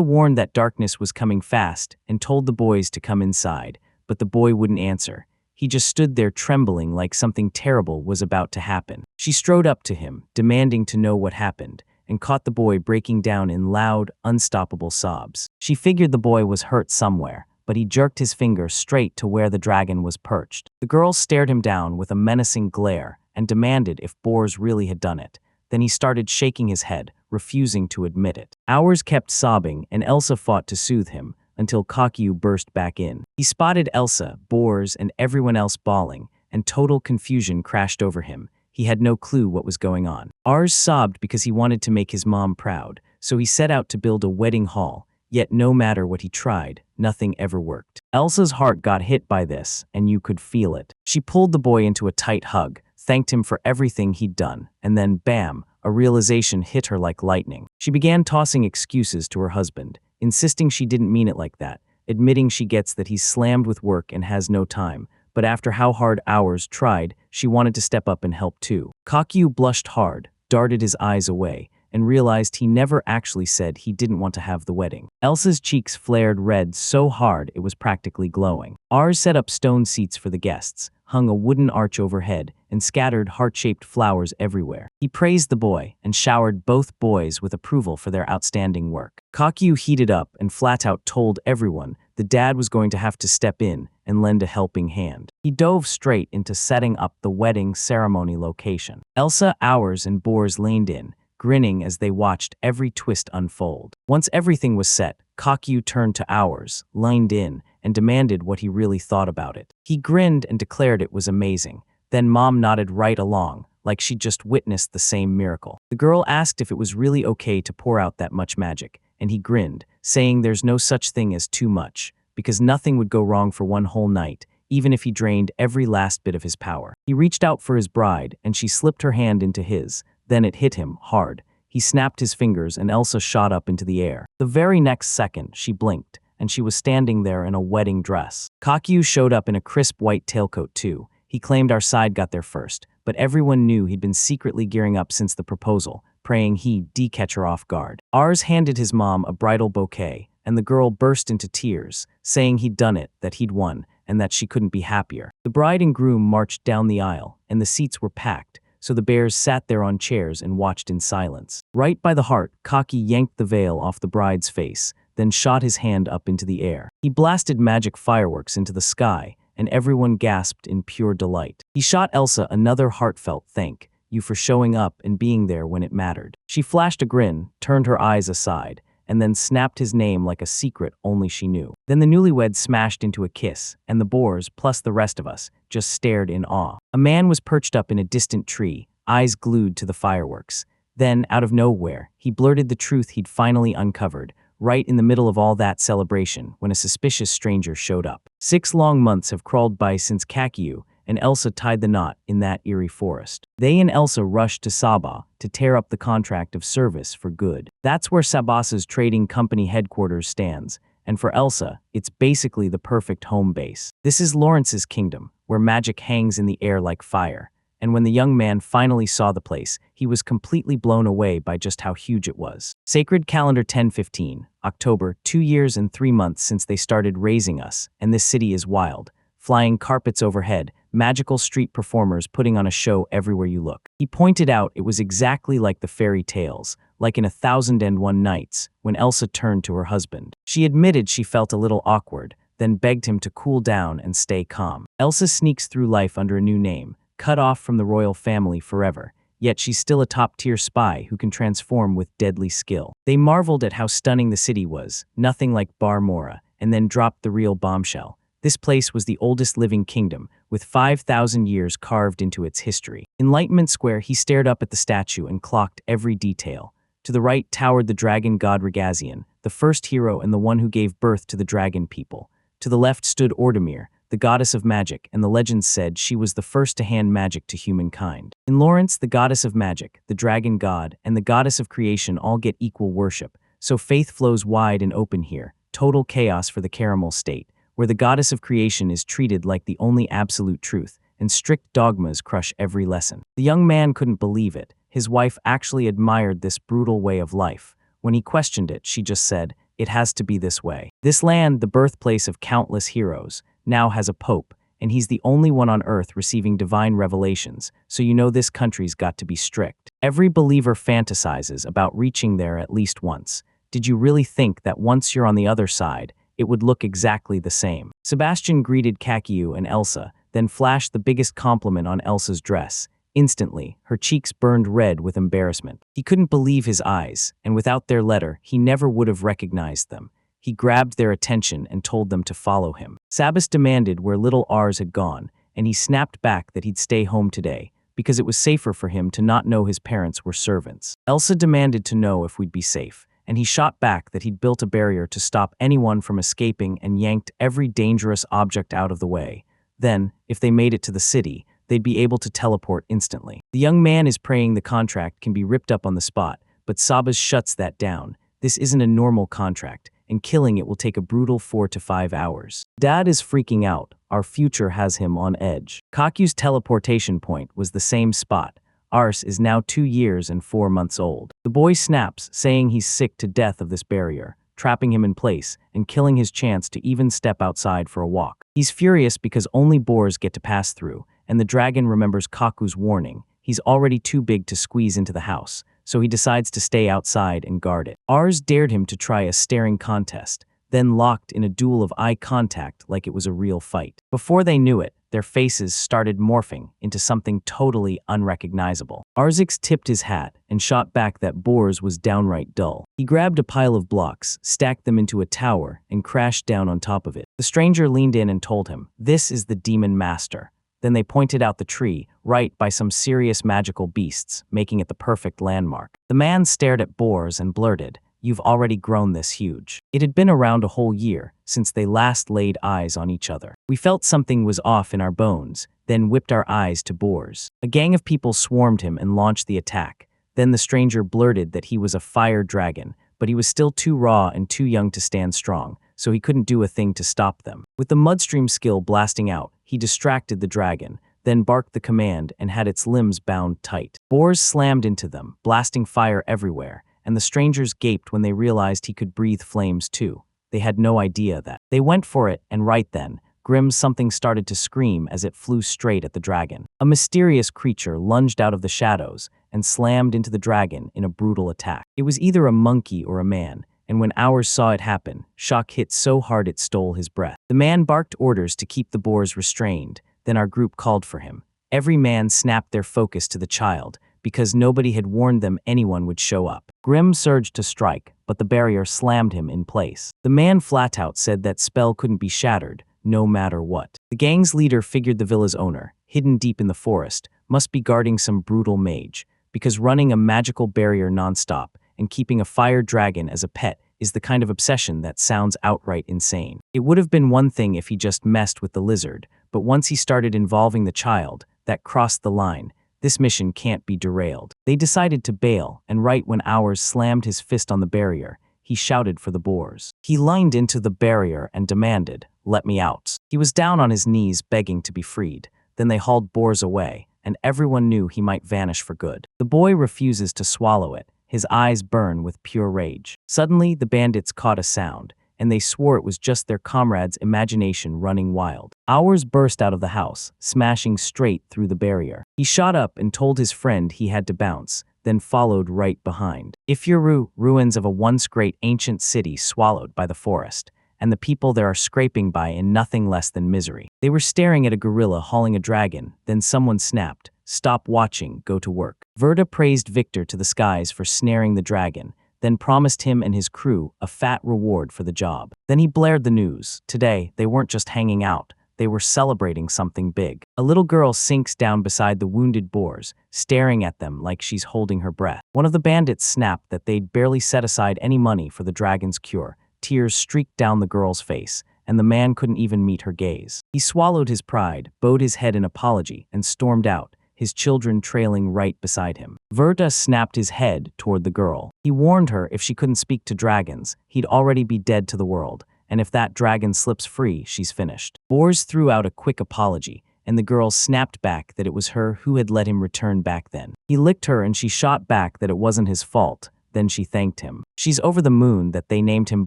warned that darkness was coming fast and told the boys to come inside, but the boy wouldn't answer. He just stood there trembling like something terrible was about to happen. She strode up to him, demanding to know what happened, and caught the boy breaking down in loud, unstoppable sobs. She figured the boy was hurt somewhere, but he jerked his finger straight to where the dragon was perched. The girl stared him down with a menacing glare and demanded if Boars really had done it. Then he started shaking his head, refusing to admit it. Ours kept sobbing, and Elsa fought to soothe him, until Kakyu burst back in. He spotted Elsa, Boars, and everyone else bawling, and total confusion crashed over him. He had no clue what was going on. Ars sobbed because he wanted to make his mom proud, so he set out to build a wedding hall, yet no matter what he tried, nothing ever worked. Elsa's heart got hit by this, and you could feel it. She pulled the boy into a tight hug, thanked him for everything he'd done, and then bam, a realization hit her like lightning. She began tossing excuses to her husband, insisting she didn't mean it like that, admitting she gets that he's slammed with work and has no time, but after how hard Ours tried, she wanted to step up and help too. Kakyu blushed hard, darted his eyes away, and realized he never actually said he didn't want to have the wedding. Elsa's cheeks flared red so hard it was practically glowing. Ars set up stone seats for the guests, hung a wooden arch overhead, and scattered heart-shaped flowers everywhere. He praised the boy and showered both boys with approval for their outstanding work. Kakyu heated up and flat out told everyone the dad was going to have to step in and lend a helping hand. He dove straight into setting up the wedding ceremony location. Elsa, Ours, and Boars leaned in, grinning as they watched every twist unfold. Once everything was set, Kakyu turned to Ours, leaned in, and demanded what he really thought about it. He grinned and declared it was amazing. Then Mom nodded right along, like she'd just witnessed the same miracle. The girl asked if it was really okay to pour out that much magic, and he grinned, saying there's no such thing as too much, because nothing would go wrong for one whole night, even if he drained every last bit of his power. He reached out for his bride, and she slipped her hand into his. Then it hit him hard. He snapped his fingers, and Elsa shot up into the air. The very next second, she blinked, and she was standing there in a wedding dress. Kakyu showed up in a crisp white tailcoat too. He claimed our side got there first, but everyone knew he'd been secretly gearing up since the proposal, praying he'd catch her off guard. Ars handed his mom a bridal bouquet, and the girl burst into tears, saying he'd done it, that he'd won, and that she couldn't be happier. The bride and groom marched down the aisle, and the seats were packed, so the bears sat there on chairs and watched in silence. Right by the heart, Kaki yanked the veil off the bride's face, then shot his hand up into the air. He blasted magic fireworks into the sky, and everyone gasped in pure delight. He shot Elsa another heartfelt thank you for showing up and being there when it mattered. She flashed a grin, turned her eyes aside, and then snapped his name like a secret only she knew. Then the newlyweds smashed into a kiss, and the boars, plus the rest of us, just stared in awe. A man was perched up in a distant tree, eyes glued to the fireworks. Then, out of nowhere, he blurted the truth he'd finally uncovered, right in the middle of all that celebration, when a suspicious stranger showed up. 6 long months have crawled by since Kakiu and Elsa tied the knot in that eerie forest. They and Elsa rushed to Saba to tear up the contract of service for good. That's where Sabasa's trading company headquarters stands, and for Elsa, it's basically the perfect home base. This is Lawrence's kingdom, where magic hangs in the air like fire. And when the young man finally saw the place, he was completely blown away by just how huge it was. Sacred Calendar 1015, October, 2 years and 3 months since they started raising us, and this city is wild. Flying carpets overhead, magical street performers putting on a show everywhere you look. He pointed out it was exactly like the fairy tales, like in 1001 Nights, when Elsa turned to her husband. She admitted she felt a little awkward, then begged him to cool down and stay calm. Elsa sneaks through life under a new name, cut off from the royal family forever, yet she's still a top-tier spy who can transform with deadly skill. They marveled at how stunning the city was, nothing like Bar Mora, and then dropped the real bombshell. This place was the oldest living kingdom, with 5,000 years carved into its history. In Enlightenment Square, he stared up at the statue and clocked every detail. To the right towered the dragon god Ragazian, the first hero and the one who gave birth to the dragon people. To the left stood Ordamir, the goddess of magic, and the legends said she was the first to hand magic to humankind. In Lawrence, the goddess of magic, the dragon god, and the goddess of creation all get equal worship, so faith flows wide and open here, total chaos for the caramel state, where the goddess of creation is treated like the only absolute truth, and strict dogmas crush every lesson. The young man couldn't believe it. His wife actually admired this brutal way of life. When he questioned it, she just said, "It has to be this way." This land, the birthplace of countless heroes, now has a pope, and he's the only one on earth receiving divine revelations, so you know this country's got to be strict. Every believer fantasizes about reaching there at least once. Did you really think that once you're on the other side, it would look exactly the same? Sebastian greeted Kakiu and Elsa, then flashed the biggest compliment on Elsa's dress. Instantly, her cheeks burned red with embarrassment. He couldn't believe his eyes, and without their letter, he never would have recognized them. He grabbed their attention and told them to follow him. Sabas demanded where little Ars had gone, and he snapped back that he'd stay home today, because it was safer for him to not know his parents were servants. Elsa demanded to know if we'd be safe, and he shot back that he'd built a barrier to stop anyone from escaping and yanked every dangerous object out of the way. Then, if they made it to the city, they'd be able to teleport instantly. The young man is praying the contract can be ripped up on the spot, but Sabas shuts that down. This isn't a normal contract, and killing it will take a brutal 4 to 5 hours. Dad is freaking out. Our future has him on edge. Kaku's teleportation point was the same spot. Ars is now 2 years and 4 months old. The boy snaps, saying he's sick to death of this barrier, trapping him in place and killing his chance to even step outside for a walk. He's furious because only boars get to pass through, and the dragon remembers Kaku's warning. He's already too big to squeeze into the house, so he decides to stay outside and guard it. Ars dared him to try a staring contest, then locked in a duel of eye contact like it was a real fight. Before they knew it, their faces started morphing into something totally unrecognizable. Arzix tipped his hat and shot back that Boars was downright dull. He grabbed a pile of blocks, stacked them into a tower, and crashed down on top of it. The stranger leaned in and told him, "This is the demon master." Then they pointed out the tree, right by some serious magical beasts, making it the perfect landmark. The man stared at Boars and blurted, "You've already grown this huge." It had been around a whole year since they last laid eyes on each other. We felt something was off in our bones, then whipped our eyes to Boars. A gang of people swarmed him and launched the attack. Then the stranger blurted that he was a fire dragon, but he was still too raw and too young to stand strong, so he couldn't do a thing to stop them. With the mudstream skill blasting out, he distracted the dragon, then barked the command and had its limbs bound tight. Boars slammed into them, blasting fire everywhere, and the strangers gaped when they realized he could breathe flames too. They had no idea that. They went for it, and right then, Grimm's something started to scream as it flew straight at the dragon. A mysterious creature lunged out of the shadows and slammed into the dragon in a brutal attack. It was either a monkey or a man, and when Hours saw it happen, shock hit so hard it stole his breath. The man barked orders to keep the boars restrained, then our group called for him. Every man snapped their focus to the child, because nobody had warned them anyone would show up. Grimm surged to strike, but the barrier slammed him in place. The man flat out said that spell couldn't be shattered, no matter what. The gang's leader figured the villa's owner, hidden deep in the forest, must be guarding some brutal mage, because running a magical barrier nonstop and keeping a fire dragon as a pet is the kind of obsession that sounds outright insane. It would have been one thing if he just messed with the lizard, but once he started involving the child, that crossed the line. This mission can't be derailed. They decided to bail, and right when Hours slammed his fist on the barrier, he shouted for the boars. He leaned into the barrier and demanded, "Let me out." He was down on his knees begging to be freed. Then they hauled boars away, and everyone knew he might vanish for good. The boy refuses to swallow it. His eyes burn with pure rage. Suddenly, the bandits caught a sound, and they swore it was just their comrade's imagination running wild. Hours burst out of the house, smashing straight through the barrier. He shot up and told his friend he had to bounce, then followed right behind. Ifuru, ruins of a once great ancient city swallowed by the forest, and the people there are scraping by in nothing less than misery. They were staring at a gorilla hauling a dragon, then someone snapped, "Stop watching, go to work." Verda praised Victor to the skies for snaring the dragon, then promised him and his crew a fat reward for the job. Then he blared the news. Today, they weren't just hanging out, they were celebrating something big. A little girl sinks down beside the wounded boars, staring at them like she's holding her breath. One of the bandits snapped that they'd barely set aside any money for the dragon's cure. Tears streaked down the girl's face, and the man couldn't even meet her gaze. He swallowed his pride, bowed his head in apology, and stormed out, his children trailing right beside him. Verta snapped his head toward the girl. He warned her if she couldn't speak to dragons, he'd already be dead to the world, and if that dragon slips free, she's finished. Boars threw out a quick apology, and the girl snapped back that it was her who had let him return back then. He licked her and she shot back that it wasn't his fault. Then she thanked him. She's over the moon that they named him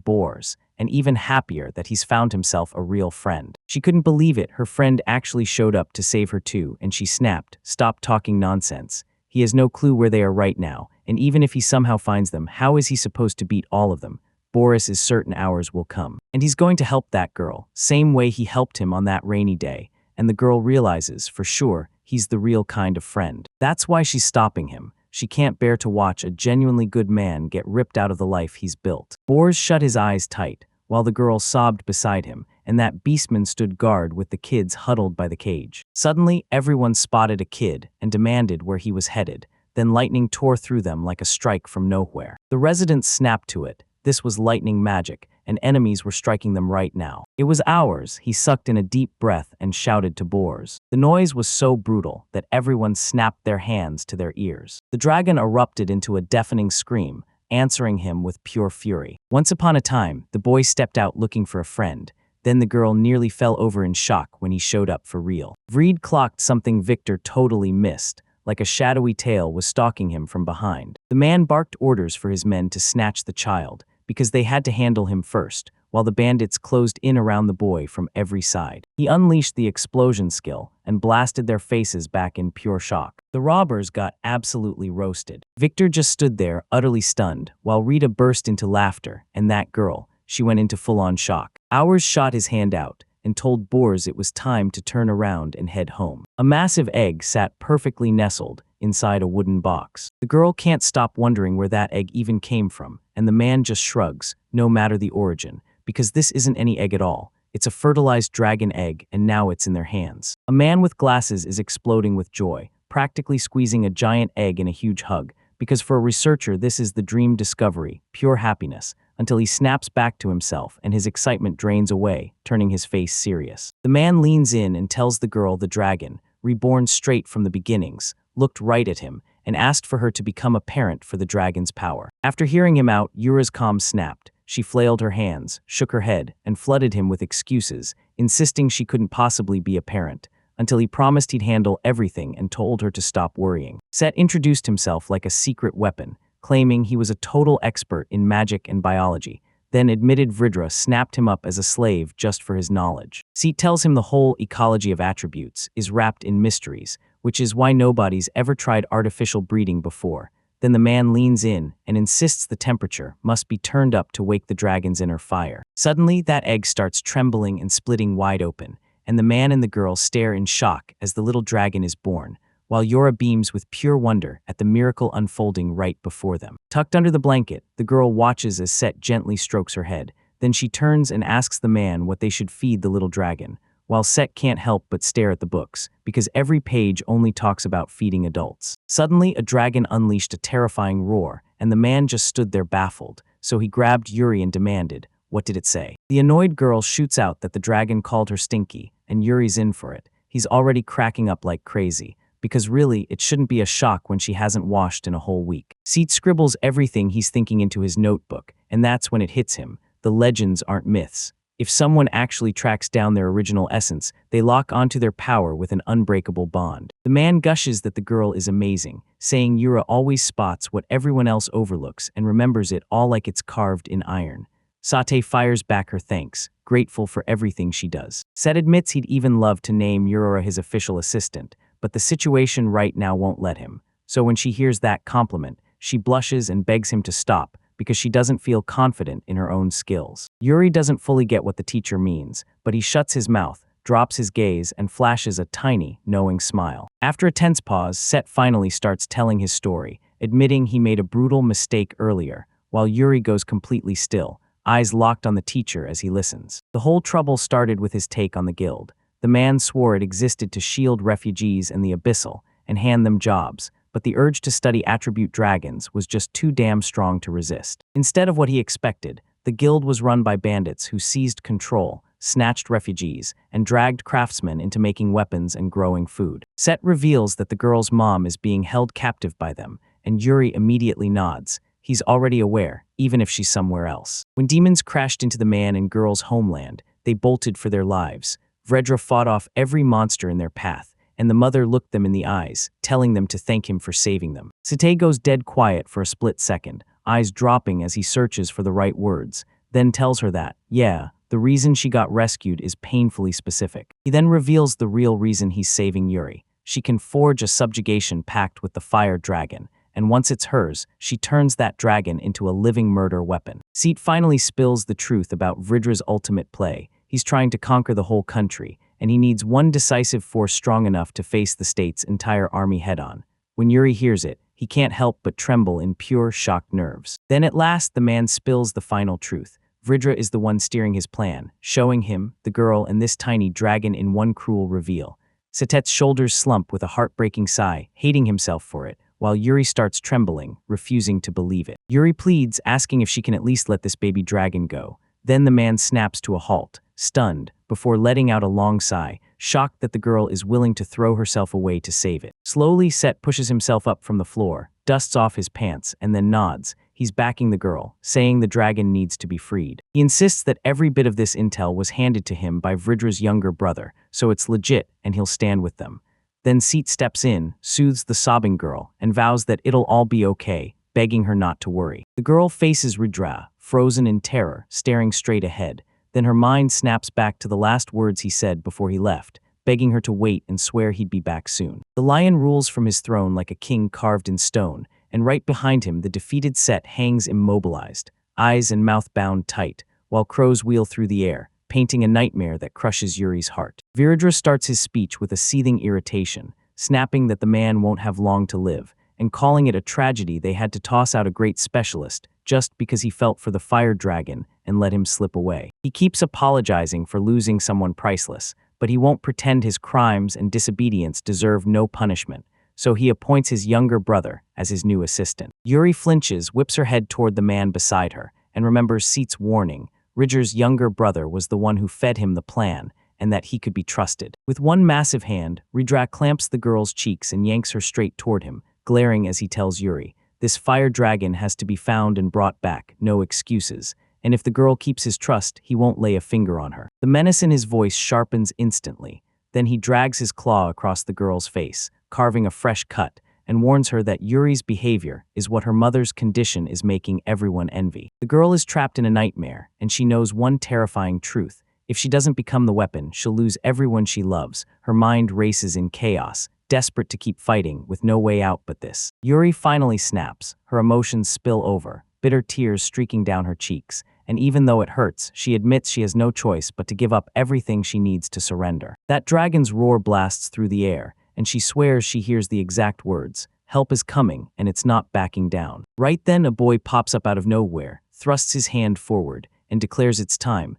Boars, and even happier that he's found himself a real friend. She couldn't believe it, her friend actually showed up to save her too, and she snapped, "Stop talking nonsense. He has no clue where they are right now, and even if he somehow finds them, how is he supposed to beat all of them? Boris is certain Hours will come. And he's going to help that girl, same way he helped him on that rainy day, and the girl realizes, for sure, he's the real kind of friend. That's why she's stopping him. She can't bear to watch a genuinely good man get ripped out of the life he's built." Boars shut his eyes tight, while the girl sobbed beside him, and that beastman stood guard with the kids huddled by the cage. Suddenly, everyone spotted a kid and demanded where he was headed. Then lightning tore through them like a strike from nowhere. The residents snapped to it. This was lightning magic, and enemies were striking them right now. It was Hours. He sucked in a deep breath and shouted to Boars. The noise was so brutal that everyone snapped their hands to their ears. The dragon erupted into a deafening scream, answering him with pure fury. Once upon a time, the boy stepped out looking for a friend. Then the girl nearly fell over in shock when he showed up for real. Vreed clocked something Victor totally missed, like a shadowy tail was stalking him from behind. The man barked orders for his men to snatch the child, because they had to handle him first, while the bandits closed in around the boy from every side. He unleashed the explosion skill and blasted their faces back in pure shock. The robbers got absolutely roasted. Victor just stood there, utterly stunned, while Rita burst into laughter, and that girl, she went into full-on shock. Hours shot his hand out and told Boars it was time to turn around and head home. A massive egg sat perfectly nestled inside a wooden box. The girl can't stop wondering where that egg even came from, and the man just shrugs, no matter the origin, because this isn't any egg at all. It's a fertilized dragon egg, and now it's in their hands. A man with glasses is exploding with joy, practically squeezing a giant egg in a huge hug, because for a researcher this is the dream discovery, pure happiness, until he snaps back to himself and his excitement drains away, turning his face serious. The man leans in and tells the girl the dragon, reborn straight from the beginnings, looked right at him and asked for her to become a parent for the dragon's power. After hearing him out, Yura's calm snapped. She flailed her hands, shook her head, and flooded him with excuses, insisting she couldn't possibly be a parent, until he promised he'd handle everything and told her to stop worrying. Set introduced himself like a secret weapon, claiming he was a total expert in magic and biology, then admitted Vridra snapped him up as a slave just for his knowledge. Seat tells him the whole ecology of attributes is wrapped in mysteries, which is why nobody's ever tried artificial breeding before. Then the man leans in and insists the temperature must be turned up to wake the dragon's inner fire. Suddenly, that egg starts trembling and splitting wide open, and the man and the girl stare in shock as the little dragon is born, while Yora beams with pure wonder at the miracle unfolding right before them. Tucked under the blanket, the girl watches as Set gently strokes her head. Then she turns and asks the man what they should feed the little dragon, while Set can't help but stare at the books, because every page only talks about feeding adults. Suddenly, a dragon unleashed a terrifying roar, and the man just stood there baffled, so he grabbed Yuri and demanded, "What did it say?" The annoyed girl shoots out that the dragon called her stinky, and Yuri's in for it. He's already cracking up like crazy, because really, it shouldn't be a shock when she hasn't washed in a whole week. Seat scribbles everything he's thinking into his notebook, and that's when it hits him. The legends aren't myths. If someone actually tracks down their original essence, they lock onto their power with an unbreakable bond. The man gushes that the girl is amazing, saying Yura always spots what everyone else overlooks and remembers it all like it's carved in iron. Sate fires back her thanks, grateful for everything she does. Set admits he'd even love to name Yura his official assistant, but the situation right now won't let him. So when she hears that compliment, she blushes and begs him to stop, because she doesn't feel confident in her own skills. Yuri doesn't fully get what the teacher means, but he shuts his mouth, drops his gaze, and flashes a tiny, knowing smile. After a tense pause, Set finally starts telling his story, admitting he made a brutal mistake earlier, while Yuri goes completely still, eyes locked on the teacher as he listens. The whole trouble started with his take on the guild. The man swore it existed to shield refugees and the abyssal, and hand them jobs, but the urge to study attribute dragons was just too damn strong to resist. Instead of what he expected, the guild was run by bandits who seized control, snatched refugees, and dragged craftsmen into making weapons and growing food. Set reveals that the girl's mom is being held captive by them, and Yuri immediately nods. He's already aware, even if she's somewhere else. When demons crashed into the man and girl's homeland, they bolted for their lives. Vredra fought off every monster in their path, and the mother looked them in the eyes, telling them to thank him for saving them. Sate goes dead quiet for a split second, eyes dropping as he searches for the right words, then tells her that, yeah, the reason she got rescued is painfully specific. He then reveals the real reason he's saving Yuri. She can forge a subjugation pact with the fire dragon, and once it's hers, she turns that dragon into a living murder weapon. Seat finally spills the truth about Vridra's ultimate play. He's trying to conquer the whole country, and he needs one decisive force strong enough to face the state's entire army head-on. When Yuri hears it, he can't help but tremble in pure shocked nerves. Then at last, the man spills the final truth. Vridra is the one steering his plan, showing him, the girl, and this tiny dragon in one cruel reveal. Satet's shoulders slump with a heartbreaking sigh, hating himself for it, while Yuri starts trembling, refusing to believe it. Yuri pleads, asking if she can at least let this baby dragon go. Then the man snaps to a halt, stunned, before letting out a long sigh, shocked that the girl is willing to throw herself away to save it. Slowly, Set pushes himself up from the floor, dusts off his pants, and then nods. He's backing the girl, saying the dragon needs to be freed. He insists that every bit of this intel was handed to him by Vridra's younger brother, so it's legit and he'll stand with them. Then Seat steps in, soothes the sobbing girl, and vows that it'll all be okay, begging her not to worry. The girl faces Vridra, frozen in terror, staring straight ahead. Then her mind snaps back to the last words he said before he left, begging her to wait and swear he'd be back soon. The lion rules from his throne like a king carved in stone, and right behind him the defeated Set hangs immobilized, eyes and mouth bound tight, while crows wheel through the air, painting a nightmare that crushes Yuri's heart. Viridra starts his speech with a seething irritation, snapping that the man won't have long to live, and calling it a tragedy they had to toss out a great specialist just because he felt for the fire dragon and let him slip away. He keeps apologizing for losing someone priceless, but he won't pretend his crimes and disobedience deserve no punishment, so he appoints his younger brother as his new assistant. Yuri flinches, whips her head toward the man beside her, and remembers Seat's warning. Ridger's younger brother was the one who fed him the plan, and that he could be trusted. With one massive hand, Ridra clamps the girl's cheeks and yanks her straight toward him, glaring as he tells Yuri, this fire dragon has to be found and brought back, no excuses, and if the girl keeps his trust, he won't lay a finger on her. The menace in his voice sharpens instantly. Then he drags his claw across the girl's face, carving a fresh cut, and warns her that Yuri's behavior is what her mother's condition is making everyone envy. The girl is trapped in a nightmare, and she knows one terrifying truth. If she doesn't become the weapon, she'll lose everyone she loves. Her mind races in chaos, desperate to keep fighting, with no way out but this. Yuri finally snaps. Her emotions spill over, bitter tears streaking down her cheeks, and even though it hurts, she admits she has no choice but to give up everything she needs to surrender. That dragon's roar blasts through the air, and she swears she hears the exact words, "Help is coming, and it's not backing down." Right then, a boy pops up out of nowhere, thrusts his hand forward, and declares it's time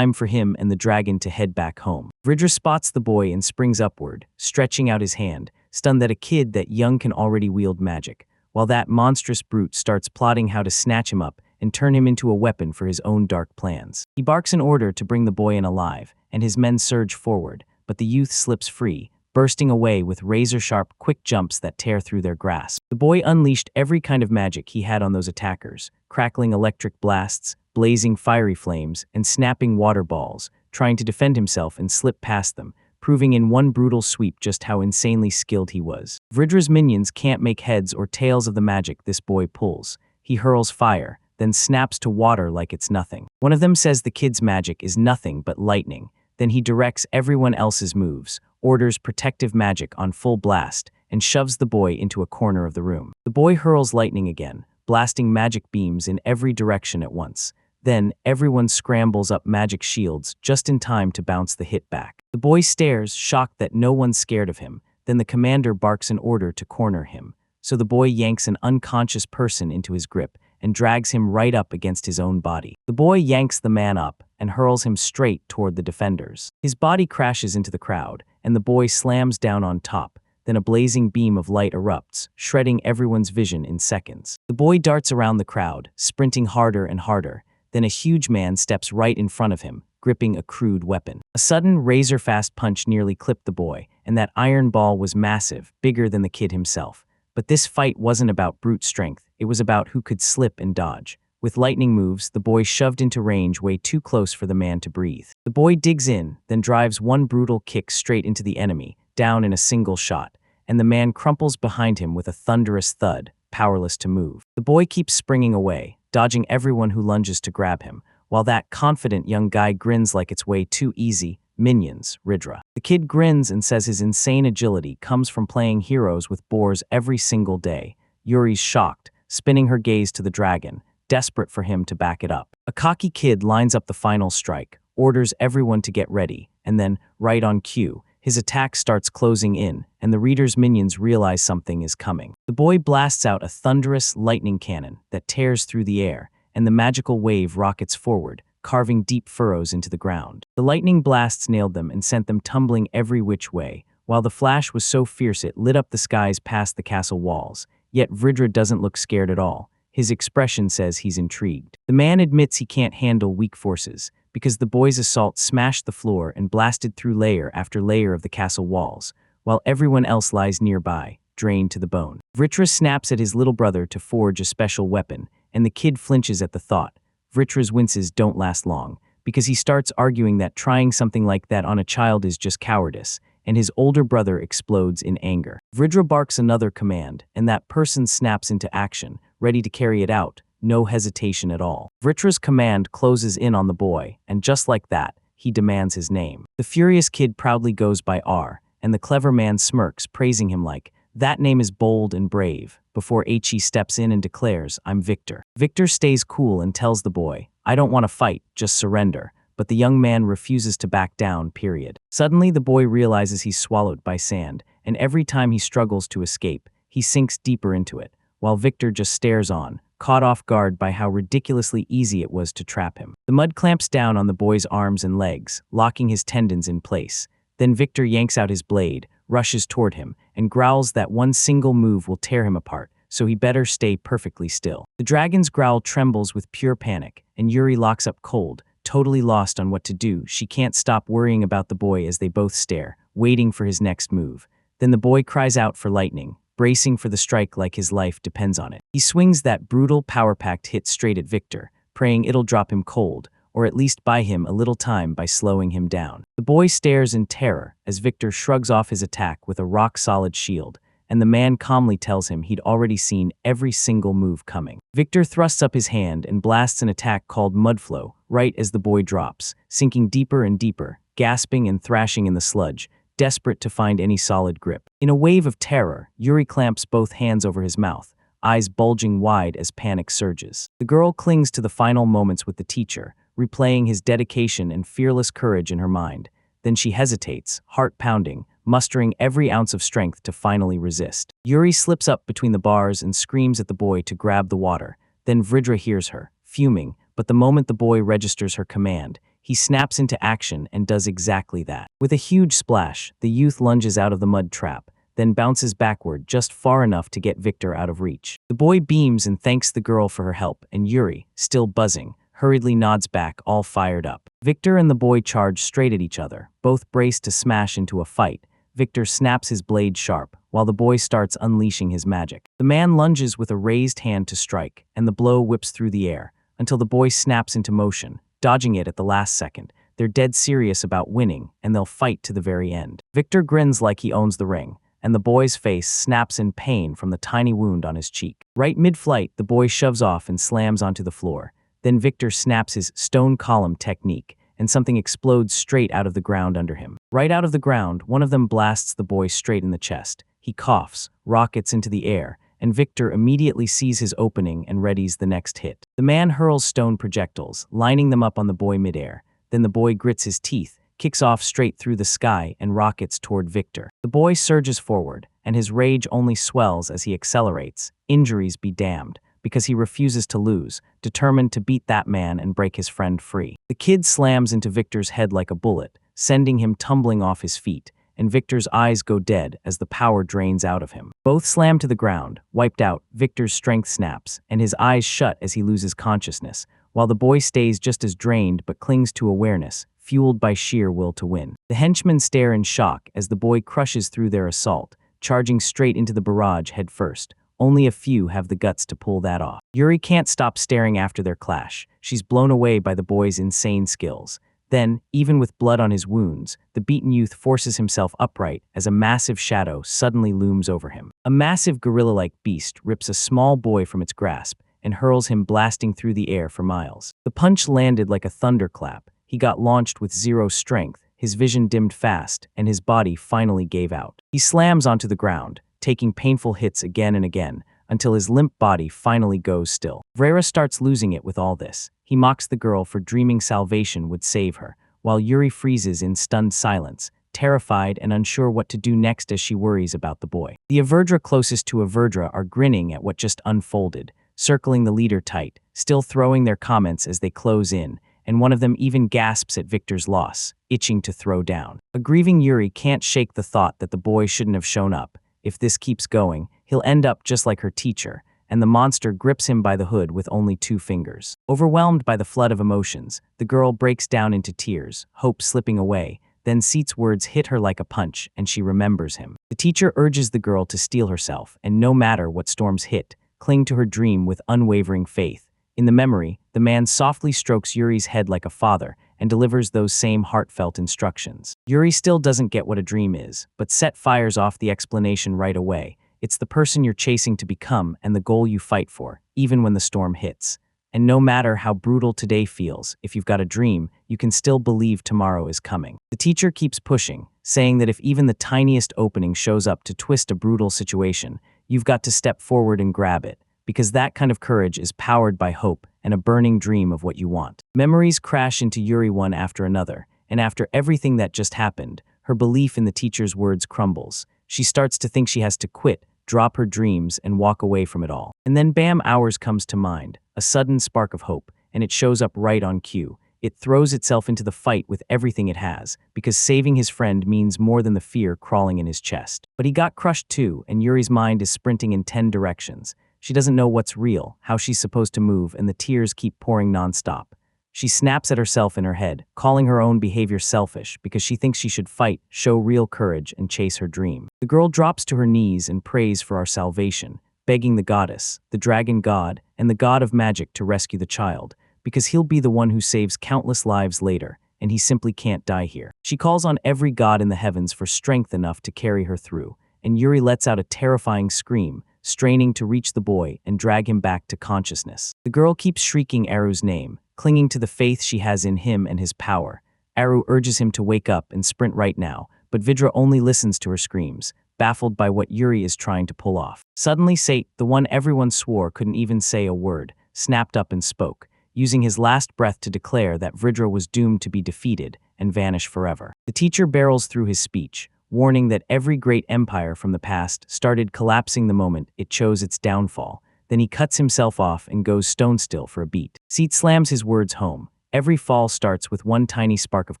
for him and the dragon to head back home. Vridra spots the boy and springs upward, stretching out his hand, stunned that a kid that young can already wield magic, while that monstrous brute starts plotting how to snatch him up and turn him into a weapon for his own dark plans. He barks an order to bring the boy in alive, and his men surge forward, but the youth slips free, bursting away with razor-sharp, quick jumps that tear through their grasp. The boy unleashed every kind of magic he had on those attackers, crackling electric blasts, blazing fiery flames, and snapping water balls, trying to defend himself and slip past them, proving in one brutal sweep just how insanely skilled he was. Vridra's minions can't make heads or tails of the magic this boy pulls. He hurls fire, then snaps to water like it's nothing. One of them says the kid's magic is nothing but lightning. Then he directs everyone else's moves, orders protective magic on full blast, and shoves the boy into a corner of the room. The boy hurls lightning again, blasting magic beams in every direction at once. Then, everyone scrambles up magic shields just in time to bounce the hit back. The boy stares, shocked that no one's scared of him. Then the commander barks an order to corner him. So the boy yanks an unconscious person into his grip and drags him right up against his own body. The boy yanks the man up and hurls him straight toward the defenders. His body crashes into the crowd, and the boy slams down on top. Then a blazing beam of light erupts, shredding everyone's vision in seconds. The boy darts around the crowd, sprinting harder and harder. Then a huge man steps right in front of him, gripping a crude weapon. A sudden, razor-fast punch nearly clipped the boy, and that iron ball was massive, bigger than the kid himself. But this fight wasn't about brute strength, it was about who could slip and dodge. With lightning moves, the boy shoved into range way too close for the man to breathe. The boy digs in, then drives one brutal kick straight into the enemy, down in a single shot, and the man crumples behind him with a thunderous thud, powerless to move. The boy keeps springing away, dodging everyone who lunges to grab him, while that confident young guy grins like it's way too easy. Minions, Ridra. The kid grins and says his insane agility comes from playing heroes with boars every single day. Yuri's shocked, spinning her gaze to the dragon, desperate for him to back it up. A cocky kid lines up the final strike, orders everyone to get ready, and then, right on cue, his attack starts closing in, and the reader's minions realize something is coming. The boy blasts out a thunderous lightning cannon that tears through the air, and the magical wave rockets forward, carving deep furrows into the ground. The lightning blasts nailed them and sent them tumbling every which way, while the flash was so fierce it lit up the skies past the castle walls. Yet Vridra doesn't look scared at all. His expression says he's intrigued. The man admits he can't handle weak forces, because the boy's assault smashed the floor and blasted through layer after layer of the castle walls, while everyone else lies nearby, drained to the bone. Vritra snaps at his little brother to forge a special weapon, and the kid flinches at the thought. Vritra's winces don't last long, because he starts arguing that trying something like that on a child is just cowardice, and his older brother explodes in anger. Vridra barks another command, and that person snaps into action, ready to carry it out, no hesitation at all. Vritra's command closes in on the boy, and just like that, he demands his name. The furious kid proudly goes by R, and the clever man smirks, praising him like, "That name is bold and brave," before He steps in and declares, "I'm Victor." Victor stays cool and tells the boy, "I don't want to fight, just surrender." But the young man refuses to back down, period. Suddenly, the boy realizes he's swallowed by sand, and every time he struggles to escape, he sinks deeper into it, while Victor just stares on, caught off guard by how ridiculously easy it was to trap him. The mud clamps down on the boy's arms and legs, locking his tendons in place. Then Victor yanks out his blade, rushes toward him, and growls that one single move will tear him apart, so he better stay perfectly still. The dragon's growl trembles with pure panic, and Yuri locks up cold, totally lost on what to do. She can't stop worrying about the boy as they both stare, waiting for his next move. Then the boy cries out for lightning, bracing for the strike like his life depends on it. He swings that brutal, power-packed hit straight at Victor, praying it'll drop him cold, or at least buy him a little time by slowing him down. The boy stares in terror as Victor shrugs off his attack with a rock-solid shield, and the man calmly tells him he'd already seen every single move coming. Victor thrusts up his hand and blasts an attack called Mudflow right as the boy drops, sinking deeper and deeper, gasping and thrashing in the sludge, desperate to find any solid grip. In a wave of terror, Yuri clamps both hands over his mouth, eyes bulging wide as panic surges. The girl clings to the final moments with the teacher, replaying his dedication and fearless courage in her mind. Then she hesitates, heart pounding, mustering every ounce of strength to finally resist. Yuri slips up between the bars and screams at the boy to grab the water. Then Vridra hears her, fuming, but the moment the boy registers her command, he snaps into action and does exactly that. With a huge splash, the youth lunges out of the mud trap, then bounces backward just far enough to get Victor out of reach. The boy beams and thanks the girl for her help, and Yuri, still buzzing, hurriedly nods back, all fired up. Victor and the boy charge straight at each other, both braced to smash into a fight. Victor snaps his blade sharp, while the boy starts unleashing his magic. The man lunges with a raised hand to strike, and the blow whips through the air, until the boy snaps into motion, dodging it at the last second. They're dead serious about winning, and they'll fight to the very end. Victor grins like he owns the ring, and the boy's face snaps in pain from the tiny wound on his cheek. Right mid-flight, the boy shoves off and slams onto the floor. Then Victor snaps his stone column technique, and something explodes straight out of the ground under him. Right out of the ground, one of them blasts the boy straight in the chest. He coughs, rockets into the air, and Victor immediately sees his opening and readies the next hit. The man hurls stone projectiles, lining them up on the boy midair. Then the boy grits his teeth, kicks off straight through the sky, and rockets toward Victor. The boy surges forward, and his rage only swells as he accelerates. Injuries be damned, because he refuses to lose, determined to beat that man and break his friend free. The kid slams into Victor's head like a bullet, sending him tumbling off his feet, and Victor's eyes go dead as the power drains out of him. Both slam to the ground, wiped out. Victor's strength snaps, and his eyes shut as he loses consciousness, while the boy stays just as drained but clings to awareness, fueled by sheer will to win. The henchmen stare in shock as the boy crushes through their assault, charging straight into the barrage head first. Only a few have the guts to pull that off. Yuri can't stop staring after their clash. She's blown away by the boy's insane skills. Then, even with blood on his wounds, the beaten youth forces himself upright as a massive shadow suddenly looms over him. A massive gorilla-like beast rips a small boy from its grasp and hurls him blasting through the air for miles. The punch landed like a thunderclap. He got launched with zero strength, his vision dimmed fast, and his body finally gave out. He slams onto the ground, taking painful hits again and again, until his limp body finally goes still. Vrera starts losing it with all this. He mocks the girl for dreaming salvation would save her, while Yuri freezes in stunned silence, terrified and unsure what to do next as she worries about the boy. The Averdra closest to Averdra are grinning at what just unfolded, circling the leader tight, still throwing their comments as they close in, and one of them even gasps at Victor's loss, itching to throw down. A grieving Yuri can't shake the thought that the boy shouldn't have shown up. If this keeps going, he'll end up just like her teacher, and the monster grips him by the hood with only 2 fingers. Overwhelmed by the flood of emotions, the girl breaks down into tears, hope slipping away. Then Seat's words hit her like a punch, and she remembers him. The teacher urges the girl to steel herself, and no matter what storms hit, cling to her dream with unwavering faith. In the memory, the man softly strokes Yuri's head like a father and delivers those same heartfelt instructions. Yuri still doesn't get what a dream is, but Set fires off the explanation right away. It's the person you're chasing to become and the goal you fight for, even when the storm hits. And no matter how brutal today feels, if you've got a dream, you can still believe tomorrow is coming. The teacher keeps pushing, saying that if even the tiniest opening shows up to twist a brutal situation, you've got to step forward and grab it, because that kind of courage is powered by hope and a burning dream of what you want. Memories crash into Yuri one after another, and after everything that just happened, her belief in the teacher's words crumbles. She starts to think she has to quit, drop her dreams, and walk away from it all. And then bam, ours comes to mind, a sudden spark of hope, and it shows up right on cue. It throws itself into the fight with everything it has, because saving his friend means more than the fear crawling in his chest. But he got crushed too, and Yuri's mind is sprinting in 10 directions. She doesn't know what's real, how she's supposed to move, and the tears keep pouring nonstop. She snaps at herself in her head, calling her own behavior selfish because she thinks she should fight, show real courage, and chase her dream. The girl drops to her knees and prays for our salvation, begging the goddess, the dragon god, and the god of magic to rescue the child. because he'll be the one who saves countless lives later, and he simply can't die here. She calls on every god in the heavens for strength enough to carry her through, and Yuri lets out a terrifying scream, straining to reach the boy and drag him back to consciousness. The girl keeps shrieking Aru's name, clinging to the faith she has in him and his power. Aru urges him to wake up and sprint right now, but Vidra only listens to her screams, baffled by what Yuri is trying to pull off. Suddenly Sate, the one everyone swore couldn't even say a word, snapped up and spoke, using his last breath to declare that Vidra was doomed to be defeated and vanish forever. The teacher barrels through his speech, warning that every great empire from the past started collapsing the moment it chose its downfall. Then he cuts himself off and goes stone still for a beat. Sate slams his words home. Every fall starts with one tiny spark of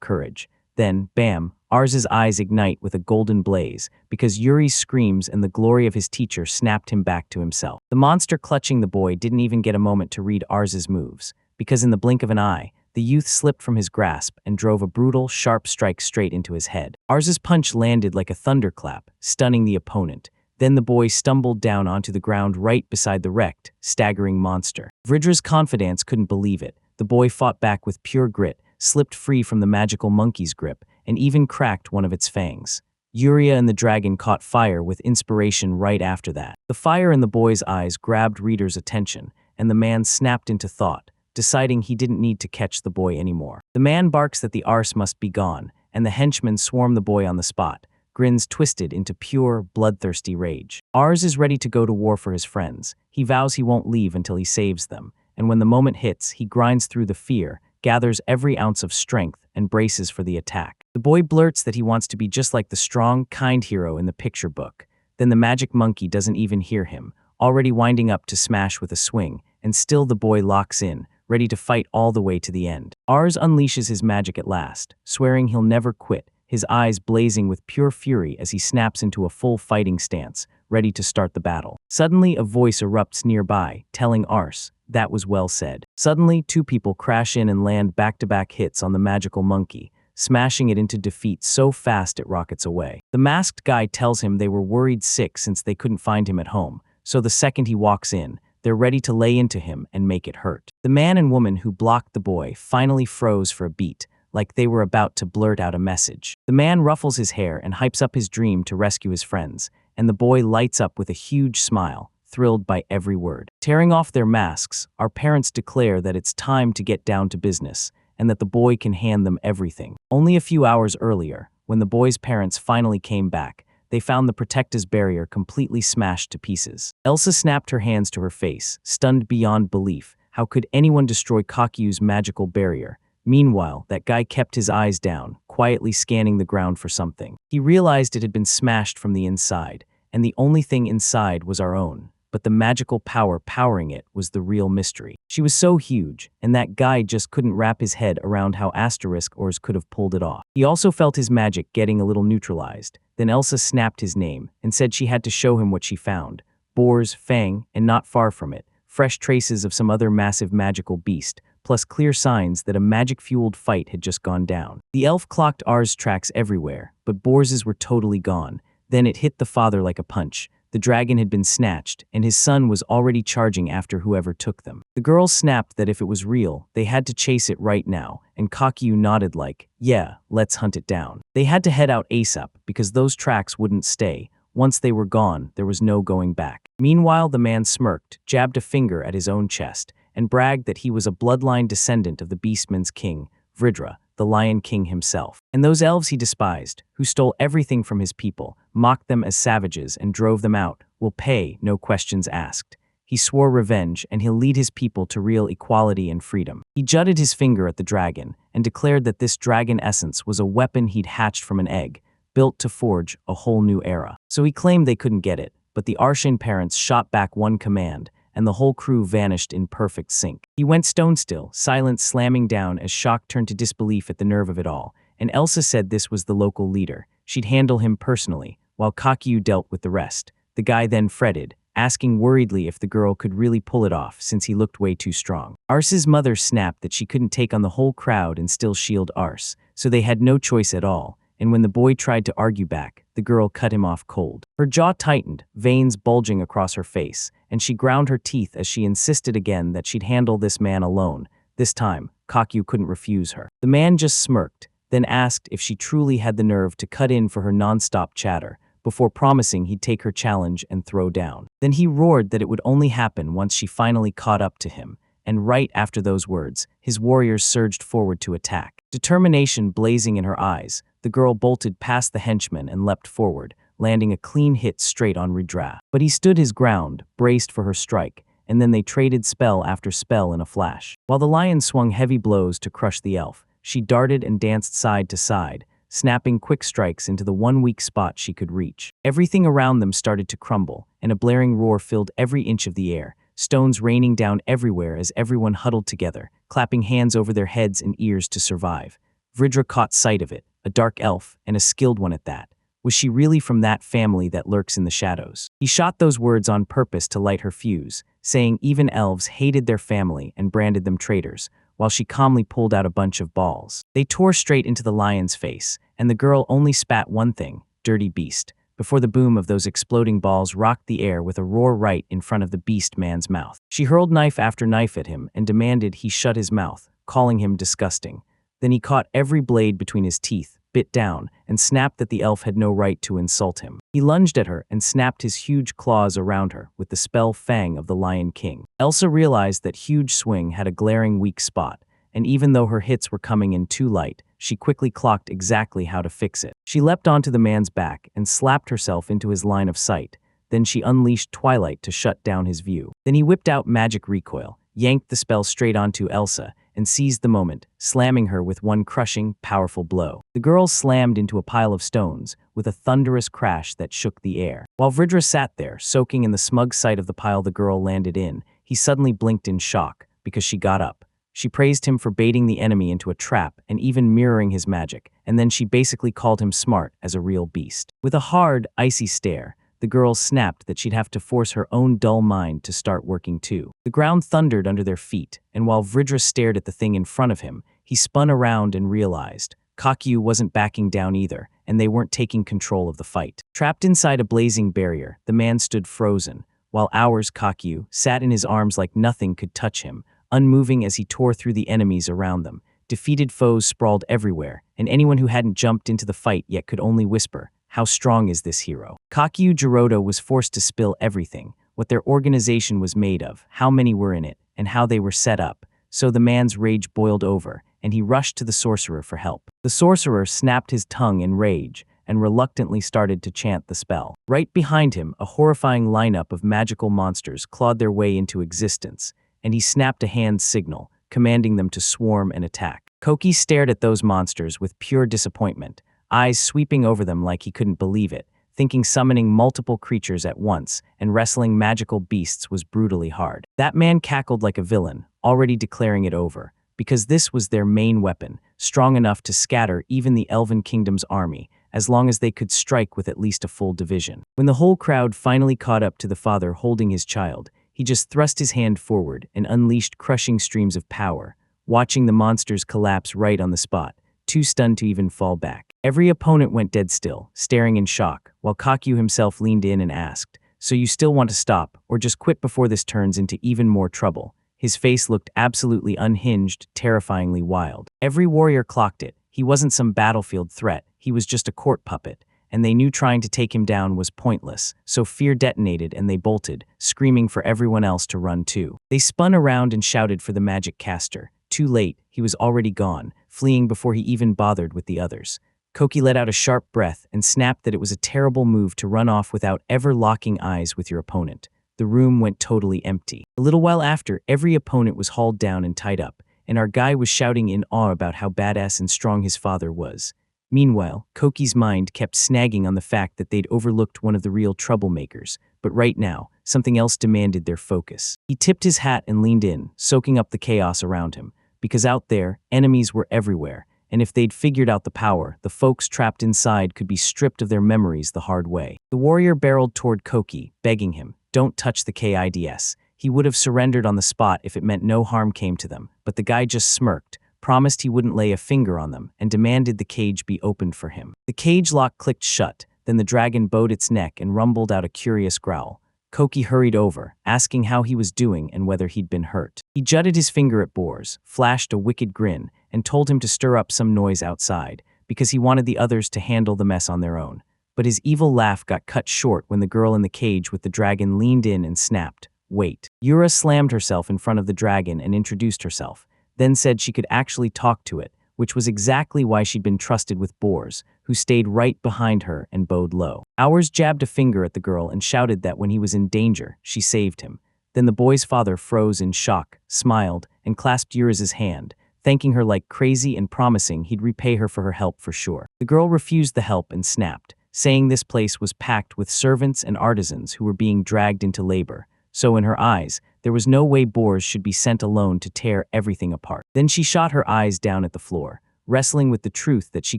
courage. Then, bam, Ars's eyes ignite with a golden blaze, because Yuri's screams and the glory of his teacher snapped him back to himself. The monster clutching the boy didn't even get a moment to read Ars's moves, because in the blink of an eye, the youth slipped from his grasp and drove a brutal, sharp strike straight into his head. Ars's punch landed like a thunderclap, stunning the opponent. Then the boy stumbled down onto the ground right beside the wrecked, staggering monster. Vidra's confidence couldn't believe it. The boy fought back with pure grit, slipped free from the magical monkey's grip, and even cracked one of its fangs. Yuria and the dragon caught fire with inspiration right after that. The fire in the boy's eyes grabbed Reader's attention, and the man snapped into thought, deciding he didn't need to catch the boy anymore. The man barks that the Ars must be gone, and the henchmen swarm the boy on the spot, grins twisted into pure, bloodthirsty rage. Ars is ready to go to war for his friends. He vows he won't leave until he saves them, and when the moment hits, he grinds through the fear, gathers every ounce of strength, and braces for the attack. The boy blurts that he wants to be just like the strong, kind hero in the picture book. Then the magic monkey doesn't even hear him, already winding up to smash with a swing, and still the boy locks in, ready to fight all the way to the end. Ars unleashes his magic at last, swearing he'll never quit, his eyes blazing with pure fury as he snaps into a full fighting stance, ready to start the battle. Suddenly, a voice erupts nearby, telling Ars, "That was well said." Suddenly, two people crash in and land back-to-back hits on the magical monkey, smashing it into defeat so fast it rockets away. The masked guy tells him they were worried sick since they couldn't find him at home, so the second he walks in, they're ready to lay into him and make it hurt. The man and woman who blocked the boy finally froze for a beat, like they were about to blurt out a message. The man ruffles his hair and hypes up his dream to rescue his friends, and the boy lights up with a huge smile, thrilled by every word. Tearing off their masks, our parents declare that it's time to get down to business, and that the boy can hand them everything. Only a few hours earlier, when the boy's parents finally came back, they found the Protecta's barrier completely smashed to pieces. Elsa snapped her hands to her face, stunned beyond belief. How could anyone destroy Kakyu's magical barrier? Meanwhile, that guy kept his eyes down, quietly scanning the ground for something. He realized it had been smashed from the inside, and the only thing inside was our own. But the magical power powering it was the real mystery. She was so huge, and that guy just couldn't wrap his head around how Ors could have pulled it off. He also felt his magic getting a little neutralized. Then Elsa snapped his name and said she had to show him what she found. Boar's fang, and not far from it, fresh traces of some other massive magical beast, plus clear signs that a magic-fueled fight had just gone down. The elf clocked Ars tracks everywhere, but Boar's were totally gone. Then it hit the father like a punch. The dragon had been snatched, and his son was already charging after whoever took them. The girls snapped that if it was real, they had to chase it right now, and Kakyu nodded like, "Yeah, let's hunt it down." They had to head out ASAP, because those tracks wouldn't stay. Once they were gone, there was no going back. Meanwhile, the man smirked, jabbed a finger at his own chest, and bragged that he was a bloodline descendant of the Beastman's king, Vidra, the Lion King himself. And those elves he despised, who stole everything from his people, mocked them as savages and drove them out, will pay, no questions asked. He swore revenge, and he'll lead his people to real equality and freedom. He jutted his finger at the dragon, and declared that this dragon essence was a weapon he'd hatched from an egg, built to forge a whole new era. So he claimed they couldn't get it, but the Arshan parents shot back one command, and the whole crew vanished in perfect sync. He went stone still, silence slamming down as shock turned to disbelief at the nerve of it all, and Elsa said this was the local leader. She'd handle him personally, while Kakyu dealt with the rest. The guy then fretted, asking worriedly if the girl could really pull it off since he looked way too strong. Ars's mother snapped that she couldn't take on the whole crowd and still shield Ars, so they had no choice at all, and when the boy tried to argue back, the girl cut him off cold. Her jaw tightened, veins bulging across her face, and she ground her teeth as she insisted again that she'd handle this man alone. This time, Kakyu couldn't refuse her. The man just smirked, then asked if she truly had the nerve to cut in for her non-stop chatter, before promising he'd take her challenge and throw down. Then he roared that it would only happen once she finally caught up to him, and right after those words, his warriors surged forward to attack. Determination blazing in her eyes, the girl bolted past the henchman and leapt forward, landing a clean hit straight on Ridra. But he stood his ground, braced for her strike, and then they traded spell after spell in a flash. While the lion swung heavy blows to crush the elf, she darted and danced side to side, snapping quick strikes into the one weak spot she could reach. Everything around them started to crumble, and a blaring roar filled every inch of the air, stones raining down everywhere as everyone huddled together, clapping hands over their heads and ears to survive. Vridra caught sight of it, a dark elf, and a skilled one at that. Was she really from that family that lurks in the shadows? He shot those words on purpose to light her fuse, saying even elves hated their family and branded them traitors, while she calmly pulled out a bunch of balls. They tore straight into the lion's face, and the girl only spat one thing, "Dirty beast," before the boom of those exploding balls rocked the air with a roar right in front of the beast man's mouth. She hurled knife after knife at him and demanded he shut his mouth, calling him disgusting. Then he caught every blade between his teeth, bit down, and snapped that the elf had no right to insult him. He lunged at her and snapped his huge claws around her with the spell Fang of the Lion King. Elsa realized that huge swing had a glaring weak spot, and even though her hits were coming in too light, she quickly clocked exactly how to fix it. She leapt onto the man's back and slapped herself into his line of sight. Then she unleashed Twilight to shut down his view. Then he whipped out Magic Recoil, yanked the spell straight onto Elsa, and seized the moment, slamming her with one crushing, powerful blow. The girl slammed into a pile of stones, with a thunderous crash that shook the air. While Vridra sat there, soaking in the smug sight of the pile the girl landed in, he suddenly blinked in shock, because she got up. She praised him for baiting the enemy into a trap and even mirroring his magic, and then she basically called him smart as a real beast. With a hard, icy stare, the girl snapped that she'd have to force her own dull mind to start working too. The ground thundered under their feet, and while Vridra stared at the thing in front of him, he spun around and realized Kakyu wasn't backing down either, and they weren't taking control of the fight. Trapped inside a blazing barrier, the man stood frozen, while Hours Kakyu sat in his arms like nothing could touch him, unmoving as he tore through the enemies around them. Defeated foes sprawled everywhere, and anyone who hadn't jumped into the fight yet could only whisper, "How strong is this hero?" Kakyu Jirodo was forced to spill everything, what their organization was made of, how many were in it, and how they were set up, so the man's rage boiled over, and he rushed to the sorcerer for help. The sorcerer snapped his tongue in rage, and reluctantly started to chant the spell. Right behind him, a horrifying lineup of magical monsters clawed their way into existence, and he snapped a hand signal, commanding them to swarm and attack. Koki stared at those monsters with pure disappointment, eyes sweeping over them like he couldn't believe it, thinking summoning multiple creatures at once and wrestling magical beasts was brutally hard. That man cackled like a villain, already declaring it over, because this was their main weapon, strong enough to scatter even the Elven Kingdom's army, as long as they could strike with at least a full division. When the whole crowd finally caught up to the father holding his child, he just thrust his hand forward and unleashed crushing streams of power, watching the monsters collapse right on the spot, too stunned to even fall back. Every opponent went dead still, staring in shock, while Kakyu himself leaned in and asked, "So you still want to stop, or just quit before this turns into even more trouble?" His face looked absolutely unhinged, terrifyingly wild. Every warrior clocked it. He wasn't some battlefield threat, he was just a court puppet, and they knew trying to take him down was pointless, so fear detonated and they bolted, screaming for everyone else to run too. They spun around and shouted for the magic caster. Too late, he was already gone, fleeing before he even bothered with the others. Koki let out a sharp breath and snapped that it was a terrible move to run off without ever locking eyes with your opponent. The room went totally empty. A little while after, every opponent was hauled down and tied up, and our guy was shouting in awe about how badass and strong his father was. Meanwhile, Koki's mind kept snagging on the fact that they'd overlooked one of the real troublemakers, but right now, something else demanded their focus. He tipped his hat and leaned in, soaking up the chaos around him, because out there, enemies were everywhere, and if they'd figured out the power, the folks trapped inside could be stripped of their memories the hard way. The warrior barreled toward Koki, begging him, "Don't touch the KIDS." He would have surrendered on the spot if it meant no harm came to them, but the guy just smirked, promised he wouldn't lay a finger on them, and demanded the cage be opened for him. The cage lock clicked shut, then the dragon bowed its neck and rumbled out a curious growl. Koki hurried over, asking how he was doing and whether he'd been hurt. He jutted his finger at Boars, flashed a wicked grin, and told him to stir up some noise outside, because he wanted the others to handle the mess on their own. But his evil laugh got cut short when the girl in the cage with the dragon leaned in and snapped, "Wait." Yura slammed herself in front of the dragon and introduced herself, then said she could actually talk to it, which was exactly why she'd been trusted with Boars, who stayed right behind her and bowed low. Hours jabbed a finger at the girl and shouted that when he was in danger, she saved him. Then the boy's father froze in shock, smiled, and clasped Yura's hand, thanking her like crazy and promising he'd repay her for her help for sure. The girl refused the help and snapped, saying this place was packed with servants and artisans who were being dragged into labor, so in her eyes, there was no way Boars should be sent alone to tear everything apart. Then she shot her eyes down at the floor, wrestling with the truth that she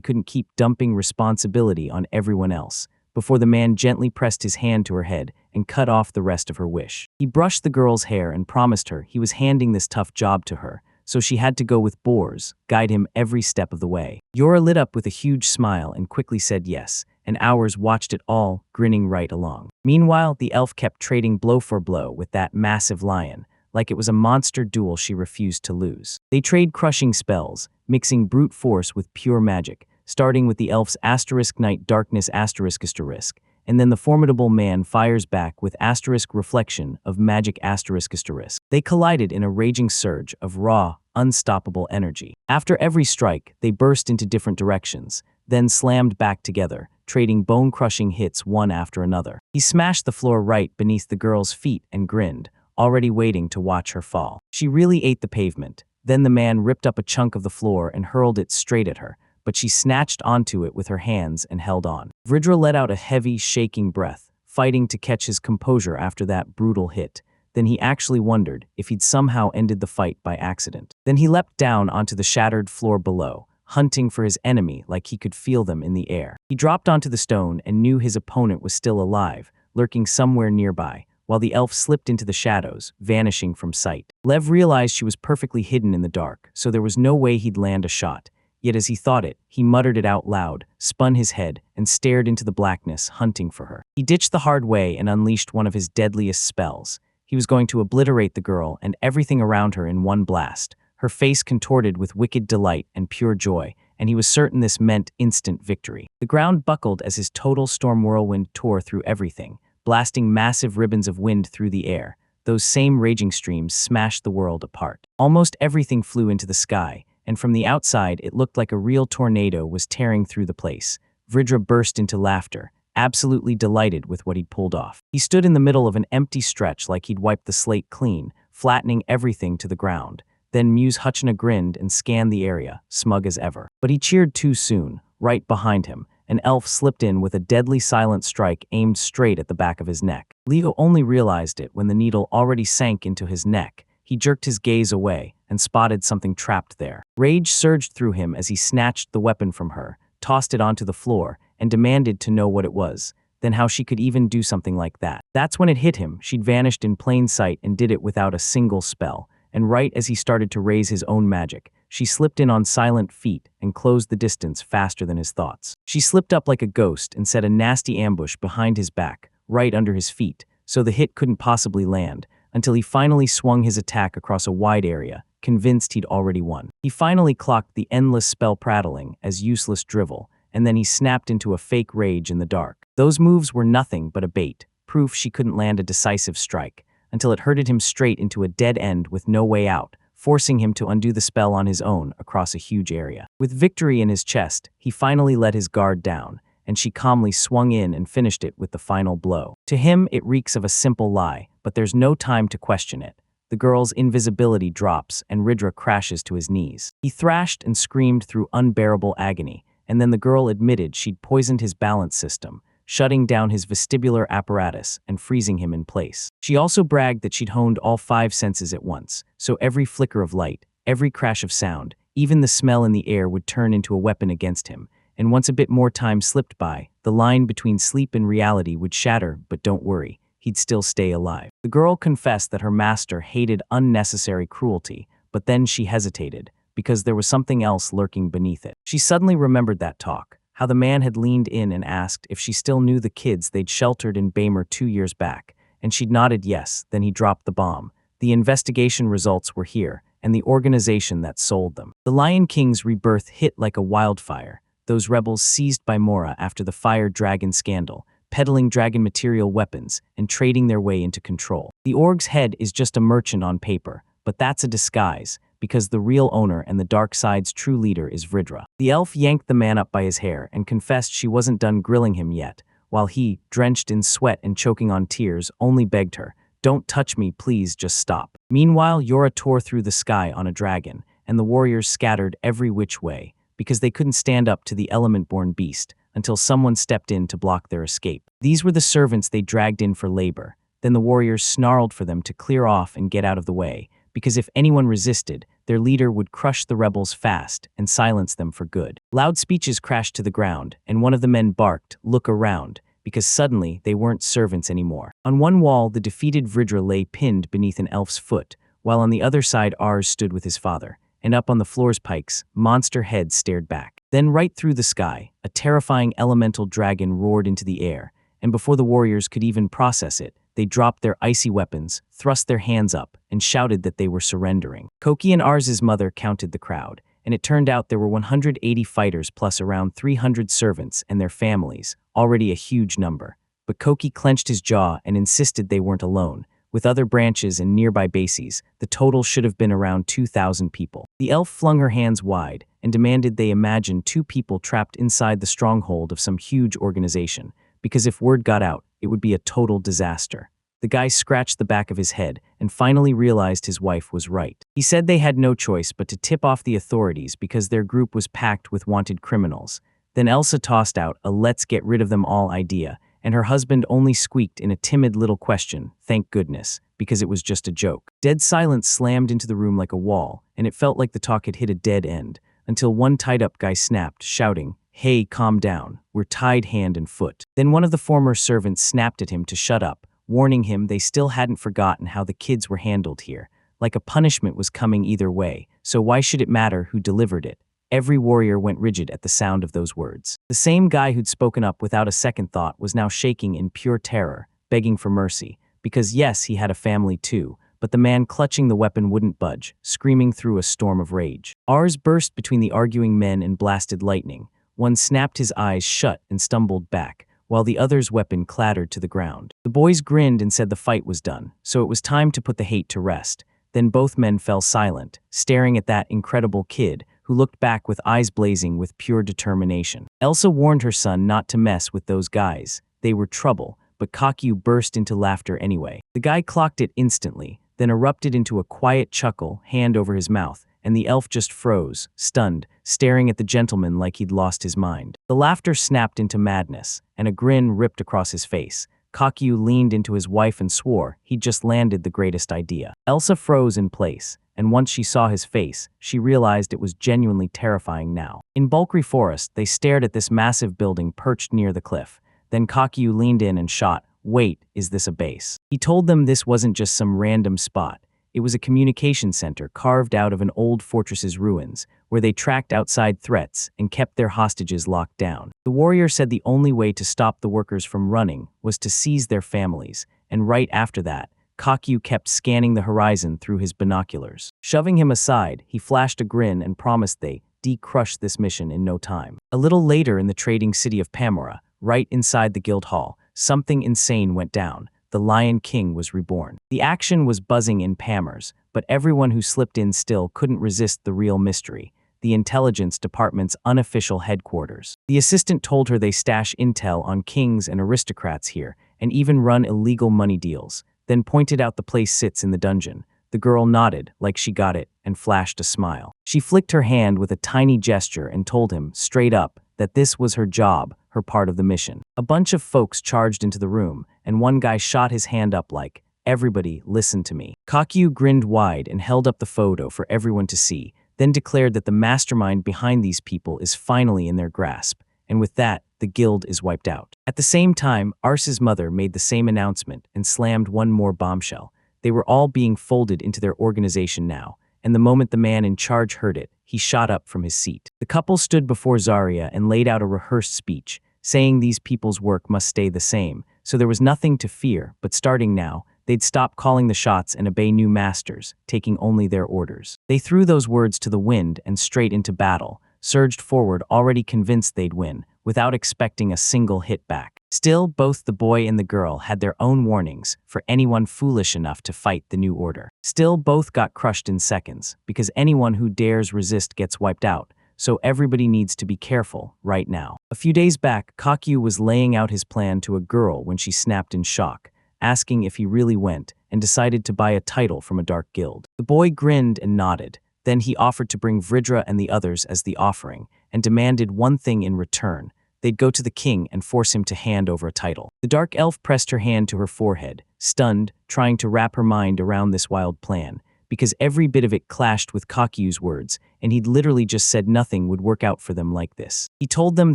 couldn't keep dumping responsibility on everyone else, before the man gently pressed his hand to her head and cut off the rest of her wish. He brushed the girl's hair and promised her he was handing this tough job to her, so she had to go with Boars, guide him every step of the way. Yura lit up with a huge smile and quickly said yes, and Hours watched it all, grinning right along. Meanwhile, the elf kept trading blow for blow with that massive lion, like it was a monster duel she refused to lose. They trade crushing spells, mixing brute force with pure magic, starting with the elf's asterisk night darkness asterisk, and then the formidable man fires back with asterisk reflection of magic asterisk. They collided in a raging surge of raw, unstoppable energy. After every strike, they burst into different directions, then slammed back together, trading bone-crushing hits one after another. He smashed the floor right beneath the girl's feet and grinned, already waiting to watch her fall. She really ate the pavement. Then the man ripped up a chunk of the floor and hurled it straight at her, but she snatched onto it with her hands and held on. Vridra let out a heavy, shaking breath, fighting to catch his composure after that brutal hit. Then he actually wondered if he'd somehow ended the fight by accident. Then he leapt down onto the shattered floor below, hunting for his enemy like he could feel them in the air. He dropped onto the stone and knew his opponent was still alive, lurking somewhere nearby, while the elf slipped into the shadows, vanishing from sight. Lev realized she was perfectly hidden in the dark, so there was no way he'd land a shot. Yet as he thought it, he muttered it out loud, spun his head, and stared into the blackness, hunting for her. He ditched the hard way and unleashed one of his deadliest spells. He was going to obliterate the girl and everything around her in one blast, her face contorted with wicked delight and pure joy, and he was certain this meant instant victory. The ground buckled as his total storm whirlwind tore through everything, blasting massive ribbons of wind through the air. Those same raging streams smashed the world apart. Almost everything flew into the sky, and from the outside it looked like a real tornado was tearing through the place. Vridra burst into laughter, absolutely delighted with what he'd pulled off. He stood in the middle of an empty stretch like he'd wiped the slate clean, flattening everything to the ground. Then Muse Hutchina grinned and scanned the area, smug as ever. But he cheered too soon. Right behind him, an elf slipped in with a deadly silent strike aimed straight at the back of his neck. Leo only realized it when the needle already sank into his neck. He jerked his gaze away and spotted something trapped there. Rage surged through him as he snatched the weapon from her, tossed it onto the floor, and demanded to know what it was, then how she could even do something like that. That's when it hit him. She'd vanished in plain sight and did it without a single spell. And right as he started to raise his own magic, she slipped in on silent feet and closed the distance faster than his thoughts. She slipped up like a ghost and set a nasty ambush behind his back, right under his feet, so the hit couldn't possibly land, until he finally swung his attack across a wide area, convinced he'd already won. He finally clocked the endless spell prattling as useless drivel, and then he snapped into a fake rage in the dark. Those moves were nothing but a bait, proof she couldn't land a decisive strike, until it herded him straight into a dead end with no way out, forcing him to undo the spell on his own across a huge area. With victory in his chest, he finally let his guard down, and she calmly swung in and finished it with the final blow. To him, it reeks of a simple lie, but there's no time to question it. The girl's invisibility drops, and Ridra crashes to his knees. He thrashed and screamed through unbearable agony, and then the girl admitted she'd poisoned his balance system, shutting down his vestibular apparatus and freezing him in place. She also bragged that she'd honed all 5 senses at once, so every flicker of light, every crash of sound, even the smell in the air would turn into a weapon against him, and once a bit more time slipped by, the line between sleep and reality would shatter, but don't worry, he'd still stay alive. The girl confessed that her master hated unnecessary cruelty, but then she hesitated, because there was something else lurking beneath it. She suddenly remembered that talk, how the man had leaned in and asked if she still knew the kids they'd sheltered in Bamer 2 years back, and she'd nodded yes. Then he dropped the bomb. The investigation results were here, and the organization that sold them. The Lion King's rebirth hit like a wildfire. Those rebels seized by Mora after the Fire Dragon scandal, peddling dragon material weapons and trading their way into control. The org's head is just a merchant on paper, but that's a disguise, because the real owner and the dark side's true leader is Vridra. The elf yanked the man up by his hair and confessed she wasn't done grilling him yet, while he, drenched in sweat and choking on tears, only begged her, "Don't touch me, please, just stop." Meanwhile, Yora tore through the sky on a dragon, and the warriors scattered every which way, because they couldn't stand up to the element-born beast, until someone stepped in to block their escape. These were the servants they dragged in for labor. Then the warriors snarled for them to clear off and get out of the way, because if anyone resisted, their leader would crush the rebels fast and silence them for good. Loud speeches crashed to the ground, and one of the men barked, "Look around," because suddenly they weren't servants anymore. On one wall, the defeated Vridra lay pinned beneath an elf's foot, while on the other side Ars stood with his father, and up on the floor's pikes, monster heads stared back. Then right through the sky, a terrifying elemental dragon roared into the air, and before the warriors could even process it, they dropped their icy weapons, thrust their hands up, and shouted that they were surrendering. Koki and Ars's mother counted the crowd, and it turned out there were 180 fighters plus around 300 servants and their families, already a huge number. But Koki clenched his jaw and insisted they weren't alone. With other branches and nearby bases, the total should have been around 2,000 people. The elf flung her hands wide and demanded they imagine 2 people trapped inside the stronghold of some huge organization, because if word got out, it would be a total disaster. The guy scratched the back of his head and finally realized his wife was right. He said they had no choice but to tip off the authorities because their group was packed with wanted criminals. Then Elsa tossed out a "let's get rid of them all" idea, and her husband only squeaked in a timid little question, "Thank goodness," because it was just a joke. Dead silence slammed into the room like a wall, and it felt like the talk had hit a dead end, until one tied-up guy snapped, shouting, "Hey, calm down, we're tied hand and foot." Then one of the former servants snapped at him to shut up, warning him they still hadn't forgotten how the kids were handled here, like a punishment was coming either way, so why should it matter who delivered it? Every warrior went rigid at the sound of those words. The same guy who'd spoken up without a second thought was now shaking in pure terror, begging for mercy, because yes, he had a family too, but the man clutching the weapon wouldn't budge, screaming through a storm of rage. Ars burst between the arguing men and blasted lightning. One snapped his eyes shut and stumbled back, while the other's weapon clattered to the ground. The boys grinned and said the fight was done, so it was time to put the hate to rest. Then both men fell silent, staring at that incredible kid, who looked back with eyes blazing with pure determination. Elsa warned her son not to mess with those guys. They were trouble, but Kakyu burst into laughter anyway. The guy clocked it instantly, then erupted into a quiet chuckle, hand over his mouth, and the elf just froze, stunned, staring at the gentleman like he'd lost his mind. The laughter snapped into madness, and a grin ripped across his face. Kakyu leaned into his wife and swore he'd just landed the greatest idea. Elsa froze in place, and once she saw his face, she realized it was genuinely terrifying now. In Bulkry Forest, they stared at this massive building perched near the cliff. Then Kakyu leaned in and shot, "Wait, is this a base?" He told them this wasn't just some random spot. It was a communication center carved out of an old fortress's ruins, where they tracked outside threats and kept their hostages locked down. The warrior said the only way to stop the workers from running was to seize their families, and right after that, Kakyu kept scanning the horizon through his binoculars. Shoving him aside, he flashed a grin and promised they de-crush this mission in no time. A little later in the trading city of Pamora, right inside the guild hall, something insane went down. The Lion King was reborn. The action was buzzing in Pamers, but everyone who slipped in still couldn't resist the real mystery, the intelligence department's unofficial headquarters. The assistant told her they stash intel on kings and aristocrats here, and even run illegal money deals, then pointed out the place sits in the dungeon. The girl nodded, like she got it, and flashed a smile. She flicked her hand with a tiny gesture and told him, straight up, that this was her job, her part of the mission. A bunch of folks charged into the room, and one guy shot his hand up like, "Everybody, listen to me." Kakyu grinned wide and held up the photo for everyone to see, then declared that the mastermind behind these people is finally in their grasp, and with that, the guild is wiped out. At the same time, Ars's mother made the same announcement and slammed one more bombshell. They were all being folded into their organization now, and the moment the man in charge heard it, he shot up from his seat. The couple stood before Zarya and laid out a rehearsed speech, saying these people's work must stay the same, so there was nothing to fear, but starting now, they'd stop calling the shots and obey new masters, taking only their orders. They threw those words to the wind and straight into battle, surged forward already convinced they'd win, without expecting a single hit back. Still, both the boy and the girl had their own warnings for anyone foolish enough to fight the new order. Still, both got crushed in seconds, because anyone who dares resist gets wiped out, so everybody needs to be careful right now. A few days back, Kakyu was laying out his plan to a girl when she snapped in shock, asking if he really went, and decided to buy a title from a dark guild. The boy grinned and nodded. Then he offered to bring Vridra and the others as the offering, and demanded one thing in return. They'd go to the king and force him to hand over a title. The dark elf pressed her hand to her forehead, stunned, trying to wrap her mind around this wild plan, because every bit of it clashed with Kakyu's words, and he'd literally just said nothing would work out for them like this. He told them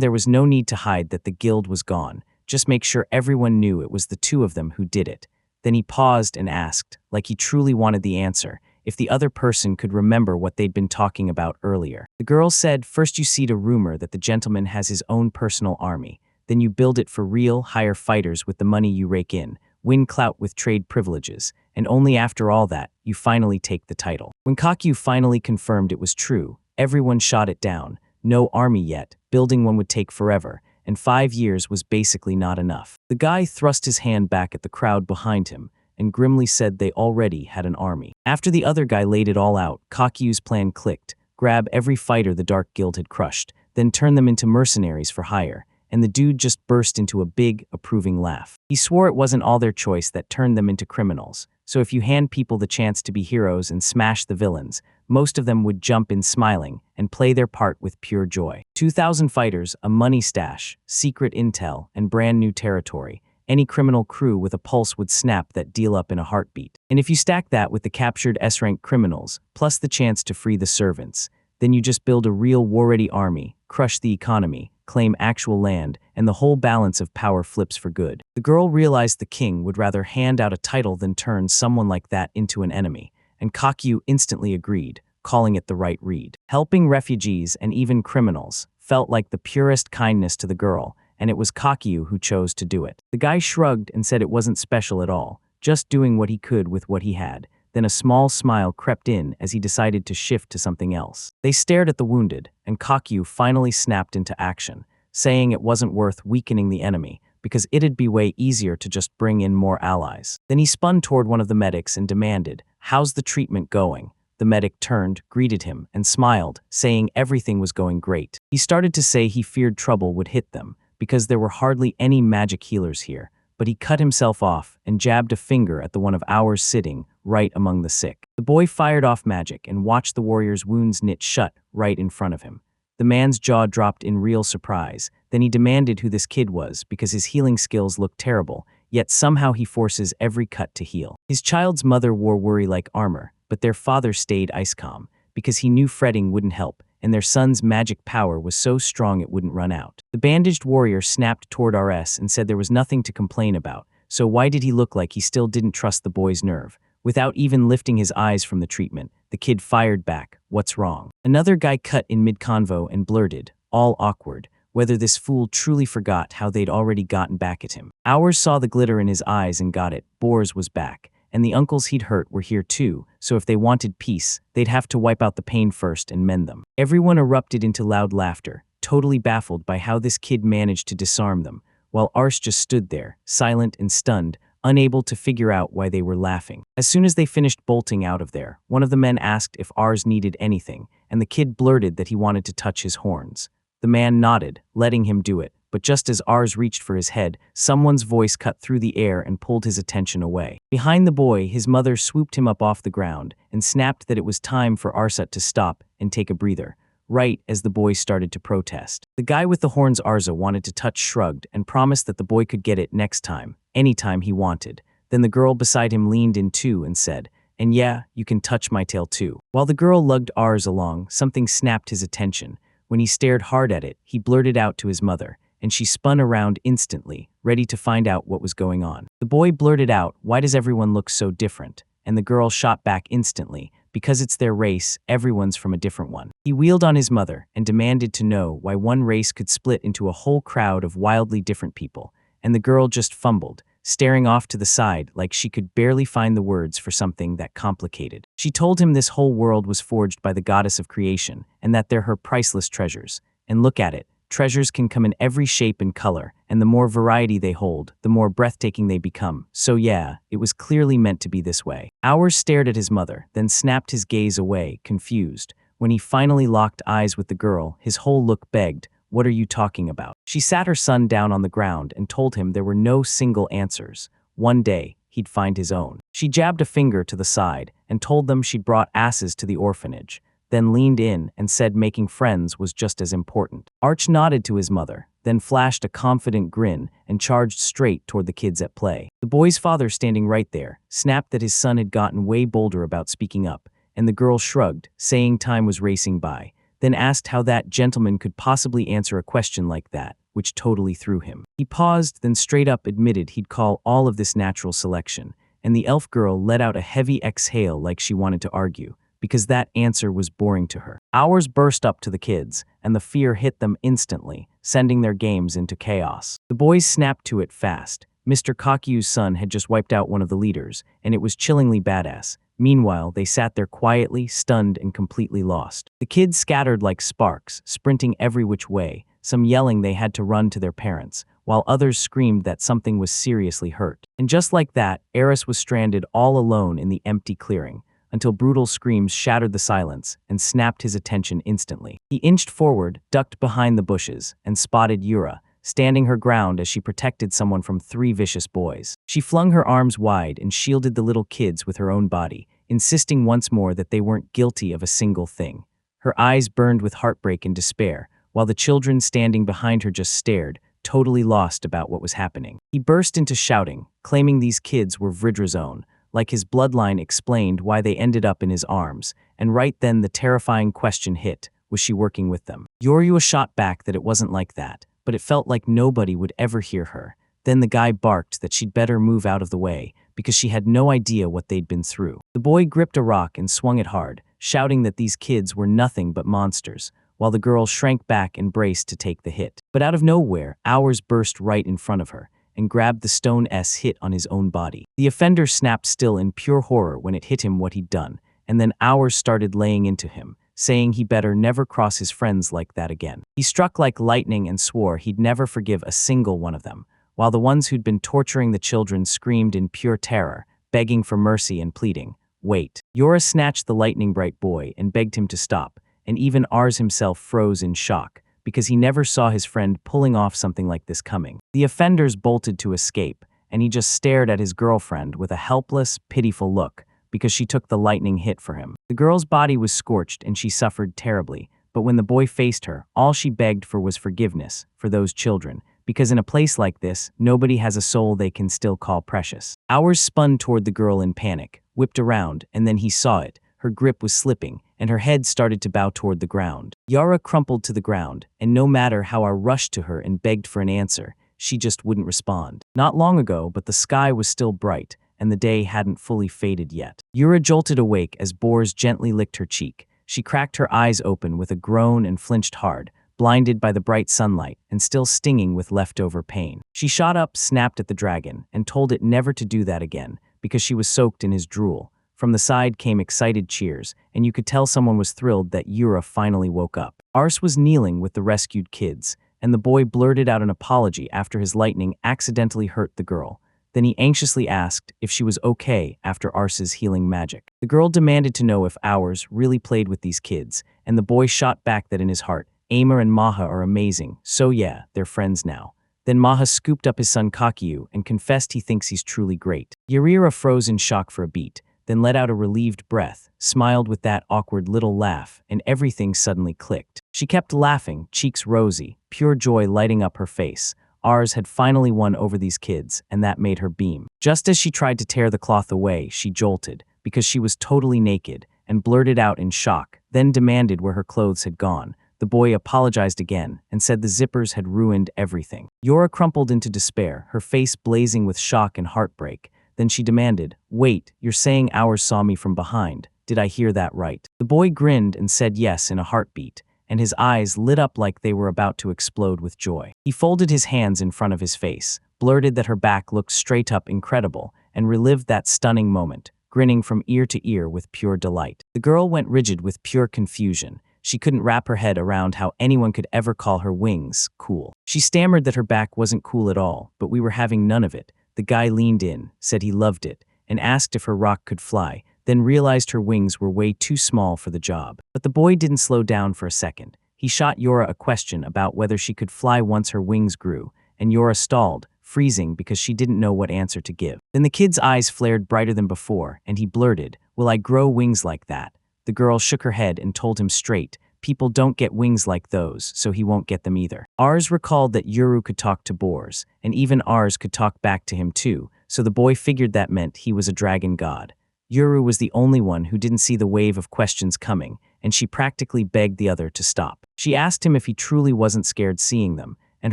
there was no need to hide that the guild was gone, just make sure everyone knew it was the two of them who did it. Then he paused and asked, like he truly wanted the answer, if the other person could remember what they'd been talking about earlier. The girl said, first you seed a rumor that the gentleman has his own personal army, then you build it for real, hire fighters with the money you rake in, win clout with trade privileges, and only after all that, you finally take the title. When Kakyu finally confirmed it was true, everyone shot it down. No army yet, building one would take forever, and 5 years was basically not enough. The guy thrust his hand back at the crowd behind him, and grimly said they already had an army. After the other guy laid it all out, Kakyu's plan clicked: grab every fighter the Dark Guild had crushed, then turn them into mercenaries for hire, and the dude just burst into a big, approving laugh. He swore it wasn't all their choice that turned them into criminals, so if you hand people the chance to be heroes and smash the villains, most of them would jump in smiling and play their part with pure joy. 2,000 fighters, a money stash, secret intel, and brand new territory. Any criminal crew with a pulse would snap that deal up in a heartbeat. And if you stack that with the captured S-rank criminals, plus the chance to free the servants, then you just build a real war-ready army, crush the economy, claim actual land, and the whole balance of power flips for good. The girl realized the king would rather hand out a title than turn someone like that into an enemy, and Kakyu instantly agreed, calling it the right read. Helping refugees and even criminals felt like the purest kindness to the girl, and it was Kakyu who chose to do it. The guy shrugged and said it wasn't special at all, just doing what he could with what he had. Then a small smile crept in as he decided to shift to something else. They stared at the wounded, and Kakyu finally snapped into action, saying it wasn't worth weakening the enemy, because it'd be way easier to just bring in more allies. Then he spun toward one of the medics and demanded, "How's the treatment going?" The medic turned, greeted him, and smiled, saying everything was going great. He started to say he feared trouble would hit them, because there were hardly any magic healers here, but he cut himself off and jabbed a finger at the one of ours sitting right among the sick. The boy fired off magic and watched the warrior's wounds knit shut right in front of him. The man's jaw dropped in real surprise. Then he demanded who this kid was because his healing skills looked terrible, yet somehow he forces every cut to heal. His child's mother wore worry-like armor, but their father stayed ice calm because he knew fretting wouldn't help, and their son's magic power was so strong it wouldn't run out. The bandaged warrior snapped toward RS and said there was nothing to complain about, so why did he look like he still didn't trust the boy's nerve? Without even lifting his eyes from the treatment, the kid fired back, "What's wrong?" Another guy cut in mid-convo and blurted, all awkward, whether this fool truly forgot how they'd already gotten back at him. Ours saw the glitter in his eyes and got it. Boars was back. And the uncles he'd hurt were here too, so if they wanted peace, they'd have to wipe out the pain first and mend them. Everyone erupted into loud laughter, totally baffled by how this kid managed to disarm them, while Ars just stood there, silent and stunned, unable to figure out why they were laughing. As soon as they finished bolting out of there, one of the men asked if Ars needed anything, and the kid blurted that he wanted to touch his horns. The man nodded, letting him do it, but just as Ars reached for his head, someone's voice cut through the air and pulled his attention away. Behind the boy, his mother swooped him up off the ground and snapped that it was time for Arsat to stop and take a breather, right as the boy started to protest. The guy with the horns Arza wanted to touch shrugged and promised that the boy could get it next time, anytime he wanted. Then the girl beside him leaned in too and said, "And yeah, you can touch my tail too." While the girl lugged Ars along, something snapped his attention. When he stared hard at it, he blurted out to his mother, and she spun around instantly, ready to find out what was going on. The boy blurted out, "Why does everyone look so different?" And the girl shot back instantly, "Because it's their race, everyone's from a different one." He wheeled on his mother and demanded to know why one race could split into a whole crowd of wildly different people, and the girl just fumbled, staring off to the side like she could barely find the words for something that complicated. She told him this whole world was forged by the goddess of creation, and that they're her priceless treasures. And look at it. Treasures can come in every shape and color, and the more variety they hold, the more breathtaking they become. So yeah, it was clearly meant to be this way. Hours stared at his mother, then snapped his gaze away, confused. When he finally locked eyes with the girl, his whole look begged, "What are you talking about?" She sat her son down on the ground and told him there were no single answers. One day, he'd find his own. She jabbed a finger to the side and told them she'd brought asses to the orphanage, then leaned in and said making friends was just as important. Arch nodded to his mother, then flashed a confident grin and charged straight toward the kids at play. The boy's father, standing right there, snapped that his son had gotten way bolder about speaking up, and the girl shrugged, saying time was racing by, then asked how that gentleman could possibly answer a question like that, which totally threw him. He paused, then straight up admitted he'd call all of this natural selection, and the elf girl let out a heavy exhale like she wanted to argue, because that answer was boring to her. Hours burst up to the kids, and the fear hit them instantly, sending their games into chaos. The boys snapped to it fast. Mr. Kakyu's son had just wiped out one of the leaders, and it was chillingly badass. Meanwhile, they sat there quietly, stunned and completely lost. The kids scattered like sparks, sprinting every which way, some yelling they had to run to their parents, while others screamed that something was seriously hurt. And just like that, Eris was stranded all alone in the empty clearing, until brutal screams shattered the silence and snapped his attention instantly. He inched forward, ducked behind the bushes, and spotted Yura, standing her ground as she protected someone from 3 vicious boys. She flung her arms wide and shielded the little kids with her own body, insisting once more that they weren't guilty of a single thing. Her eyes burned with heartbreak and despair, while the children standing behind her just stared, totally lost about what was happening. He burst into shouting, claiming these kids were Vridra's own, like his bloodline explained why they ended up in his arms, and right then the terrifying question hit, was she working with them? Yorua shot back that it wasn't like that, but it felt like nobody would ever hear her. Then the guy barked that she'd better move out of the way, because she had no idea what they'd been through. The boy gripped a rock and swung it hard, shouting that these kids were nothing but monsters, while the girl shrank back and braced to take the hit. But out of nowhere, Hours burst right in front of her, and grabbed the stone hit on his own body. The offender snapped still in pure horror when it hit him what he'd done, and then Hours started laying into him, saying he better never cross his friends like that again. He struck like lightning and swore he'd never forgive a single one of them, while the ones who'd been torturing the children screamed in pure terror, begging for mercy and pleading, "Wait." Yora snatched the lightning-bright boy and begged him to stop, and even Ars himself froze in shock, because he never saw his friend pulling off something like this coming. The offenders bolted to escape, and he just stared at his girlfriend with a helpless, pitiful look, because she took the lightning hit for him. The girl's body was scorched and she suffered terribly, but when the boy faced her, all she begged for was forgiveness for those children, because in a place like this, nobody has a soul they can still call precious. Hours spun toward the girl in panic, whipped around, and then he saw it. Her grip was slipping, and her head started to bow toward the ground. Yara crumpled to the ground, and no matter how I rushed to her and begged for an answer, she just wouldn't respond. Not long ago, but the sky was still bright, and the day hadn't fully faded yet. Yura jolted awake as Bors gently licked her cheek. She cracked her eyes open with a groan and flinched hard, blinded by the bright sunlight and still stinging with leftover pain. She shot up, snapped at the dragon, and told it never to do that again, because she was soaked in his drool. From the side came excited cheers, and you could tell someone was thrilled that Yura finally woke up. Ars was kneeling with the rescued kids, and the boy blurted out an apology after his lightning accidentally hurt the girl. Then he anxiously asked if she was okay after Ars's healing magic. The girl demanded to know if Ars really played with these kids, and the boy shot back that in his heart, Aimer and Maha are amazing, so yeah, they're friends now. Then Maha scooped up his son Kakyu and confessed he thinks he's truly great. Yarira froze in shock for a beat, then let out a relieved breath, smiled with that awkward little laugh, and everything suddenly clicked. She kept laughing, cheeks rosy, pure joy lighting up her face. Ars had finally won over these kids, and that made her beam. Just as she tried to tear the cloth away, she jolted, because she was totally naked, and blurted out in shock, then demanded where her clothes had gone. The boy apologized again, and said the zippers had ruined everything. Yora crumpled into despair, her face blazing with shock and heartbreak. Then she demanded, "Wait, you're saying Ars saw me from behind? Did I hear that right?" The boy grinned and said yes in a heartbeat, and his eyes lit up like they were about to explode with joy. He folded his hands in front of his face, blurted that her back looked straight up incredible, and relived that stunning moment, grinning from ear to ear with pure delight. The girl went rigid with pure confusion. She couldn't wrap her head around how anyone could ever call her wings cool. She stammered that her back wasn't cool at all, but we were having none of it. The guy leaned in, said he loved it, and asked if her rock could fly, then realized her wings were way too small for the job. But the boy didn't slow down for a second. He shot Yora a question about whether she could fly once her wings grew, and Yora stalled, freezing because she didn't know what answer to give. Then the kid's eyes flared brighter than before, and he blurted, "Will I grow wings like that?" The girl shook her head and told him straight, "People don't get wings like those, so he won't get them either." Ars recalled that Yuru could talk to boars, and even Ars could talk back to him too, so the boy figured that meant he was a dragon god. Yuru was the only one who didn't see the wave of questions coming, and she practically begged the other to stop. She asked him if he truly wasn't scared seeing them, and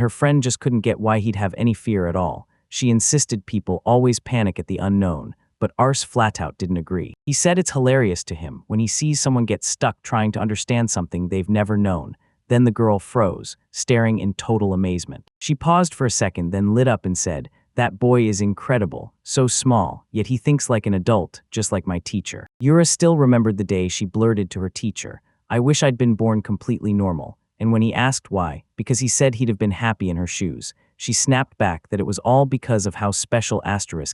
her friend just couldn't get why he'd have any fear at all. She insisted people always panic at the unknown, but Ars flat out didn't agree. He said it's hilarious to him when he sees someone get stuck trying to understand something they've never known. Then the girl froze, staring in total amazement. She paused for a second, then lit up and said, "That boy is incredible, so small, yet he thinks like an adult, just like my teacher." Yura still remembered the day she blurted to her teacher, "I wish I'd been born completely normal," and when he asked why, because he said he'd have been happy in her shoes, she snapped back that it was all because of how special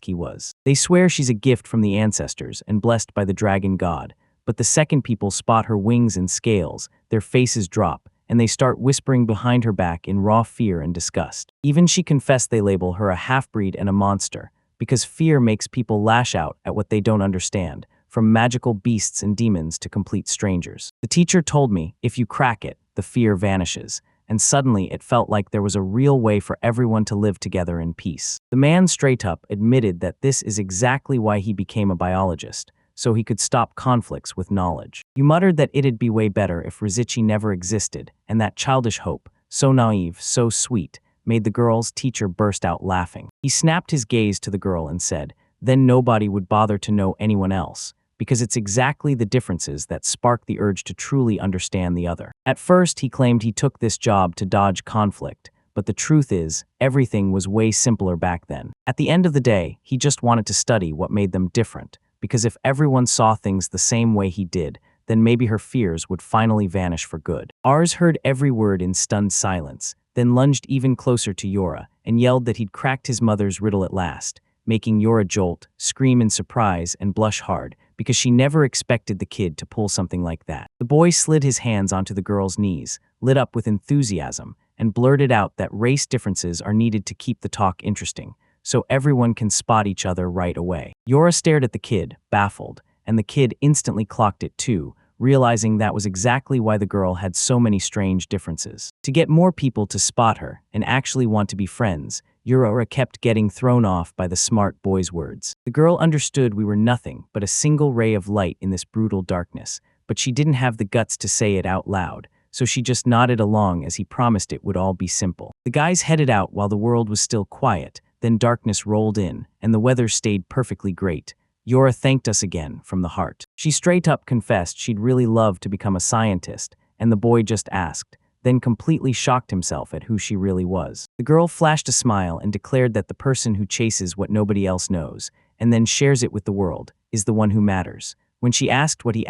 he was. They swear she's a gift from the ancestors and blessed by the dragon god, but the second people spot her wings and scales, their faces drop, and they start whispering behind her back in raw fear and disgust. Even she confessed they label her a half-breed and a monster, because fear makes people lash out at what they don't understand, from magical beasts and demons to complete strangers. The teacher told me, if you crack it, the fear vanishes, and suddenly it felt like there was a real way for everyone to live together in peace. The man straight up admitted that this is exactly why he became a biologist, so he could stop conflicts with knowledge. You muttered that it'd be way better if Rizichi never existed, and that childish hope, so naive, so sweet, made the girl's teacher burst out laughing. He snapped his gaze to the girl and said, "Then nobody would bother to know anyone else, because it's exactly the differences that spark the urge to truly understand the other." At first, he claimed he took this job to dodge conflict, but the truth is, everything was way simpler back then. At the end of the day, he just wanted to study what made them different, because if everyone saw things the same way he did, then maybe her fears would finally vanish for good. Ars heard every word in stunned silence, then lunged even closer to Yora and yelled that he'd cracked his mother's riddle at last, making Yora jolt, scream in surprise, and blush hard, because she never expected the kid to pull something like that. The boy slid his hands onto the girl's knees, lit up with enthusiasm, and blurted out that race differences are needed to keep the talk interesting, so everyone can spot each other right away. Yora stared at the kid, baffled, and the kid instantly clocked it too, realizing that was exactly why the girl had so many strange differences. To get more people to spot her and actually want to be friends, Yura kept getting thrown off by the smart boy's words. The girl understood we were nothing but a single ray of light in this brutal darkness, but she didn't have the guts to say it out loud, so she just nodded along as he promised it would all be simple. The guys headed out while the world was still quiet, then darkness rolled in, and the weather stayed perfectly great. Yora thanked us again from the heart. She straight up confessed she'd really love to become a scientist, and the boy just asked, then completely shocked himself at who she really was. The girl flashed a smile and declared that the person who chases what nobody else knows, and then shares it with the world, is the one who matters. When she asked what he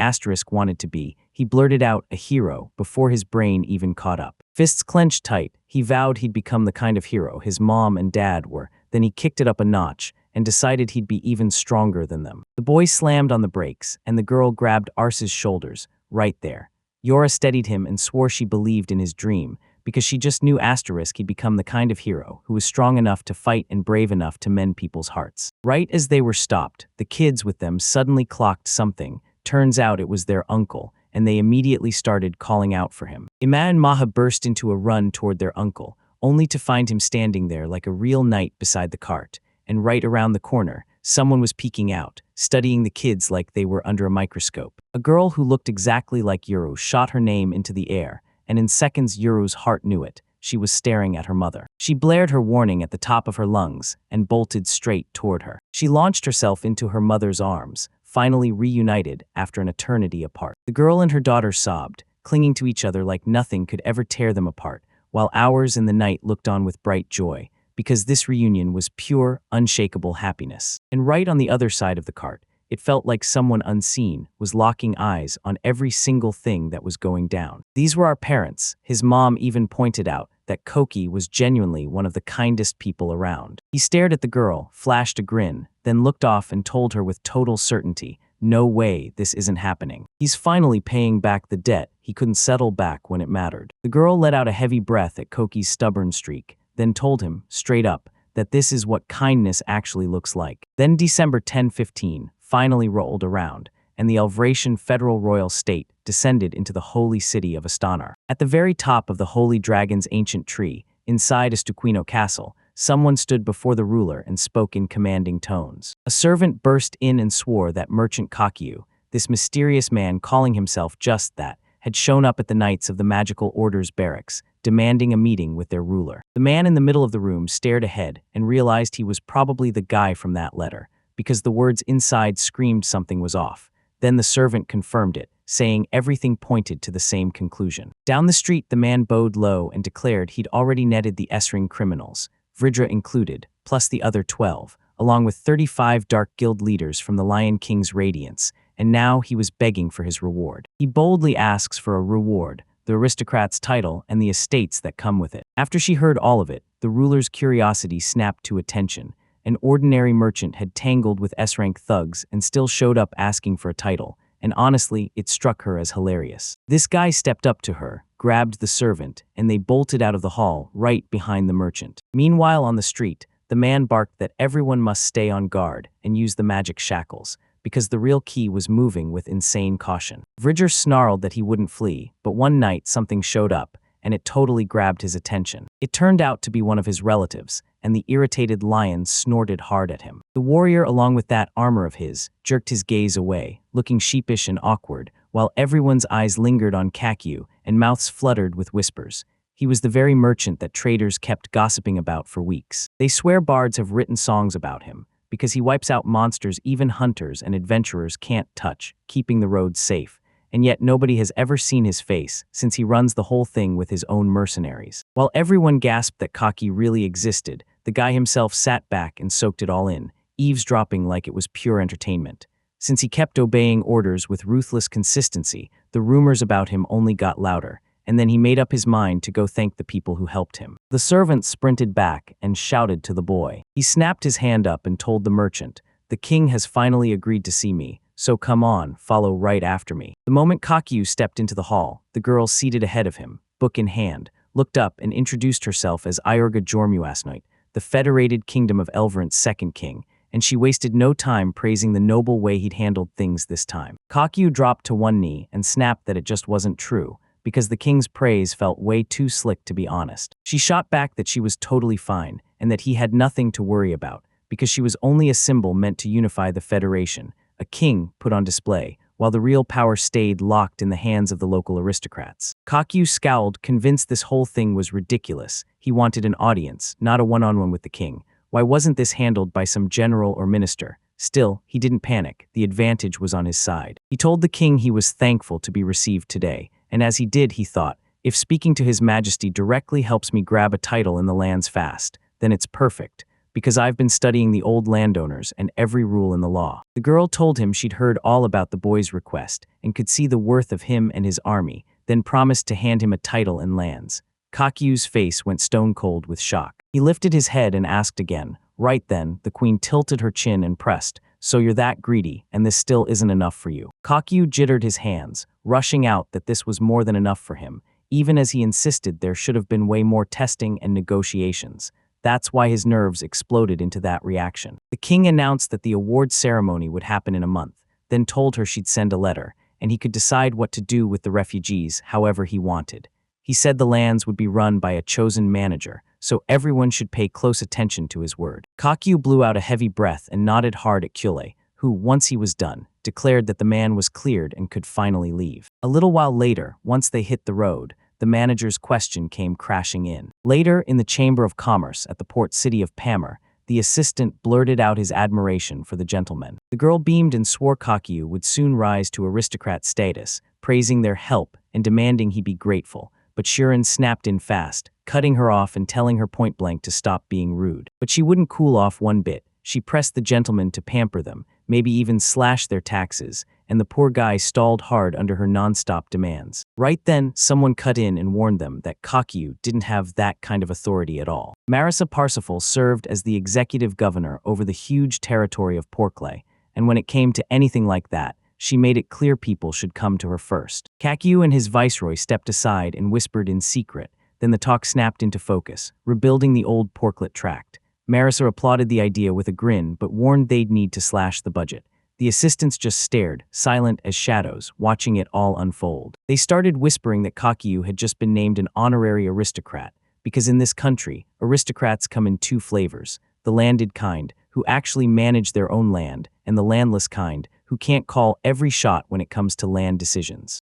wanted to be, he blurted out a hero before his brain even caught up. Fists clenched tight, he vowed he'd become the kind of hero his mom and dad were, then he kicked it up a notch and decided he'd be even stronger than them. The boy slammed on the brakes, and the girl grabbed Ars's shoulders, right there. Yora steadied him and swore she believed in his dream, because she just knew he'd become the kind of hero who was strong enough to fight and brave enough to mend people's hearts. Right as they were stopped, the kids with them suddenly clocked something. Turns out it was their uncle, and they immediately started calling out for him. Ima and Maha burst into a run toward their uncle, only to find him standing there like a real knight beside the cart. And right around the corner, someone was peeking out, studying the kids like they were under a microscope. A girl who looked exactly like Yuru shot her name into the air, and in seconds Yuru's heart knew it. She was staring at her mother. She blared her warning at the top of her lungs and bolted straight toward her. She launched herself into her mother's arms, finally reunited after an eternity apart. The girl and her daughter sobbed, clinging to each other like nothing could ever tear them apart, while hours in the night looked on with bright joy, because this reunion was pure, unshakable happiness. And right on the other side of the cart, it felt like someone unseen was locking eyes on every single thing that was going down. These were our parents. His mom even pointed out that Koki was genuinely one of the kindest people around. He stared at the girl, flashed a grin, then looked off and told her with total certainty, "No way, this isn't happening." He's finally paying back the debt he couldn't settle back when it mattered. The girl let out a heavy breath at Koki's stubborn streak, then told him, straight up, that this is what kindness actually looks like. Then December 1015 finally rolled around, and the Elvratian federal royal state descended into the holy city of Astanar. At the very top of the holy dragon's ancient tree, inside Estuquino Castle, someone stood before the ruler and spoke in commanding tones. A servant burst in and swore that merchant Kakyu, this mysterious man calling himself just that, had shown up at the Knights of the Magical Order's barracks, demanding a meeting with their ruler. The man in the middle of the room stared ahead and realized he was probably the guy from that letter, because the words inside screamed something was off. Then the servant confirmed it, saying everything pointed to the same conclusion. Down the street, the man bowed low and declared he'd already netted the S-ring criminals, Vridra included, plus the other 12, along with 35 Dark Guild leaders from the Lion King's Radiance, and now he was begging for his reward. He boldly asks for a reward, the aristocrat's title, and the estates that come with it. After she heard all of it, the ruler's curiosity snapped to attention. An ordinary merchant had tangled with S-rank thugs and still showed up asking for a title, and honestly, it struck her as hilarious. This guy stepped up to her, grabbed the servant, and they bolted out of the hall right behind the merchant. Meanwhile, on the street, the man barked that everyone must stay on guard and use the magic shackles, because the real key was moving with insane caution. Vridger snarled that he wouldn't flee, but one night something showed up, and it totally grabbed his attention. It turned out to be one of his relatives, and the irritated lion snorted hard at him. The warrior, along with that armor of his, jerked his gaze away, looking sheepish and awkward, while everyone's eyes lingered on Kakyu and mouths fluttered with whispers. He was the very merchant that traders kept gossiping about for weeks. They swear bards have written songs about him, because he wipes out monsters even hunters and adventurers can't touch, keeping the roads safe. And yet nobody has ever seen his face, since he runs the whole thing with his own mercenaries. While everyone gasped that Kaki really existed, the guy himself sat back and soaked it all in, eavesdropping like it was pure entertainment. Since he kept obeying orders with ruthless consistency, the rumors about him only got louder, and then he made up his mind to go thank the people who helped him. The servant sprinted back and shouted to the boy. He snapped his hand up and told the merchant, "The king has finally agreed to see me, so come on, follow right after me." The moment Kakyu stepped into the hall, the girl seated ahead of him, book in hand, looked up and introduced herself as Iorga Jormuasnoit, the Federated Kingdom of Elvrant's second king, and she wasted no time praising the noble way he'd handled things this time. Kakyu dropped to one knee and snapped that it just wasn't true, because the king's praise felt way too slick to be honest. She shot back that she was totally fine, and that he had nothing to worry about, because she was only a symbol meant to unify the Federation, a king put on display, while the real power stayed locked in the hands of the local aristocrats. Kakyu scowled, convinced this whole thing was ridiculous. He wanted an audience, not a one-on-one with the king. Why wasn't this handled by some general or minister? Still, he didn't panic. The advantage was on his side. He told the king he was thankful to be received today, and as he did, he thought, if speaking to His Majesty directly helps me grab a title in the lands fast, then it's perfect, because I've been studying the old landowners and every rule in the law. The girl told him she'd heard all about the boy's request and could see the worth of him and his army, then promised to hand him a title and lands. Kakyu's face went stone cold with shock. He lifted his head and asked again. Right then, the queen tilted her chin and pressed, "So you're that greedy, and this still isn't enough for you." Kakyu jittered his hands, rushing out that this was more than enough for him, even as he insisted there should have been way more testing and negotiations. That's why his nerves exploded into that reaction. The king announced that the award ceremony would happen in a month, then told her she'd send a letter, and he could decide what to do with the refugees however he wanted. He said the lands would be run by a chosen manager, so everyone should pay close attention to his word. Kakyu blew out a heavy breath and nodded hard at Kyule, who, once he was done, declared that the man was cleared and could finally leave. A little while later, once they hit the road, the manager's question came crashing in. Later, in the Chamber of Commerce at the port city of Pamir, the assistant blurted out his admiration for the gentleman. The girl beamed and swore Kakyu would soon rise to aristocrat status, praising their help and demanding he be grateful, but Shirin snapped in fast, cutting her off and telling her point blank to stop being rude. But she wouldn't cool off one bit. She pressed the gentleman to pamper them, maybe even slash their taxes, and the poor guy stalled hard under her non-stop demands. Right then, someone cut in and warned them that Kakyu didn't have that kind of authority at all. Marisa Parsifal served as the executive governor over the huge territory of Porklay, and when it came to anything like that, she made it clear people should come to her first. Kakyu and his viceroy stepped aside and whispered in secret. Then the talk snapped into focus, rebuilding the old Porklet tract. Marisa applauded the idea with a grin, but warned they'd need to slash the budget. The assistants just stared, silent as shadows, watching it all unfold. They started whispering that Kakyu had just been named an honorary aristocrat, because in this country, aristocrats come in two flavors: the landed kind, who actually manage their own land, and the landless kind, who can't call every shot when it comes to land decisions.